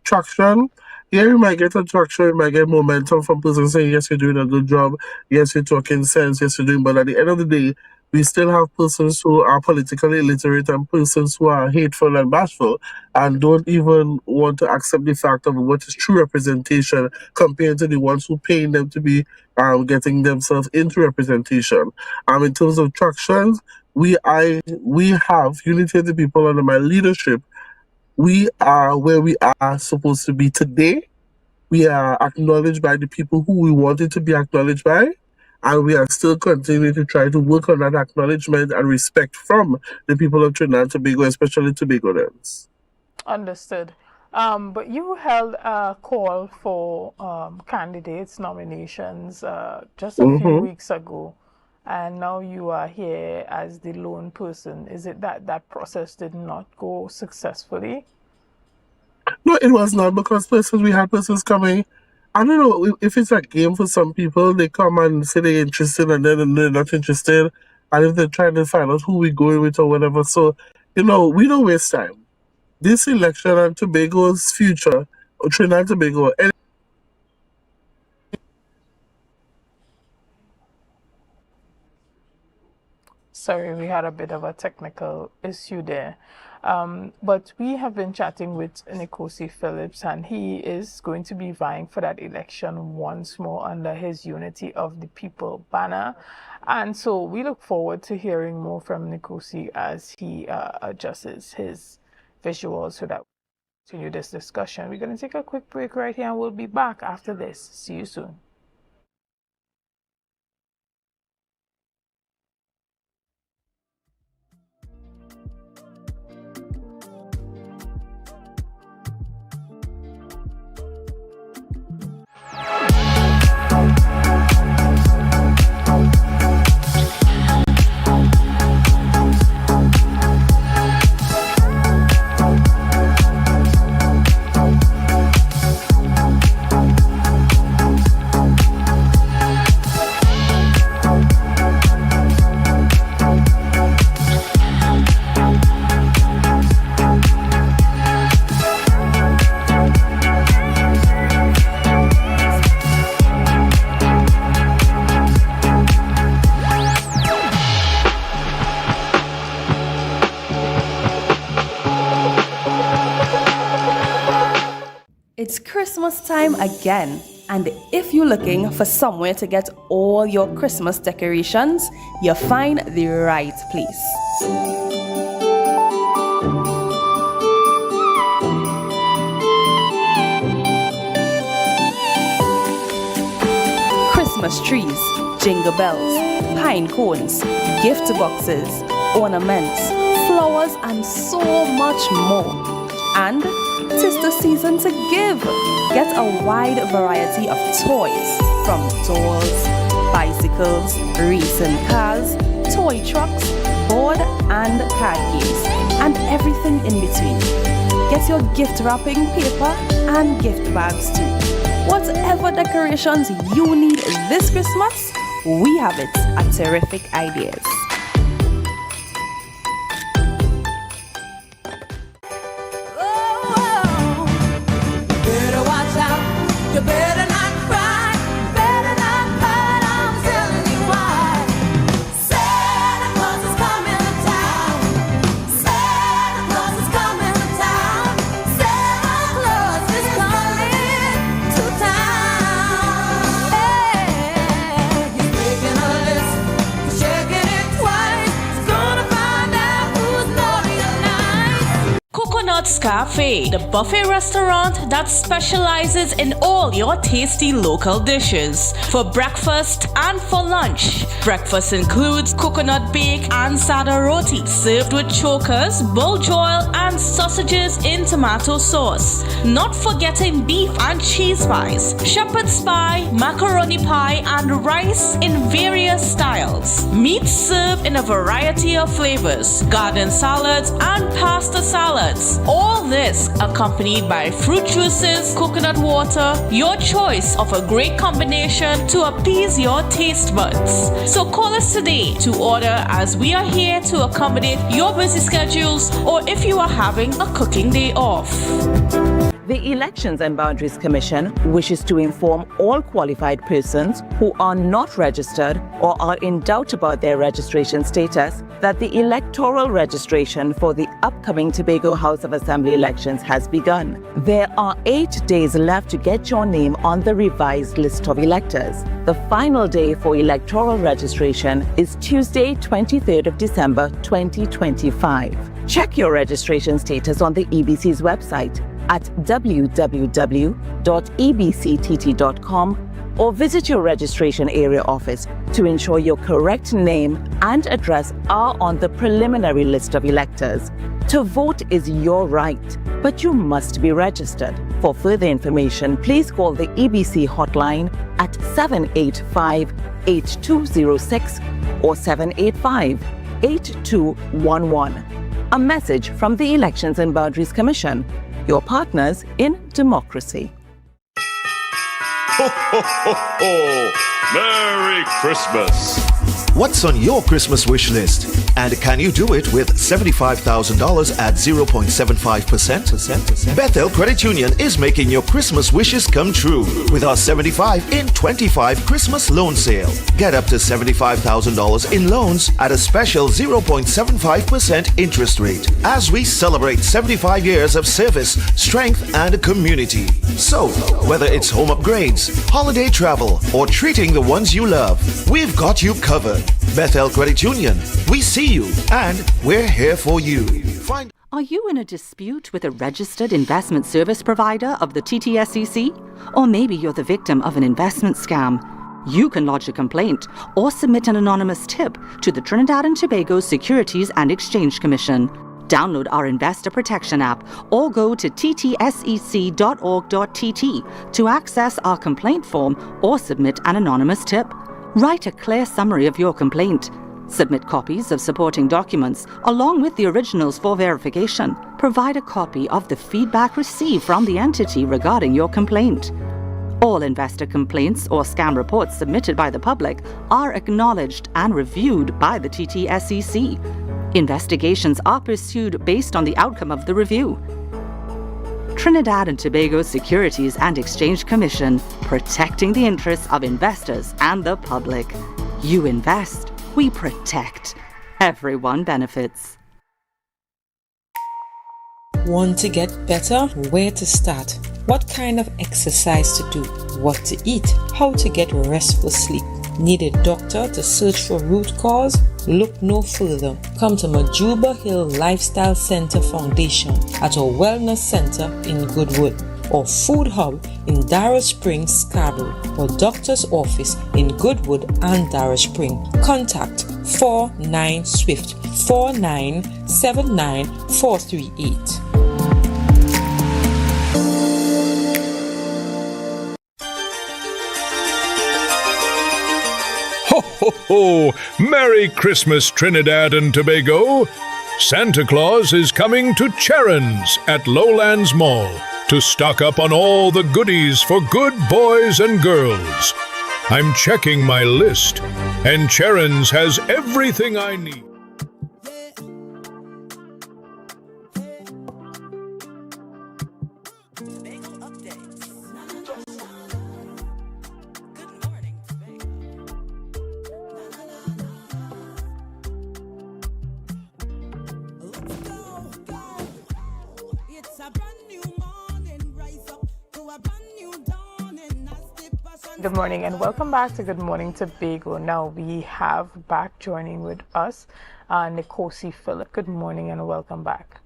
Traction. Yeah, we might get a traction, we might get momentum from persons saying, yes, you're doing a good job, yes, you're talking sense, yes, you're doing, but at the end of the day, we still have persons who are politically illiterate and persons who are hateful and bashful and don't even want to accept the fact of what is true representation compared to the ones who paying them to be getting themselves into representation. In terms of traction, we have unity of the people under my leadership. We are where we are supposed to be today. We are acknowledged by the people who we wanted to be acknowledged by. And we are still continuing to try to work on that acknowledgement and respect from the people of Trinidad and Tobago, especially Tobagoans. Understood. But you held a call for candidates nominations just a few weeks ago, and now you are here as the lone person. Is it that that process did not go successfully? No, it was not, because we had persons coming. I don't know if it's a game for some people. They come and say they're interested and then they're not interested. And if they're trying to find out who we're going with or whatever. So, we don't waste time. This election and Tobago's future, or Trinidad and Tobago, Sorry, we had a bit of a technical issue there. But we have been chatting with Nkosi Phillips, and he is going to be vying for that election once more under his Unity of the People banner. And so we look forward to hearing more from Nkosi as he adjusts his visuals so that we continue this discussion. We're going to take a quick break right here, and we'll be back after this. See you soon. It's Christmas time again, and if you're looking for somewhere to get all your Christmas decorations, you'll find the right place. Christmas trees, jingle bells, pine cones, gift boxes, ornaments, flowers, and so much more. And 'tis the season to give. Get a wide variety of toys, from dolls, bicycles, racing cars, toy trucks, board and card games, and everything in between. Get your gift wrapping paper and gift bags too. Whatever decorations you need this Christmas, we have it at Terrific Ideas. You better not cry, better not hide, I'm telling you why. Santa Claus is coming to town. Santa Claus is coming to town. Santa Claus is coming to town. Hey, he's making a list, he's checking it Todd's Cafe, the buffet restaurant that specializes in all your tasty local dishes. For breakfast and for lunch. Breakfast includes coconut bake and sada roti, served with chokers, buljoil, and sausages in tomato sauce. Not forgetting beef and cheese pies, shepherd's pie, macaroni pie, and rice in various styles. Meats served in a variety of flavors, garden salads and pasta salads. All this accompanied by fruit juices, coconut water, your choice of a great combination to appease your taste buds. So call us today to order, as we are here to accommodate your busy schedules or if you are having a cooking day off. The Elections and Boundaries Commission wishes to inform all qualified persons who are not registered or are in doubt about their registration status that the electoral registration for the upcoming Tobago House of Assembly elections has begun. There are 8 days left to get your name on the revised list of electors. The final day for electoral registration is Tuesday, 23rd of December, 2025. Check your registration status on the EBC's website at www.ebctt.com or visit your registration area office to ensure your correct name and address are on the preliminary list of electors. To vote is your right, but you must be registered. For further information, please call the EBC hotline at 785-8206 or 785-8211. A message from the Elections and Boundaries Commission, your partners in democracy. Ho, ho, ho, ho! Merry Christmas! What's on your Christmas wish list? And can you do it with $75,000 at 0.75%? Bethel Credit Union is making your Christmas wishes come true with our 75 in 25 Christmas loan sale. Get up to $75,000 in loans at a special 0.75% interest rate as we celebrate 75 years of service, strength, and community. So, whether it's home upgrades, holiday travel, or treating the ones you love, we've got you covered. Bethel Credit Union, we see you and we're here for you. Are you in a dispute with a registered investment service provider of the TTSEC? Or maybe you're the victim of an investment scam? You can lodge a complaint or submit an anonymous tip to the Trinidad and Tobago Securities and Exchange Commission. Download our Investor Protection app or go to ttsec.org.tt to access our complaint form or submit an anonymous tip. Write a clear summary of your complaint. Submit copies of supporting documents along with the originals for verification. Provide a copy of the feedback received from the entity regarding your complaint. All investor complaints or scam reports submitted by the public are acknowledged and reviewed by the TTSEC. Investigations are pursued based on the outcome of the review. Trinidad and Tobago Securities and Exchange Commission, protecting the interests of investors and the public. You invest, we protect. Everyone benefits. Want to get better? Where to start? What kind of exercise to do? What to eat? How to get restful sleep? Need a doctor to search for root cause? Look no further. Come to Majuba Hill Lifestyle Center Foundation at our Wellness Center in Goodwood, or Food Hub in Darrow Springs, Scarborough, or Doctor's Office in Goodwood and Darrow Spring. Contact 49 Swift 4979 438. Ho, ho, ho! Merry Christmas, Trinidad and Tobago! Santa Claus is coming to Charon's at Lowlands Mall to stock up on all the goodies for good boys and girls. I'm checking my list, and Charon's has everything I need. Good morning and welcome back to Good Morning Tobago. Now we have back joining with us Nikosi Phillip. Good morning and welcome back.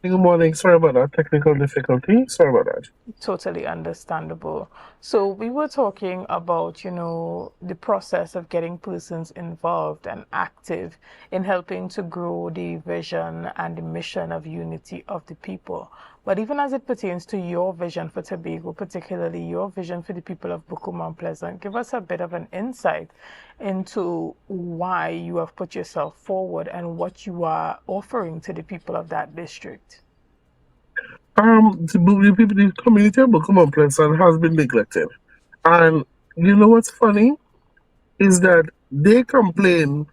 Good morning. Sorry about that. Technical difficulty. Sorry about that. Totally understandable. So we were talking about, the process of getting persons involved and active in helping to grow the vision and the mission of unity of the people. But even as it pertains to your vision for Tobago, particularly your vision for the people of Buku Mount Pleasant, give us a bit of an insight into why you have put yourself forward and what you are offering to the people of that district. The community of Buku Mount Pleasant has been neglected. And you know what's funny? Is that they complain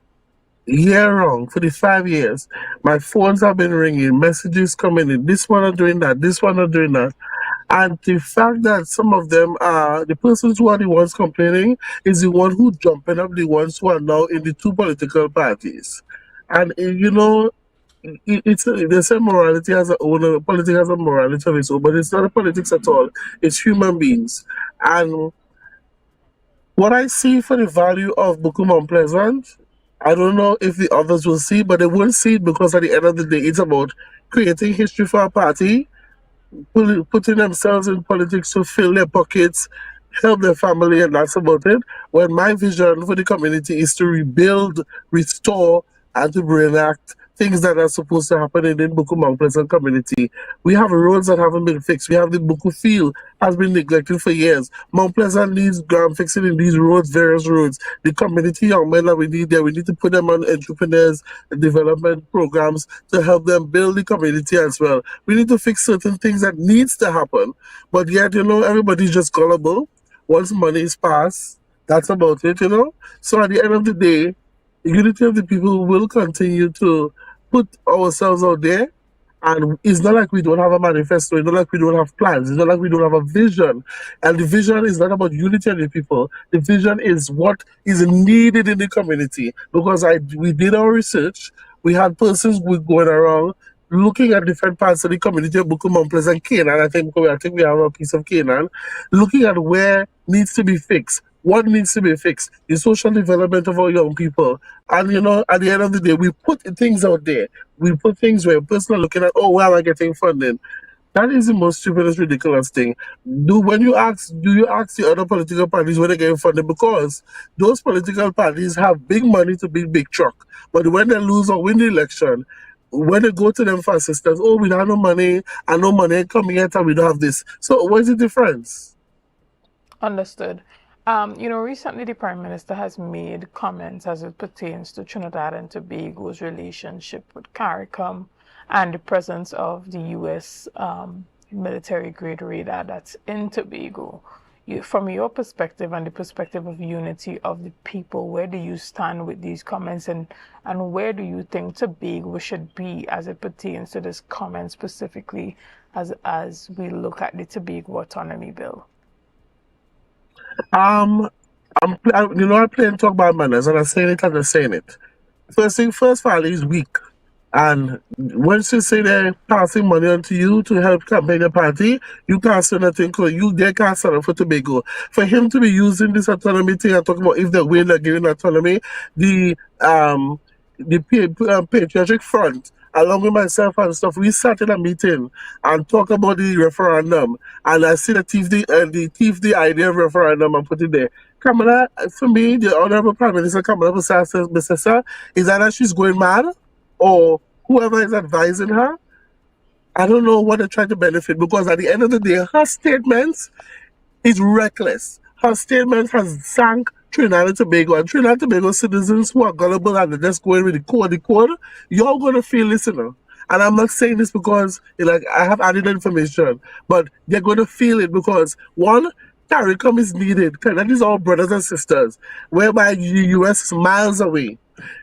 year round for the 5 years. My phones have been ringing, messages coming in. This one are doing that, this one are doing that. And the fact that some of them are the persons who are the ones complaining is the one who jumping up the ones who are now in the two political parties. And they say morality has a own, politics has a morality of its own, but it's not a politics at all. It's human beings. And what I see for the value of Buku Mount Pleasant, I don't know if the others will see, but they will see it because at the end of the day, it's about creating history for a party, putting themselves in politics to fill their pockets, help their family, and that's about it. When my vision for the community is to rebuild, restore, and to reenact things that are supposed to happen in the Buku Mount Pleasant community. We have roads that haven't been fixed. We have the Buku field has been neglected for years. Mount Pleasant needs ground fixing in these roads, various roads. The community young men that we need there, we need to put them on entrepreneurs development programs to help them build the community as well. We need to fix certain things that needs to happen. But yet, everybody's just gullible. Once money is passed, that's about it, So at the end of the day, the unity of the people will continue to put ourselves out there. And it's not like we don't have a manifesto. It's not like we don't have plans. It's not like we don't have a vision. And the vision is not about unity of the people. The vision is what is needed in the community. Because we did our research. We had persons going around looking at different parts of the community of Buku Mount Pleasant, Canaan. I think we have a piece of Canaan. Looking at where needs to be fixed. What needs to be fixed? The social development of our young people. And, at the end of the day, we put things out there. We put things where people are looking at, where am I getting funding? That is the most stupidest, ridiculous thing. Do you ask the other political parties where they're getting funded? Because those political parties have big money to build big truck. But when they lose or win the election, when they go to them for assistance, we don't have no money, and no money coming yet, and we don't have this. So what's the difference? Understood. Recently the Prime Minister has made comments as it pertains to Trinidad and Tobago's relationship with CARICOM and the presence of the U.S. military-grade radar that's in Tobago. From your perspective and the perspective of unity of the people, where do you stand with these comments, and where do you think Tobago should be as it pertains to this comment specifically as we look at the Tobago Autonomy Bill? I play and talk about manners, and I'm saying it and I'm saying it. First thing first, Farley is weak. And once you say they're passing money on to you to help campaign your party, you can't say nothing because they can't stand up for Tobago. For him to be using this autonomy thing and talking about if they're willing to give autonomy, the Patriotic Front, along with myself and stuff, we sat in a meeting and talk about the referendum. And I see the the idea of referendum and put it there. Kamala, for me, the Honorable Prime Minister Kamala Busasa is either she's going mad or whoever is advising her. I don't know what they're trying to benefit, because at the end of the day, her statements is reckless. Her statement has sank Trinidad and Tobago, and Trinidad and Tobago citizens who are gullible and they're just going with the code, you're going to feel listener. And I'm not saying this because I have added information, but they're going to feel it because, one, CARICOM is needed. That is all brothers and sisters, whereby the U.S. is miles away.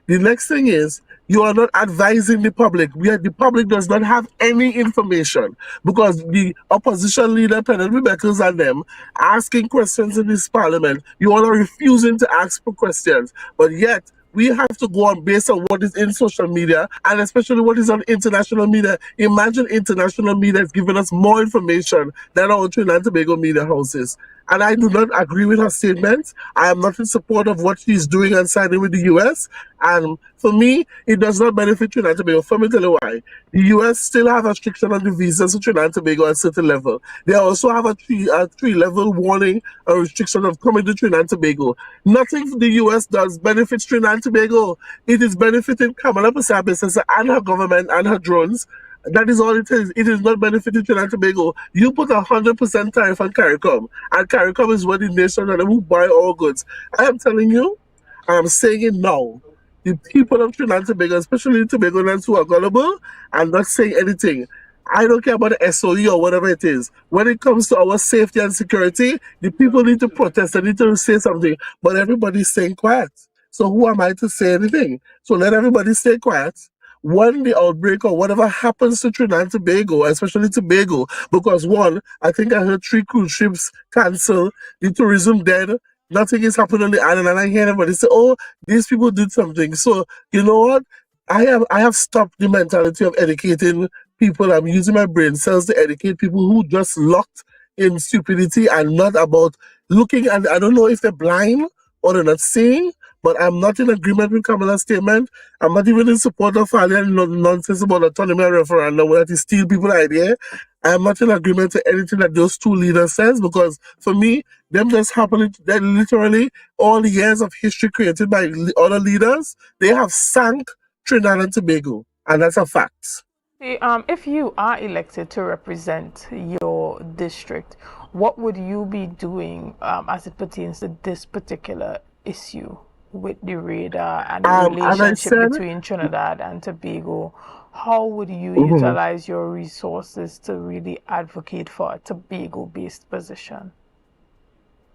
The next thing is, you are not advising the public. The public does not have any information because the opposition leader, Penelope Beckles, and them asking questions in this parliament. You all are refusing to ask for questions, but yet we have to go on based on what is in social media and especially what is on international media. Imagine international media is giving us more information than our Trinidad and Tobago media houses. and I do not agree with her statements. I am not in support of what she's doing and signing with the US. And for me, it does not benefit Trinidad and Tobago. Let me tell you why. The US still have a restriction on the visas to Trinidad and Tobago at a certain level. They also have a three-level warning, a restriction of coming to Trinidad and Tobago. Nothing the US does benefits Trinidad and Tobago. It is benefiting Kamala Business and her government and her drones. That is all it is. It is not benefiting Trinidad and Tobago. You put 100% tariff on CARICOM, and CARICOM is what the nation and who buy all goods. I am telling you, I am saying it now. The people of Trinidad and Tobago, especially the Tobagonians who are gullible, are not saying anything. I don't care about the SOE or whatever it is. When it comes to our safety and security, the people need to protest. They need to say something, but everybody's staying quiet. So who am I to say anything? So let everybody stay quiet. When the outbreak or whatever happens to Trinidad and Tobago, especially Tobago, because one, I think I heard 3 cruise ships cancel, the tourism dead, nothing is happening on the island, and I hear everybody say, "Oh, these people did something." So you know what? I have stopped the mentality of educating people. I'm using my brain cells to educate people who just locked in stupidity and not about looking. And I don't know if they're blind or they're not seeing, but I'm not in agreement with Kamala's statement. I'm not even in support of Alian nonsense about autonomy and referendum where to steal people's idea. I am not in agreement with anything that those two leaders says, because for me, them just happening, that literally all the years of history created by other leaders, they have sank Trinidad and Tobago, and that's a fact. If you are elected to represent your district, what would you be doing as it pertains to this particular issue with the radar and the relationship between Trinidad and Tobago? How would you utilize your resources to really advocate for a Tobago-based position?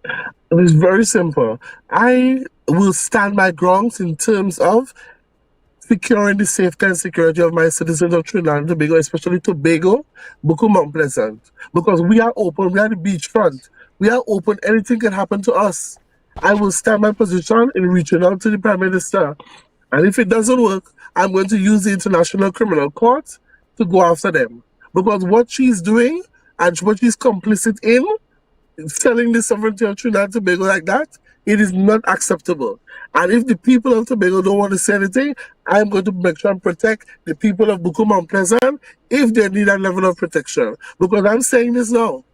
It is very simple. I will stand my grounds in terms of securing the safety and security of my citizens of Trinidad and Tobago, especially Tobago, Buku Mount Pleasant. Because we are open, we are the beachfront. We are open, anything can happen to us. I will stand my position in reaching out to the Prime Minister. And if it doesn't work, I'm going to use the International Criminal Court to go after them. Because what she's doing and what she's complicit in, selling the sovereignty of Trinidad and Tobago like that, it is not acceptable. And if the people of Tobago don't want to say anything, I'm going to make sure and protect the people of Buku Mount Pleasant if they need that level of protection. Because I'm saying this now.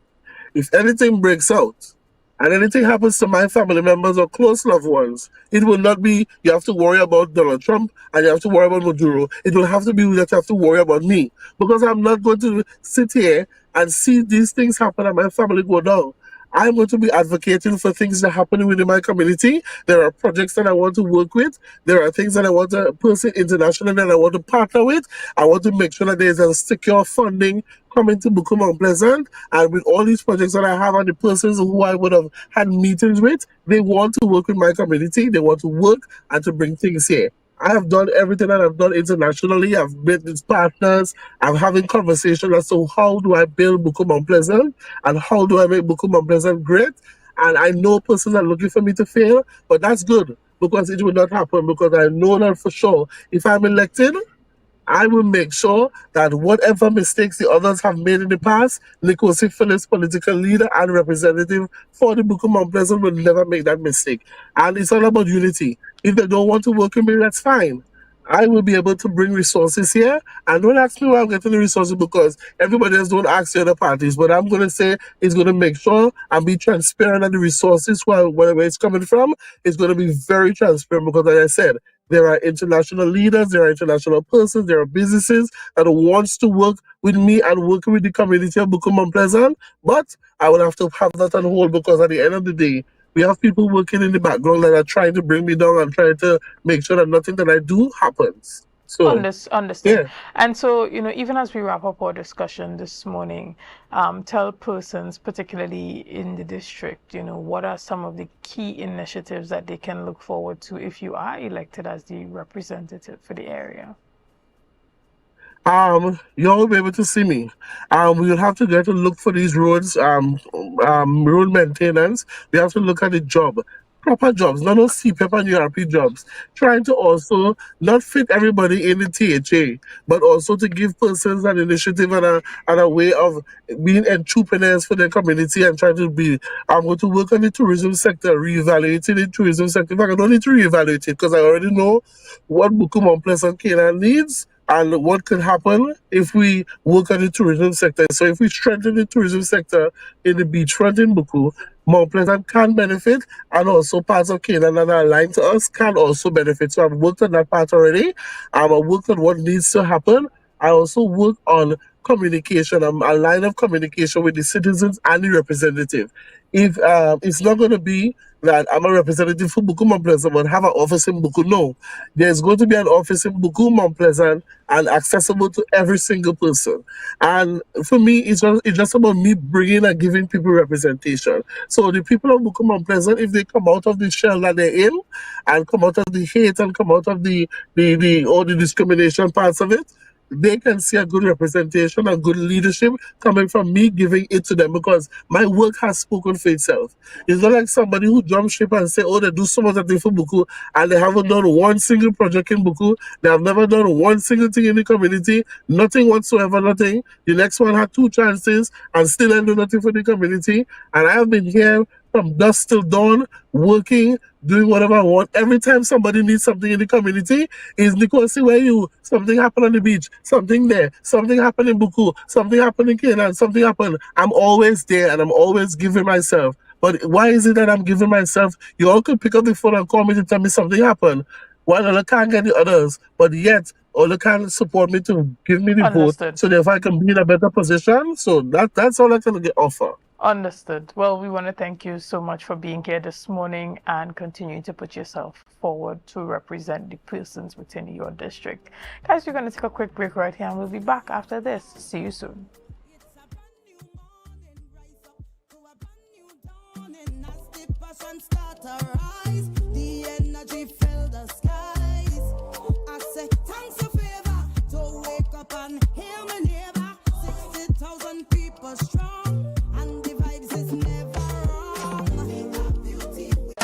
If anything breaks out, and anything happens to my family members or close loved ones, it will not be you have to worry about Donald Trump and you have to worry about Maduro. It will have to be that you have to worry about me. Because I'm not going to sit here and see these things happen and my family go down. I'm going to be advocating for things that are happening within my community. There are projects that I want to work with. There are things that I want to pursue internationally that I want to partner with. I want to make sure that there's a secure funding coming to Buku Mount Pleasant. And with all these projects that I have and the persons who I would have had meetings with, they want to work with my community. They want to work and to bring things here. I have done everything that I've done internationally. I've met with partners. I'm having conversations as to how do I build Buku Mount Pleasant and how do I make Buku Mount Pleasant great. And I know persons are looking for me to fail, but that's good because it will not happen, because I know that for sure if I'm elected, I will make sure that whatever mistakes the others have made in the past, Nkosi Phillips, political leader and representative for the Buku Mount Pleasant, will never make that mistake. And it's all about unity. If they don't want to work with me, that's fine. I will be able to bring resources here. And don't ask me where I'm getting the resources, because everybody else don't ask the other parties. But I'm going to say it's going to make sure and be transparent on the resources where it's coming from. It's going to be very transparent because, as I said, there are international leaders, there are international persons, there are businesses that wants to work with me and working with the community of Buku Mount Pleasant. But I will have to have that on hold, because at the end of the day, we have people working in the background that are trying to bring me down and trying to make sure that nothing that I do happens. So, Understood. yeah. And so, even as we wrap up our discussion this morning, tell persons, particularly in the district, what are some of the key initiatives that they can look forward to if you are elected as the representative for the area? You will be able to see me. We will have to get to look for these roads, road maintenance. We have to look at the job. proper jobs, not those CPEP and URP jobs, trying to also not fit everybody in the THA, but also to give persons an initiative and a way of being entrepreneurs for their community and trying to be, I'm going to work on the tourism sector, reevaluating the tourism sector. In fact, I don't need to reevaluate it because I already know what Buku, Mount Pleasant, Canaan needs and what could happen if we work on the tourism sector. So if we strengthen the tourism sector in the beachfront in Buku, Mount Pleasant can benefit, and also parts of Canaan that are aligned to us can also benefit. So I've worked on that part already. I've worked on what needs to happen. I also work on communication, a line of communication with the citizens and the representative. If it's not going to be that I'm a representative for Buku Mount Pleasant but have an office in Buku, no. There's going to be an office in Buku Mount Pleasant and accessible to every single person. And for me, it's just about me bringing and giving people representation. So the people of Buku Mount Pleasant, if they come out of the shell that they're in and come out of the hate and come out of the all the discrimination parts of it, they can see a good representation and good leadership coming from me giving it to them, because my work has spoken for itself. It's not like somebody who jump ship and say, oh, they do so much thing for Buku and they haven't done one single project in Buku. They have never done one single thing in the community, nothing whatsoever, nothing. The next one had 2 chances and still ain't do nothing for the community. And I have been here from dusk till dawn, working, doing whatever I want. Every time somebody needs something in the community, is Nicole, see where you, something happened on the beach, something there, something happened in Buku, something happened in Canaan, something happened. I'm always there and I'm always giving myself. But why is it that I'm giving myself? You all could pick up the phone and call me to tell me something happened. While I can't get the others, but yet all can support me to give me the vote so that if I can be in a better position. So that's all I can offer. Understood. Well, we want to thank you so much for being here this morning and continuing to put yourself forward to represent the persons within your district. Guys, we're going to take a quick break right here and we'll be back after this. See you soon.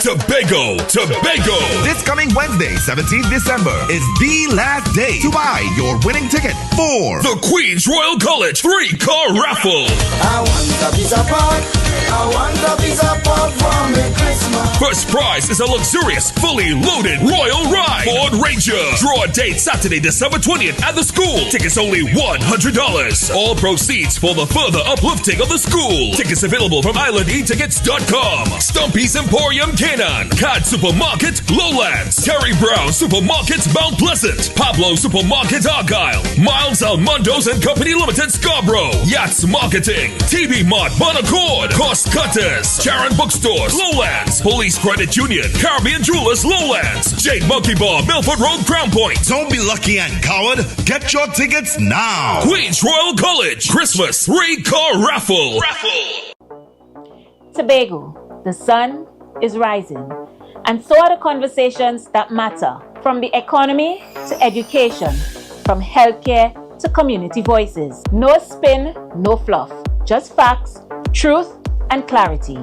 Tobago. This coming Wednesday, 17th December, is the last day to buy your winning ticket for the Queen's Royal College 3-car raffle. I want a piece of pork. I want a piece of pork for me Christmas. First prize is a luxurious, fully loaded Royal Ride Ford Ranger. Draw date Saturday, December 20th at the school. Tickets only $100. All proceeds for the further uplifting of the school. Tickets available from islandetickets.com. Stumpy's Emporium Canaan, Cad Supermarket Lowlands, Terry Brown Supermarket Mount Pleasant, Pablo Supermarket Argyle, Miles Almondos and Company Limited Scarborough, Yachts Marketing, TB Mart Bonaccord, Cost Cutters, Sharon Bookstores Lowlands, Police Credit Union, Caribbean Jewelers Lowlands, Jade Monkey Bar Milford Road Crown Point. Don't be lucky and coward. Get your tickets now. Queen's Royal College Christmas 3-car raffle. Tobago, the sun is rising, and so are the conversations that matter, from the economy to education, from healthcare to community voices. No spin, no fluff, just facts, truth, and clarity.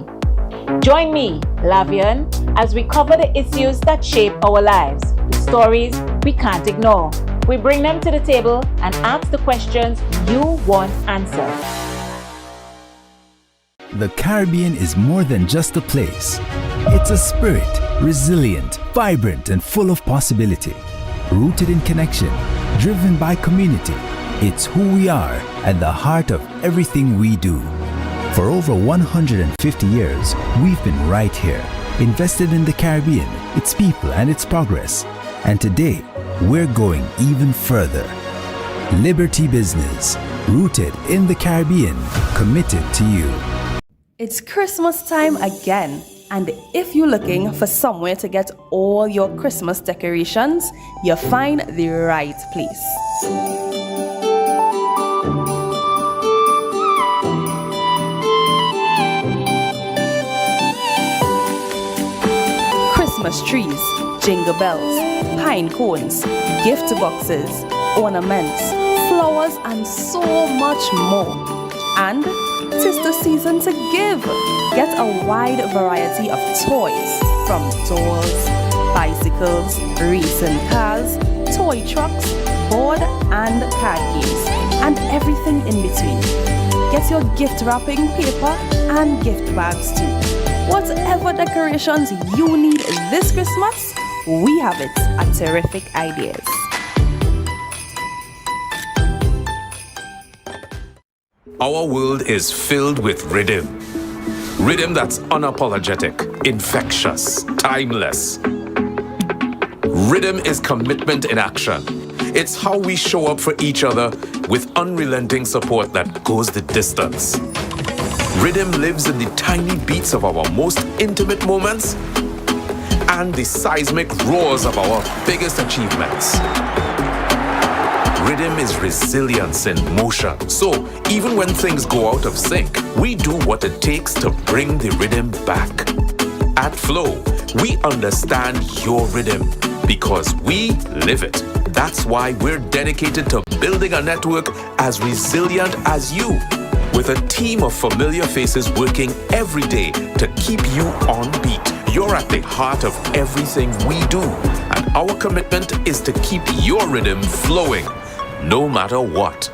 Join me, Lavian, as we cover the issues that shape our lives, the stories we can't ignore. We bring them to the table and ask the questions you want answered. The Caribbean is more than just a place. It's a spirit, resilient, vibrant, and full of possibility. Rooted in connection, driven by community. It's who we are at the heart of everything we do. For over 150 years, we've been right here, invested in the Caribbean, its people, and its progress. And today, we're going even further. Liberty Business, rooted in the Caribbean, committed to you. It's Christmas time again, and if you're looking for somewhere to get all your Christmas decorations, you'll find the right place. Christmas trees, jingle bells, pine cones, gift boxes, ornaments, flowers, and so much more. And 'tis the season to give. Get a wide variety of toys, from dolls, bicycles, racing cars, toy trucks, board and card games, and everything in between. Get your gift wrapping paper and gift bags too. Whatever decorations you need this Christmas, we have it at Terrific Ideas. Our world is filled with rhythm. Rhythm that's unapologetic, infectious, timeless. Rhythm is commitment in action. It's how we show up for each other with unrelenting support that goes the distance. Rhythm lives in the tiny beats of our most intimate moments and the seismic roars of our biggest achievements. Rhythm is resilience in motion. So, even when things go out of sync, we do what it takes to bring the rhythm back. At Flow, we understand your rhythm because we live it. That's why we're dedicated to building a network as resilient as you, with a team of familiar faces working every day to keep you on beat. You're at the heart of everything we do, and our commitment is to keep your rhythm flowing, no matter what.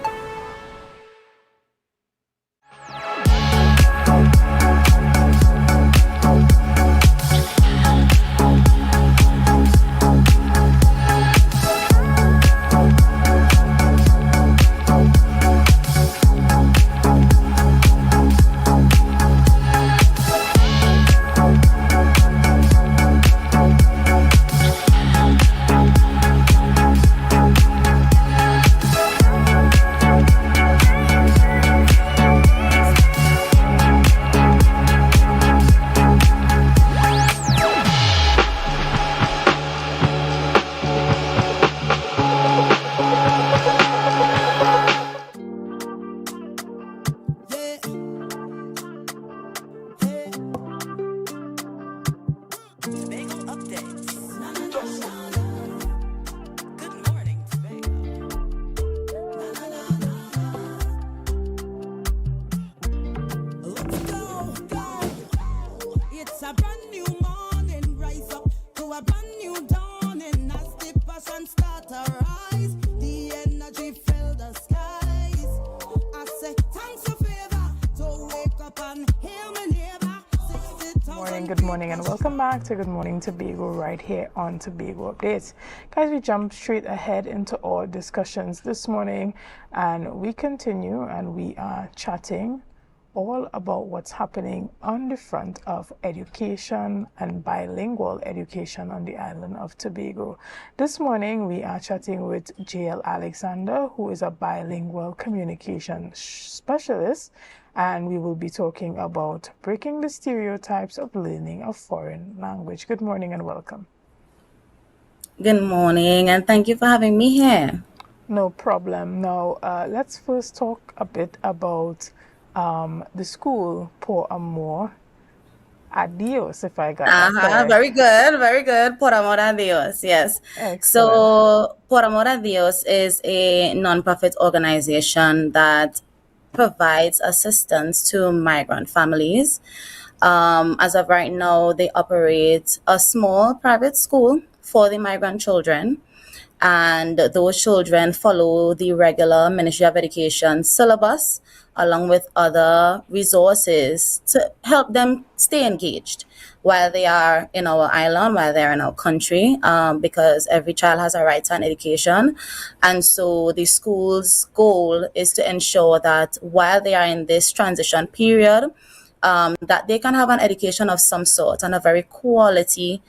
Good morning and welcome back to Good Morning Tobago right here on Tobago Updates. Guys, we jump straight ahead into our discussions this morning and we continue and we are chatting all about what's happening on the front of education and bilingual education on the island of Tobago. This morning we are chatting with JL Alexander, who is a bilingual communication specialist, and we will be talking about breaking the stereotypes of learning a foreign language. Good morning and welcome. Good morning and thank you for having me here. No problem. Now, let's first talk a bit about the school, Por Amor Adios, if I got that correct. Very good. Por Amor Adios, yes. Excellent. So, Por Amor Adios is a non-profit organization that provides assistance to migrant families. As of right now, they operate a small private school for the migrant children, and those children follow the regular Ministry of Education syllabus along with other resources to help them stay engaged while they are in our island, while they're in our country, because every child has a right to an education. And so the school's goal is to ensure that while they are in this transition period, that they can have an education of some sort and a very quality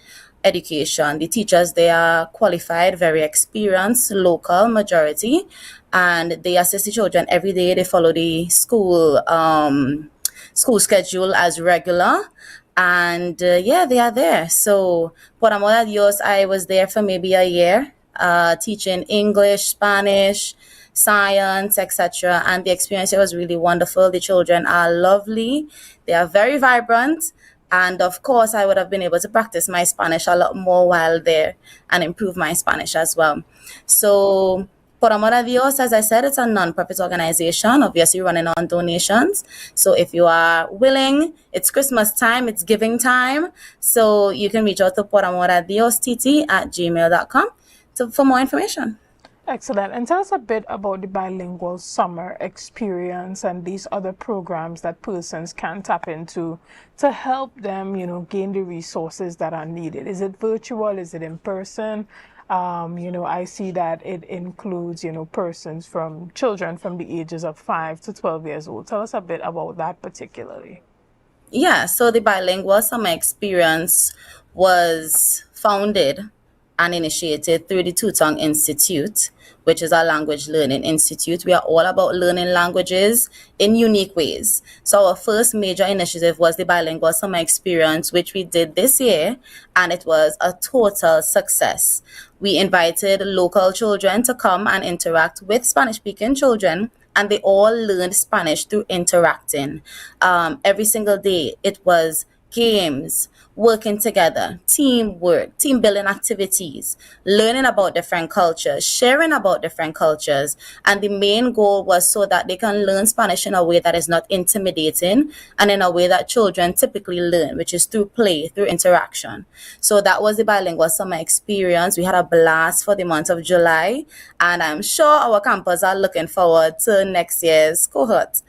education. The teachers, they are qualified, very experienced, local majority, and they assist the children every day. They follow the school schedule as regular. And they are there. So Por Amor a Dios, I was there for maybe a year, teaching English, Spanish, science, etc. And the experience was really wonderful. The children are lovely. They are very vibrant. And of course, I would have been able to practice my Spanish a lot more while there and improve my Spanish as well. So Por Amor a Dios, as I said, it's a non-profit organization, obviously running on donations. So if you are willing, it's Christmas time, it's giving time. So you can reach out to poramoradiostt@gmail.com for more information. Excellent. And tell us a bit about the bilingual summer experience and these other programs that persons can tap into to help them, gain the resources that are needed. Is it virtual? Is it in person? I see that it includes, children from the ages of 5 to 12 years old. Tell us a bit about that particularly. Yeah, so the bilingual summer experience was founded and initiated through the Two-Tongue Institute, which is our language learning institute. We are all about learning languages in unique ways. So our first major initiative was the bilingual summer experience, which we did this year, and it was a total success. We invited local children to come and interact with Spanish-speaking children, and they all learned Spanish through interacting. Every single day, it was games, working together, teamwork, team building activities, learning about different cultures, sharing about different cultures. And the main goal was so that they can learn Spanish in a way that is not intimidating and in a way that children typically learn, which is through play, through interaction. So that was the bilingual summer experience. We had a blast for the month of July, and I'm sure our campus are looking forward to next year's cohort.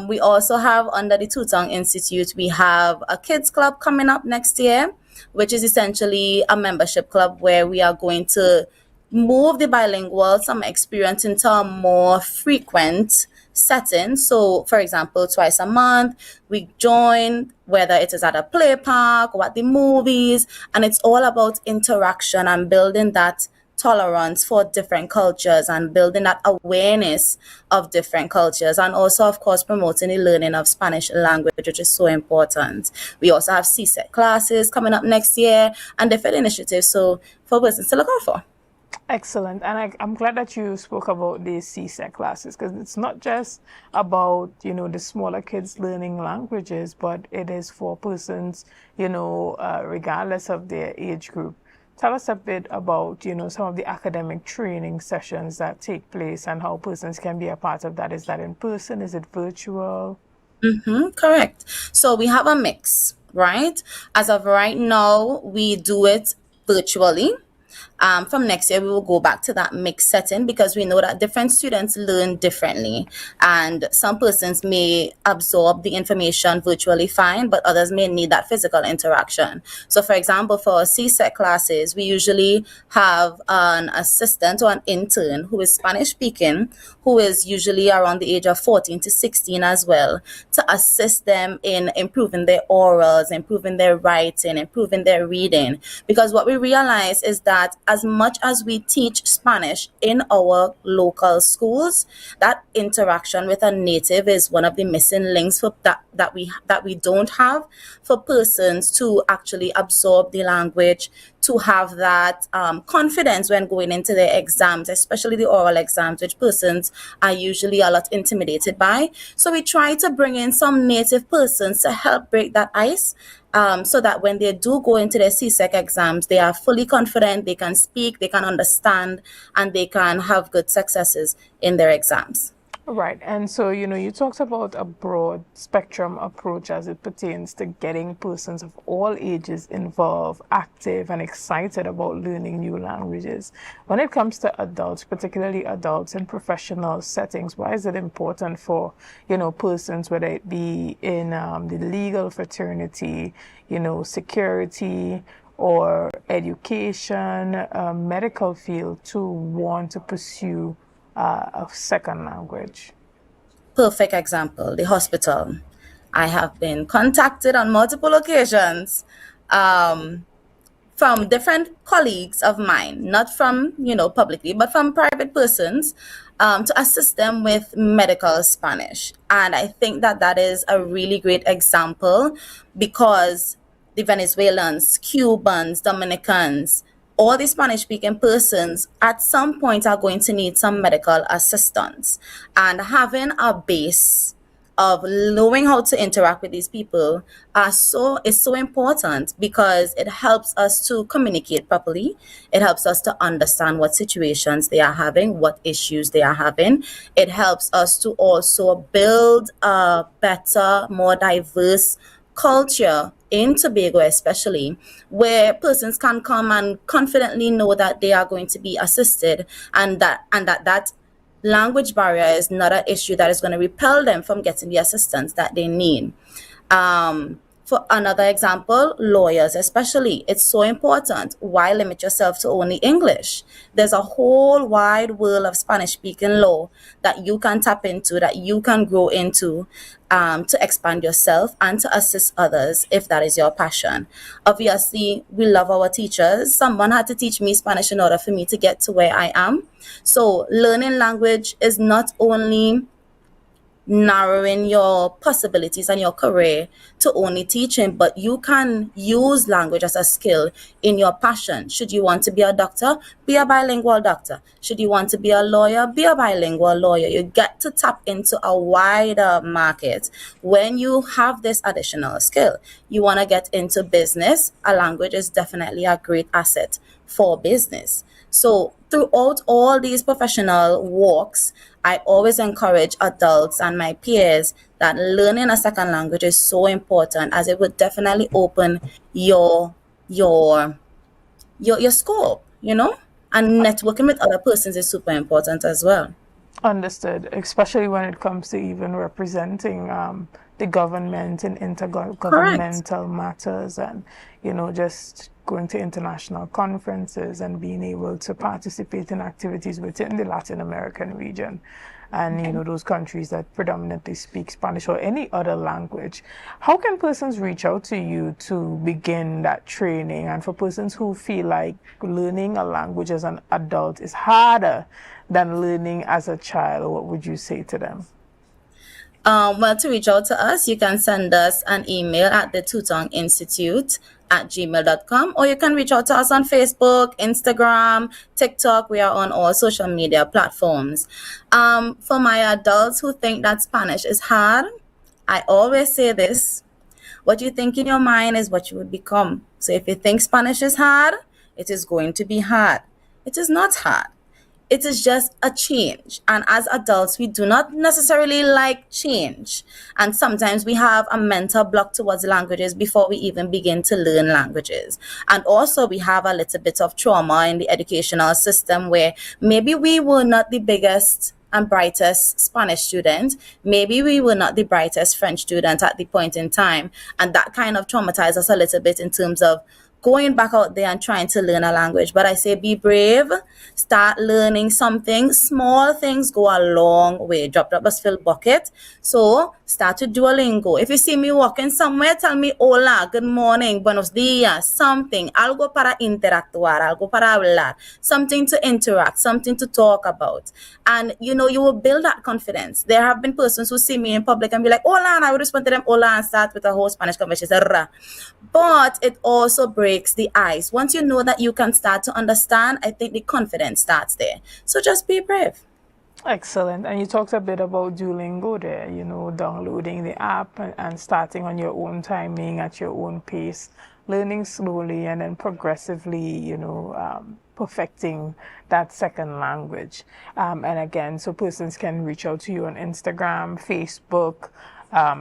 We also have, under the Two-Tongue Institute, we have a kids club coming up next year, which is essentially a membership club where we are going to move the bilingual summer experience into a more frequent setting. So, for example, twice a month, we join, whether it is at a play park or at the movies, and it's all about interaction and building that tolerance for different cultures and building that awareness of different cultures, and also, of course, promoting the learning of Spanish language, which is so important. We also have CSEC classes coming up next year and different initiatives, so for persons to look out for. Excellent. And I'm glad that you spoke about these CSEC classes, because it's not just about, the smaller kids learning languages, but it is for persons, regardless of their age group. Tell us a bit about, some of the academic training sessions that take place and how persons can be a part of that. Is that in person? Is it virtual? Correct. So we have a mix, right? As of right now, we do it virtually. From next year, we will go back to that mixed setting because we know that different students learn differently, and some persons may absorb the information virtually fine, but others may need that physical interaction. So, for example, for our CSEC classes, we usually have an assistant or an intern who is Spanish speaking, who is usually around the age of 14 to 16 as well, to assist them in improving their orals, improving their writing, improving their reading. Because what we realize is that as much as we teach Spanish in our local schools, that interaction with a native is one of the missing links for that we don't have for persons to actually absorb the language, to have that confidence when going into their exams, especially the oral exams, which persons are usually a lot intimidated by. So we try to bring in some native persons to help break that ice, so that when they do go into their CSEC exams, they are fully confident, they can speak, they can understand, and they can have good successes in their exams. Right. And so, you talked about a broad spectrum approach as it pertains to getting persons of all ages involved, active, and excited about learning new languages. When it comes to adults, particularly adults in professional settings, why is it important for, persons, whether it be in the legal fraternity, security, or education, medical field, to want to pursue a second language? Perfect example, the hospital. I have been contacted on multiple occasions from different colleagues of mine, not from, publicly, but from private persons, to assist them with medical Spanish. And I think that that is a really great example, because the Venezuelans, Cubans, Dominicans, all the Spanish-speaking persons at some point are going to need some medical assistance. And having a base of knowing how to interact with these people is so important because it helps us to communicate properly. It helps us to understand what situations they are having, what issues they are having. It helps us to also build a better, more diverse culture in Tobago, especially where persons can come and confidently know that they are going to be assisted, and that language barrier is not an issue that is going to repel them from getting the assistance that they need. For another example, lawyers especially, it's so important. Why limit yourself to only English? There's a whole wide world of Spanish-speaking law that you can tap into, that you can grow into, to expand yourself and to assist others if that is your passion. Obviously, we love our teachers. Someone had to teach me Spanish in order for me to get to where I am. So learning language is not only narrowing your possibilities and your career to only teaching, but you can use language as a skill in your passion. Should you want to be a doctor, be a bilingual doctor. Should you want to be a lawyer, be a bilingual lawyer. You get to tap into a wider market when you have this additional skill. You want to get into business, a language is definitely a great asset for business. So throughout all these professional walks, I always encourage adults and my peers that learning a second language is so important, as it would definitely open your scope, and networking with other persons is super important as well. Understood, especially when it comes to even representing the government in intergovernmental matters, and just going to international conferences and being able to participate in activities within the Latin American region, and those countries that predominantly speak Spanish or any other language. How can persons reach out to you to begin that training? And for persons who feel like learning a language as an adult is harder than learning as a child, what would you say to them? Well, to reach out to us, you can send us an email at the tutongInstitute@gmail.com, or you can reach out to us on Facebook, Instagram, TikTok. We are on all social media platforms. For my adults who think that Spanish is hard, I always say this: what you think in your mind is what you would become. So if you think Spanish is hard, it is going to be hard. It is not hard. It is just a change. And as adults, we do not necessarily like change. And sometimes we have a mental block towards languages before we even begin to learn languages. And also we have a little bit of trauma in the educational system where maybe we were not the biggest and brightest Spanish student. Maybe we were not the brightest French student at the point in time. And that kind of traumatized us a little bit in terms of going back out there and trying to learn a language. But I say be brave, start learning something. Small things go a long way. Drop a fill bucket. So start with Duolingo. If you see me walking somewhere, tell me hola, good morning, buenos dias, something. Algo para interactuar, algo para hablar, something to interact, something to talk about. And you will build that confidence. There have been persons who see me in public and be like, hola, and I would respond to them, hola, and start with a whole Spanish conversation. But it also breaks the ice. Once you know that you can start to understand, I think the confidence starts there. So just be brave. Excellent. And you talked a bit about Duolingo there, downloading the app and starting on your own timing, at your own pace, learning slowly and then progressively, perfecting that second language. And again, so persons can reach out to you on Instagram, Facebook,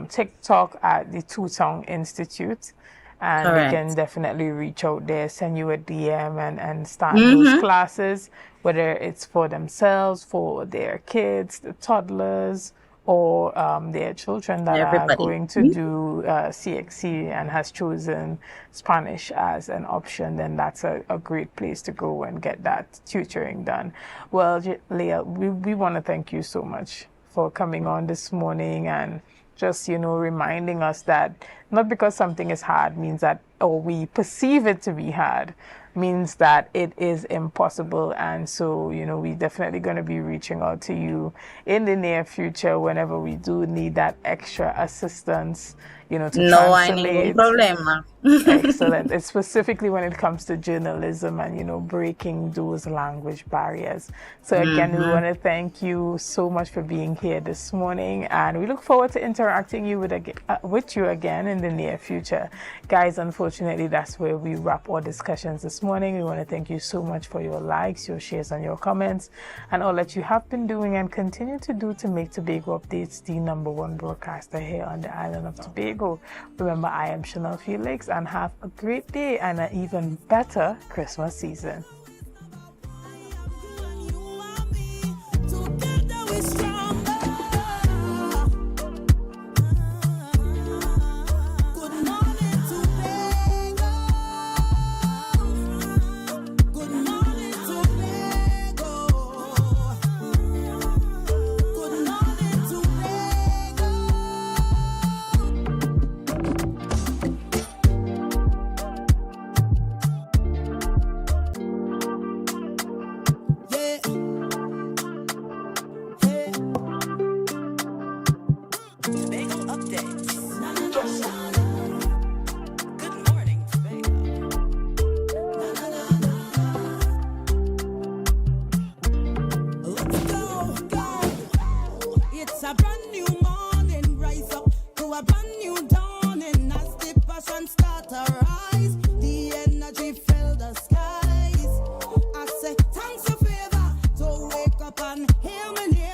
TikTok at the Tutong Institute. And Correct. they can definitely reach out there, send you a DM and start those classes, whether it's for themselves, for their kids, the toddlers, or their children that are going to do CXC and has chosen Spanish as an option. Then that's a great place to go and get that tutoring done. Well, Leah, we want to thank you so much for coming on this morning and just, reminding us that not because something is hard means that, or we perceive it to be hard, means that it is impossible. And so, we definitely going to be reaching out to you in the near future whenever we do need that extra assistance, to No, I need translate. no problema. Excellent. It's specifically when it comes to journalism and, breaking those language barriers. So again, we want to thank you so much for being here this morning, and we look forward to interacting with you again in the near future. Guys, unfortunately, that's where we wrap our discussions this morning. We want to thank you so much for your likes, your shares, and your comments, and all that you have been doing and continue to do to make Tobago Updates the #1 broadcaster here on the island of Tobago. Remember, I am Chanel Felix, and have a great day and an even better Christmas season. It's a brand new morning, rise up to a brand new dawning. As the passion start to rise, the energy fill the skies. I say thanks for favor to wake up and hear me.